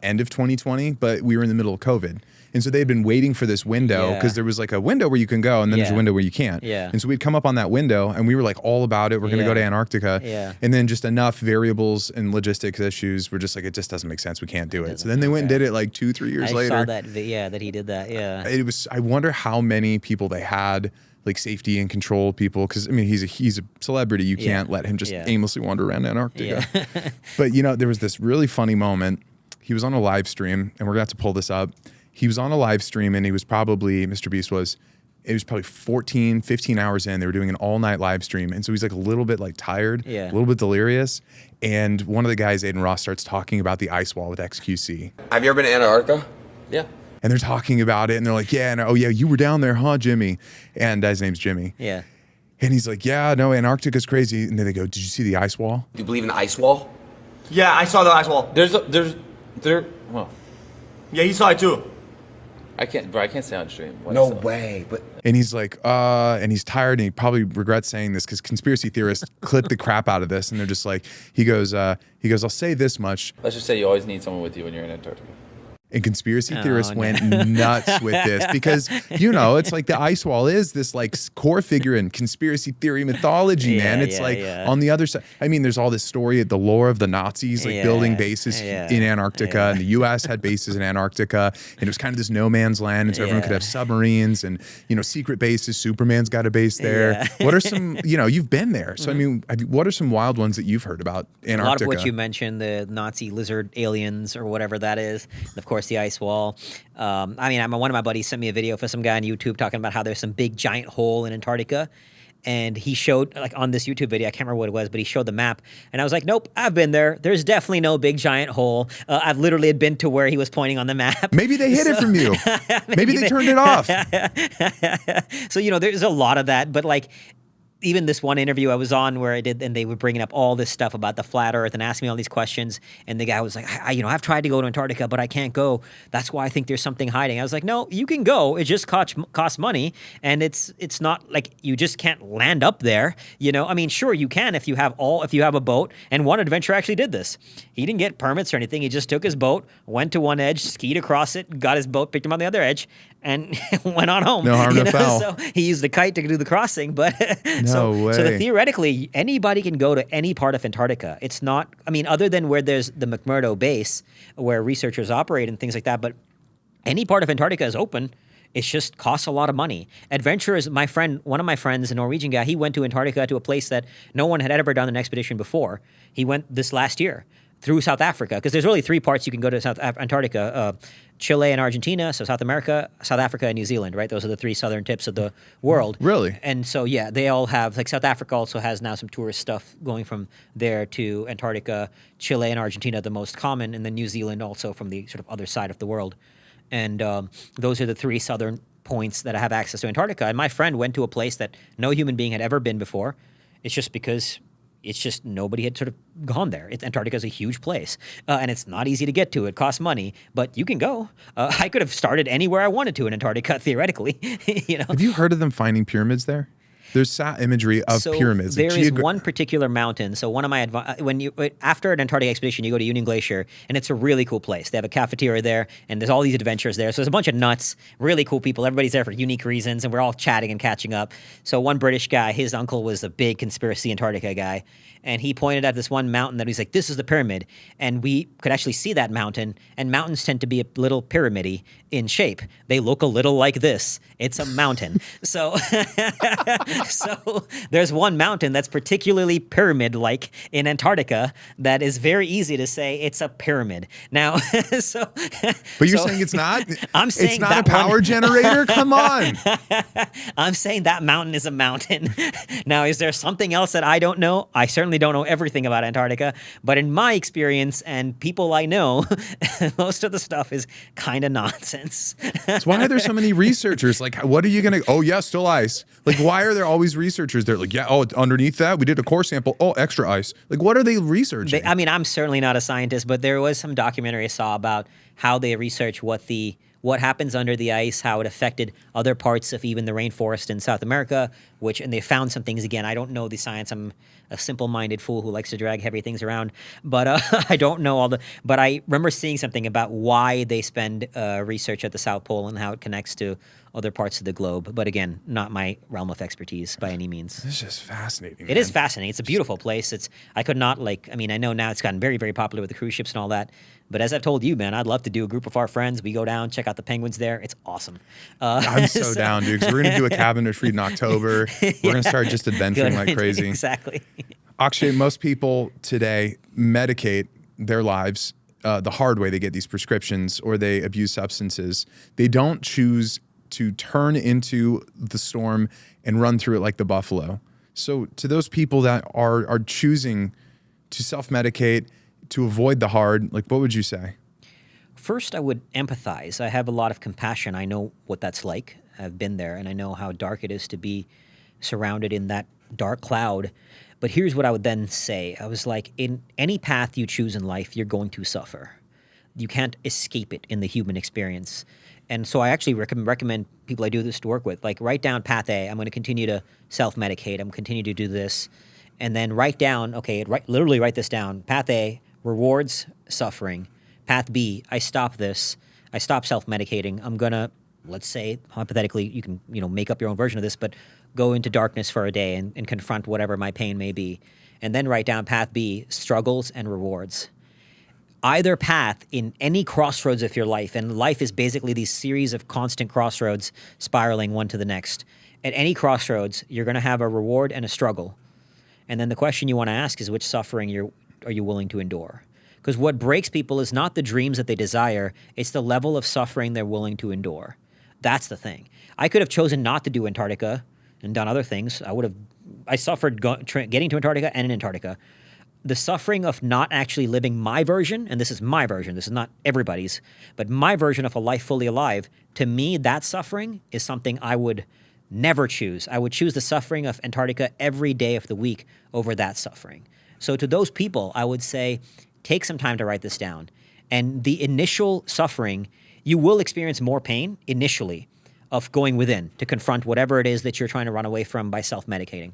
end of 2020, but we were in the middle of COVID. And so they'd been waiting for this window because there was like a window where you can go and then there's a window where you can't. Yeah. And so we'd come up on that window and we were like all about it. We're going to go to Antarctica. Yeah. And then just enough variables and logistics issues were just like, it just doesn't make sense. We can't do it. So then they went and did it like 2-3 years later. I saw that, that he did that. Yeah. It was, I wonder how many people they had, like safety and control people. Cause I mean, he's a celebrity. You can't let him just aimlessly wander around Antarctica. Yeah. But there was this really funny moment. He was on a live stream and we're going to have to pull this up. He was on a live stream and he was probably, Mr. Beast was, it was probably 14, 15 hours in. They were doing an all-night live stream. And so he's like a little bit like tired, a little bit delirious. And one of the guys, Aiden Ross, starts talking about the ice wall with XQC. Have you ever been to Antarctica? Yeah. And they're talking about it and they're like, you were down there, huh, Jimmy? And his name's Jimmy. Yeah. And he's like, no, Antarctica's crazy. And then they go, did you see the ice wall? Do you believe in the ice wall? Yeah, I saw the ice wall. Well, yeah, he saw it too. I can't say on stream. No way, but... And he's like, and he's tired and he probably regrets saying this because conspiracy theorists clip the crap out of this. And they're just like, he goes, I'll say this much. Let's just say you always need someone with you when you're in Antarctica. And conspiracy theorists went nuts with this because, you know, it's like the ice wall is this like core figure in conspiracy theory mythology, man. It's on the other side. I mean, there's all this story, the lore of the Nazis, like building bases in Antarctica, and the U.S. had bases in Antarctica, and it was kind of this no man's land, and so everyone could have submarines and, you know, secret bases. Superman's got a base there. What are some, you know, you've been there. So, I mean, what are some wild ones that you've heard about Antarctica? A lot of what you mentioned, the Nazi lizard aliens or whatever that is. And of course, the ice wall. I mean, one of my buddies sent me a video for some guy on YouTube talking about how there's some big giant hole in Antarctica. And he showed, like on this YouTube video, I can't remember what it was, but he showed the map. And I was like, nope, I've been there. There's definitely no big giant hole. I've literally been to where he was pointing on the map. Maybe they hid it from you. Maybe they turned it off. So, you know, there's a lot of that. But like, even this one interview I was on where I did, and they were bringing up all this stuff about the flat Earth and asking me all these questions. And the guy was like, I've tried to go to Antarctica, but I can't go. That's why I think there's something hiding. I was like, no, you can go. It just costs money, and it's not like you just can't land up there. You know, I mean, sure you can if you have a boat. And one adventurer actually did this. He didn't get permits or anything. He just took his boat, went to one edge, skied across it, got his boat, picked him on the other edge, and went on home. No harm, no foul. So he used the kite to do the crossing, but no way. So theoretically, anybody can go to any part of Antarctica. It's not, I mean, other than where there's the McMurdo base, where researchers operate and things like that, but any part of Antarctica is open. It just costs a lot of money. Adventurers, one of my friends, a Norwegian guy, he went to Antarctica to a place that no one had ever done an expedition before. He went this last year through South Africa, because there's really three parts you can go to Antarctica. Chile and Argentina, so South America, South Africa, and New Zealand, right? Those are the three southern tips of the world. Really? And so, yeah, they all have, like South Africa also has now some tourist stuff going from there to Antarctica. Chile and Argentina are the most common, and then New Zealand also from the sort of other side of the world. And those are the three southern points that have access to Antarctica. And my friend went to a place that no human being had ever been before. It's just because nobody had sort of gone there. Antarctica is a huge place, and it's not easy to get to. It costs money, but you can go. I could have started anywhere I wanted to in Antarctica, theoretically. You know. Have you heard of them finding pyramids there? There's sat imagery of pyramids. There is one particular mountain. So one of my after an Antarctic expedition, you go to Union Glacier, and it's a really cool place. They have a cafeteria there, and there's all these adventures there. So there's a bunch of nuts, really cool people. Everybody's there for unique reasons, and we're all chatting and catching up. So one British guy, his uncle was a big conspiracy Antarctica guy, and he pointed at this one mountain that he's like, this is the pyramid. And we could actually see that mountain, and mountains tend to be a little pyramid-y in shape. They look a little like this. It's a mountain. So there's one mountain that's particularly pyramid-like in Antarctica that is very easy to say it's a pyramid. Now, But you're saying it's not? I'm saying it's not a power generator? Come on. I'm saying that mountain is a mountain. Now, is there something else that I don't know? I certainly don't know everything about Antarctica, but in my experience and people I know, most of the stuff is kind of nonsense. So why are there so many researchers? Like, what are you going to, oh yeah, still ice. Like, why are there always researchers there? Like, yeah, oh, underneath that, we did a core sample. Oh, extra ice. Like, what are they researching? I mean, I'm certainly not a scientist, but there was some documentary I saw about how they research what happens under the ice, how it affected other parts of even the rainforest in South America, and they found some things. Again, I don't know the science. I'm a simple-minded fool who likes to drag heavy things around, but I don't know but I remember seeing something about why they spend research at the South Pole and how it connects to other parts of the globe. But again, not my realm of expertise by any means. This is just fascinating. It is fascinating. It's a beautiful place. I know now it's gotten very, very popular with the cruise ships and all that. But as I've told you, man, I'd love to do a group of our friends. We go down, check out the penguins there. It's awesome. I'm so down, dude. Because we're going to do a cabin retreat in October. We're going to start just adventuring like crazy. Exactly. Akshay, most people today medicate their lives the hard way. They get these prescriptions or they abuse substances. They don't choose to turn into the storm and run through it like the buffalo. So to those people that are choosing to self-medicate, to avoid the hard, like, what would you say? First, I would empathize. I have a lot of compassion. I know what that's like. I've been there, and I know how dark it is to be surrounded in that dark cloud. But here's what I would then say. I was like, in any path you choose in life, you're going to suffer. You can't escape it in the human experience. And so I actually recommend people I do this to work with, like, write down path A. I'm going to continue to self-medicate. I'm going to continue to do this. And then write down, literally write this down. Path A, rewards suffering. Path B, I stop this. I stop self-medicating. I'm gonna, let's say, hypothetically, you can make up your own version of this, but go into darkness for a day and confront whatever my pain may be, and then write down path B, struggles and rewards. Either path in any crossroads of your life, and life is basically these series of constant crossroads spiraling one to the next. At any crossroads, you're going to have a reward and a struggle. And then the question you want to ask is, which suffering are you willing to endure? Because what breaks people is not the dreams that they desire, it's the level of suffering they're willing to endure. That's the thing. I could have chosen not to do Antarctica and done other things. I suffered getting to Antarctica and in Antarctica. The suffering of not actually living my version, and this is my version, this is not everybody's, but my version of a life fully alive, to me, that suffering is something I would never choose. I would choose the suffering of Antarctica every day of the week over that suffering. So to those people, I would say, take some time to write this down. And the initial suffering, you will experience more pain initially of going within to confront whatever it is that you're trying to run away from by self-medicating.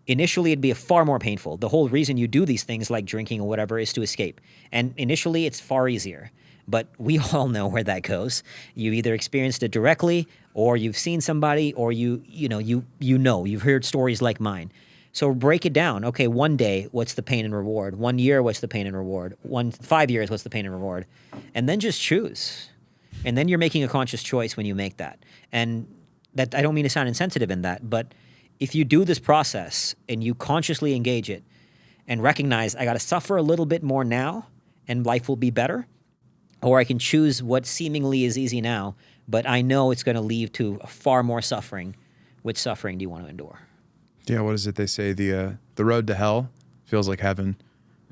Initially, it'd be far more painful. The whole reason you do these things like drinking or whatever is to escape. And initially, it's far easier. But we all know where that goes. You either experienced it directly, or you've seen somebody, or you've heard stories like mine. So break it down. Okay, 1 day, what's the pain and reward? 1 year, what's the pain and reward? 5 years, what's the pain and reward? And then just choose. And then you're making a conscious choice when you make that. And that, I don't mean to sound insensitive in that, but if you do this process and you consciously engage it and recognize, I got to suffer a little bit more now and life will be better, or I can choose what seemingly is easy now, but I know it's going to lead to far more suffering. Which suffering do you want to endure? Yeah, what is it they say? The road to hell feels like heaven,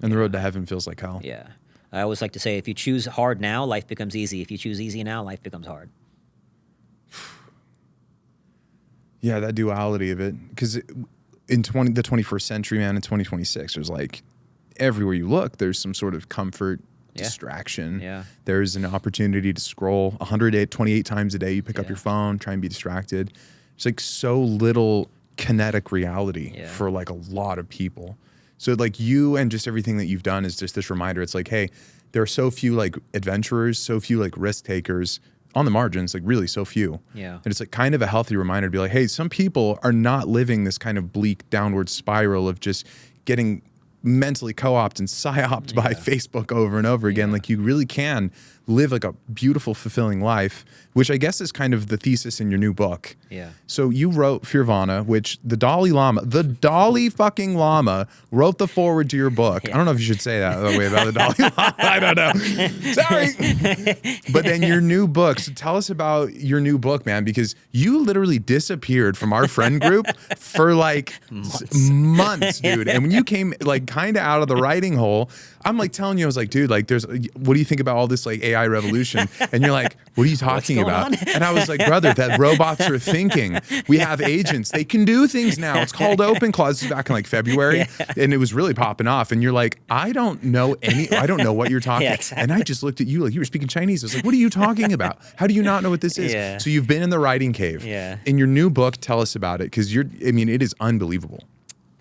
and the road to heaven feels like hell. Yeah. I always like to say, if you choose hard now, life becomes easy. If you choose easy now, life becomes hard. Yeah, that duality of it. Because in the 21st century, man, in 2026, there's like everywhere you look, there's some sort of comfort, distraction. Yeah. There's an opportunity to scroll 128 times a day. You pick up your phone, try and be distracted. It's like so little kinetic reality for like a lot of people. So like you and just everything that you've done is just this reminder. It's like, hey, there are so few like adventurers, so few like risk takers on the margins, like really so few. Yeah. And it's like kind of a healthy reminder to be like, hey, some people are not living this kind of bleak downward spiral of just getting mentally co-opted and psyoped by Facebook over and over again. Like you really can live like a beautiful, fulfilling life, which I guess is kind of the thesis in your new book. Yeah. So you wrote Fearvana, which the Dalai fucking Lama wrote the foreword to your book. I don't know if you should say that the way about the Dalai Lama. I don't know. Sorry. But then your new book. So tell us about your new book, man, because you literally disappeared from our friend group for like months, dude. And when you came like kind of out of the writing hole, I'm like telling you, I was like, dude, like what do you think about all this like AI revolution? And you're like, what are you talking about? And I was like, brother, that robots are thinking. We have agents. They can do things now. It's called Open Clause. This is back in like February. And it was really popping off. And you're like, I don't know what you're talking about. Exactly. And I just looked at you like you were speaking Chinese. I was like, what are you talking about? How do you not know what this is? Yeah. So you've been in the writing cave. Yeah. In your new book, tell us about it. Because it is unbelievable.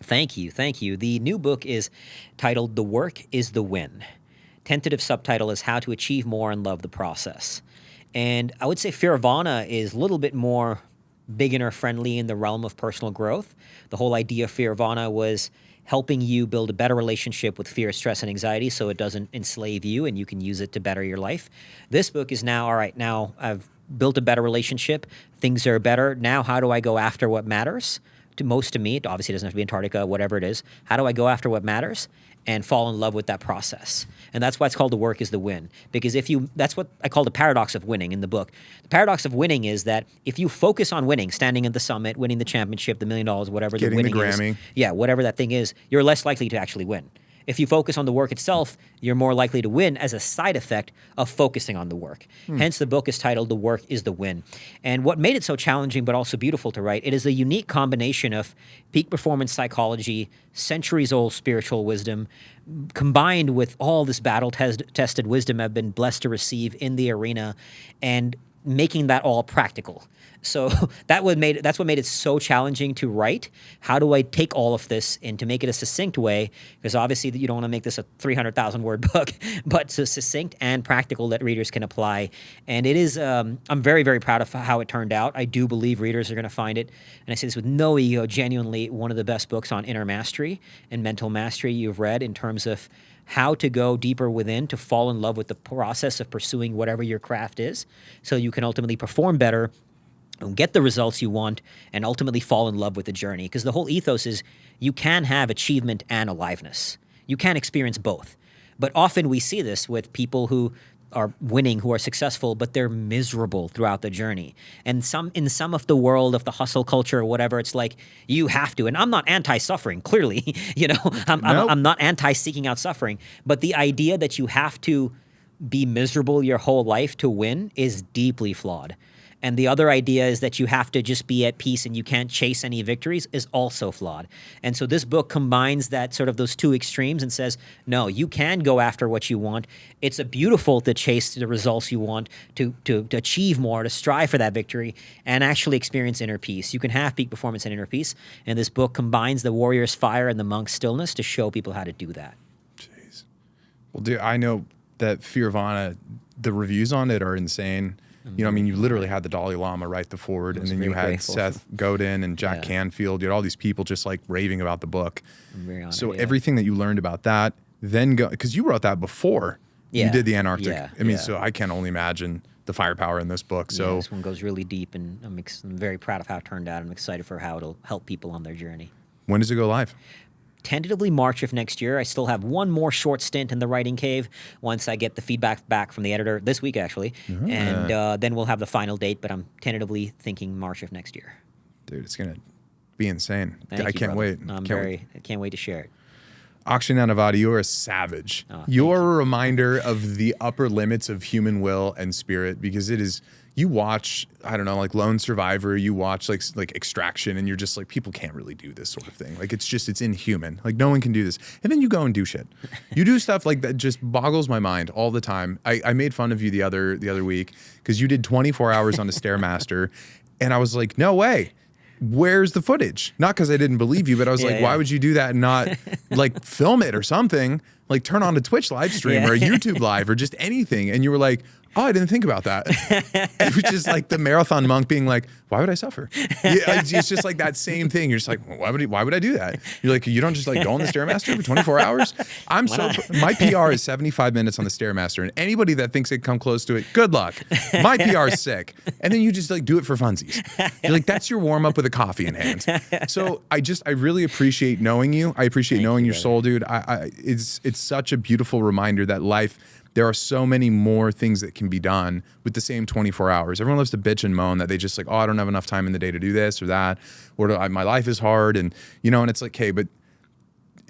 Thank you. The new book is titled The Work is the Win. Tentative subtitle is How to Achieve More and Love the Process. And I would say Fearvana is a little bit more beginner friendly in the realm of personal growth. The whole idea of Fearvana was helping you build a better relationship with fear, stress, and anxiety so it doesn't enslave you and you can use it to better your life. This book is now, all right, now I've built a better relationship. Things are better. Now how do I go after what matters? To me, it obviously doesn't have to be Antarctica, whatever it is. How do I go after what matters and fall in love with that process? And that's why it's called The Work is the Win. Because that's what I call the paradox of winning in the book. The paradox of winning is that if you focus on winning, standing at the summit, winning the championship, the $1 million, whatever the winning Grammy. is, whatever that thing is, you're less likely to actually win. If you focus on the work itself, you're more likely to win as a side effect of focusing on the work. Hence, the book is titled The Work is the Win. And what made it so challenging but also beautiful to write, it is a unique combination of peak performance psychology, centuries-old spiritual wisdom, combined with all this battle-tested wisdom I've been blessed to receive in the arena, and making that all practical. So that's what made it so challenging to write. How do I take all of this and to make it a succinct way? Because obviously you don't want to make this a 300,000 word book, but so succinct and practical that readers can apply. And it is, I'm very, very proud of how it turned out. I do believe readers are going to find it. And I say this with no ego, genuinely one of the best books on inner mastery and mental mastery you've read in terms of how to go deeper within to fall in love with the process of pursuing whatever your craft is so you can ultimately perform better and get the results you want and ultimately fall in love with the journey. Because the whole ethos is you can have achievement and aliveness. You can experience both. But often we see this with people who are winning, who are successful, but they're miserable throughout the journey. And in some of the world of the hustle culture or whatever, it's like you have to. And I'm not anti-suffering, clearly. I'm not anti-seeking out suffering. But the idea that you have to be miserable your whole life to win is deeply flawed. And the other idea is that you have to just be at peace and you can't chase any victories is also flawed. And so this book combines that sort of those two extremes and says, no, you can go after what you want. It's beautiful to chase the results you want, to achieve more, to strive for that victory, and actually experience inner peace. You can have peak performance and inner peace. And this book combines the warrior's fire and the monk's stillness to show people how to do that. Jeez. Well, dude, I know that Fearvana, the reviews on it are insane. You know, I mean, you literally had the Dalai Lama write the forward, and then you had grateful. Seth Godin and Jack Canfield. You had all these people just like raving about the book. I'm very honored, So everything that you learned about that, then go, because you wrote that before you did the Antarctic. I mean, so I can only imagine the firepower in this book. So this one goes really deep, and I'm very proud of how it turned out. I'm excited for how it'll help people on their journey. when does it go live? Tentatively March of next year. I still have one more short stint in the writing cave once I get the feedback back from the editor this week, actually. And then we'll have the final date, but I'm tentatively thinking March of next year. Dude, it's going to be insane. Thank I you, can't brother. wait. I can't wait to share it. Akshay Nanavati, you're a savage. You're a reminder of the upper limits of human will and spirit, because it is, you watch, I don't know, like Lone Survivor, you watch like Extraction, and you're just like, people can't really do this sort of thing. Like, it's inhuman. Like, no one can do this. And then you go and do shit. You do stuff like that just boggles my mind all the time. I made fun of you the other week because you did 24 hours on a Stairmaster, and I was like, no way. Where's the footage? Not because I didn't believe you, but I was like, why would you do that and not like film it or something? Like turn on a Twitch live stream or a YouTube live or just anything. And you were like, oh, I didn't think about that. It was just like the marathon monk being like, why would I suffer? It's just like that same thing. You're just like, why would I do that? You're like, you don't just like go on the Stairmaster for 24 hours? My PR is 75 minutes on the Stairmaster, and anybody that thinks they can come close to it, good luck. My PR is sick. And then you just like do it for funsies. You're like, that's your warm up with a coffee in hand. So I really appreciate knowing you. I appreciate knowing your soul, dude. It's such a beautiful reminder that life, there are so many more things that can be done with the same 24 hours. Everyone loves to bitch and moan that they just like, oh, I don't have enough time in the day to do this or that, or my life is hard. And, you know, and it's like, hey, but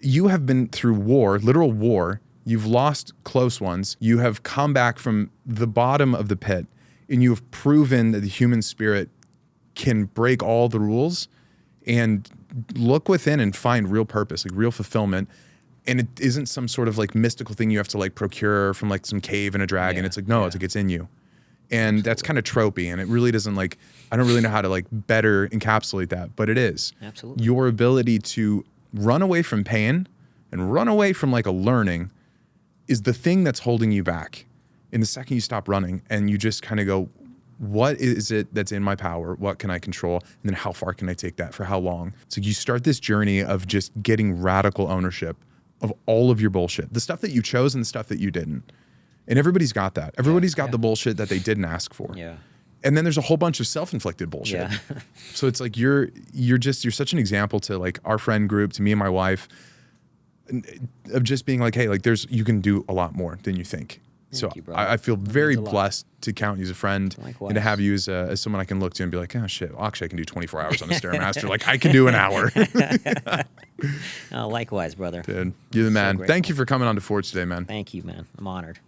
you have been through war, literal war. You've lost close ones. You have come back from the bottom of the pit, and you have proven that the human spirit can break all the rules and look within and find real purpose, like real fulfillment. And it isn't some sort of like mystical thing you have to like procure from like some cave in a dragon. It's like, no, it's like, it's in you. And that's kind of tropey. And it really doesn't like, I don't really know how to like better encapsulate that, but it is. Absolutely. Your ability to run away from pain and run away from like a learning is the thing that's holding you back. In the second you stop running and you just kind of go, what is it that's in my power? What can I control? And then how far can I take that for how long? So you start this journey of just getting radical ownership of all of your bullshit, the stuff that you chose and the stuff that you didn't. And everybody's got that. Everybody's got the bullshit that they didn't ask for. Yeah. And then there's a whole bunch of self-inflicted bullshit. Yeah. So it's like you're such an example to like our friend group, to me and my wife, of just being like, hey, like you can do a lot more than you think. Thank you, brother. I feel very blessed to count you as a friend. Likewise. And to have you as someone I can look to and be like, oh shit, Akshay can do 24 hours on a Stairmaster. Like I can do an hour. Likewise, brother. Dude, you're the man. grateful. Thank you for coming on to Forge today, man. Thank you, man. I'm honored.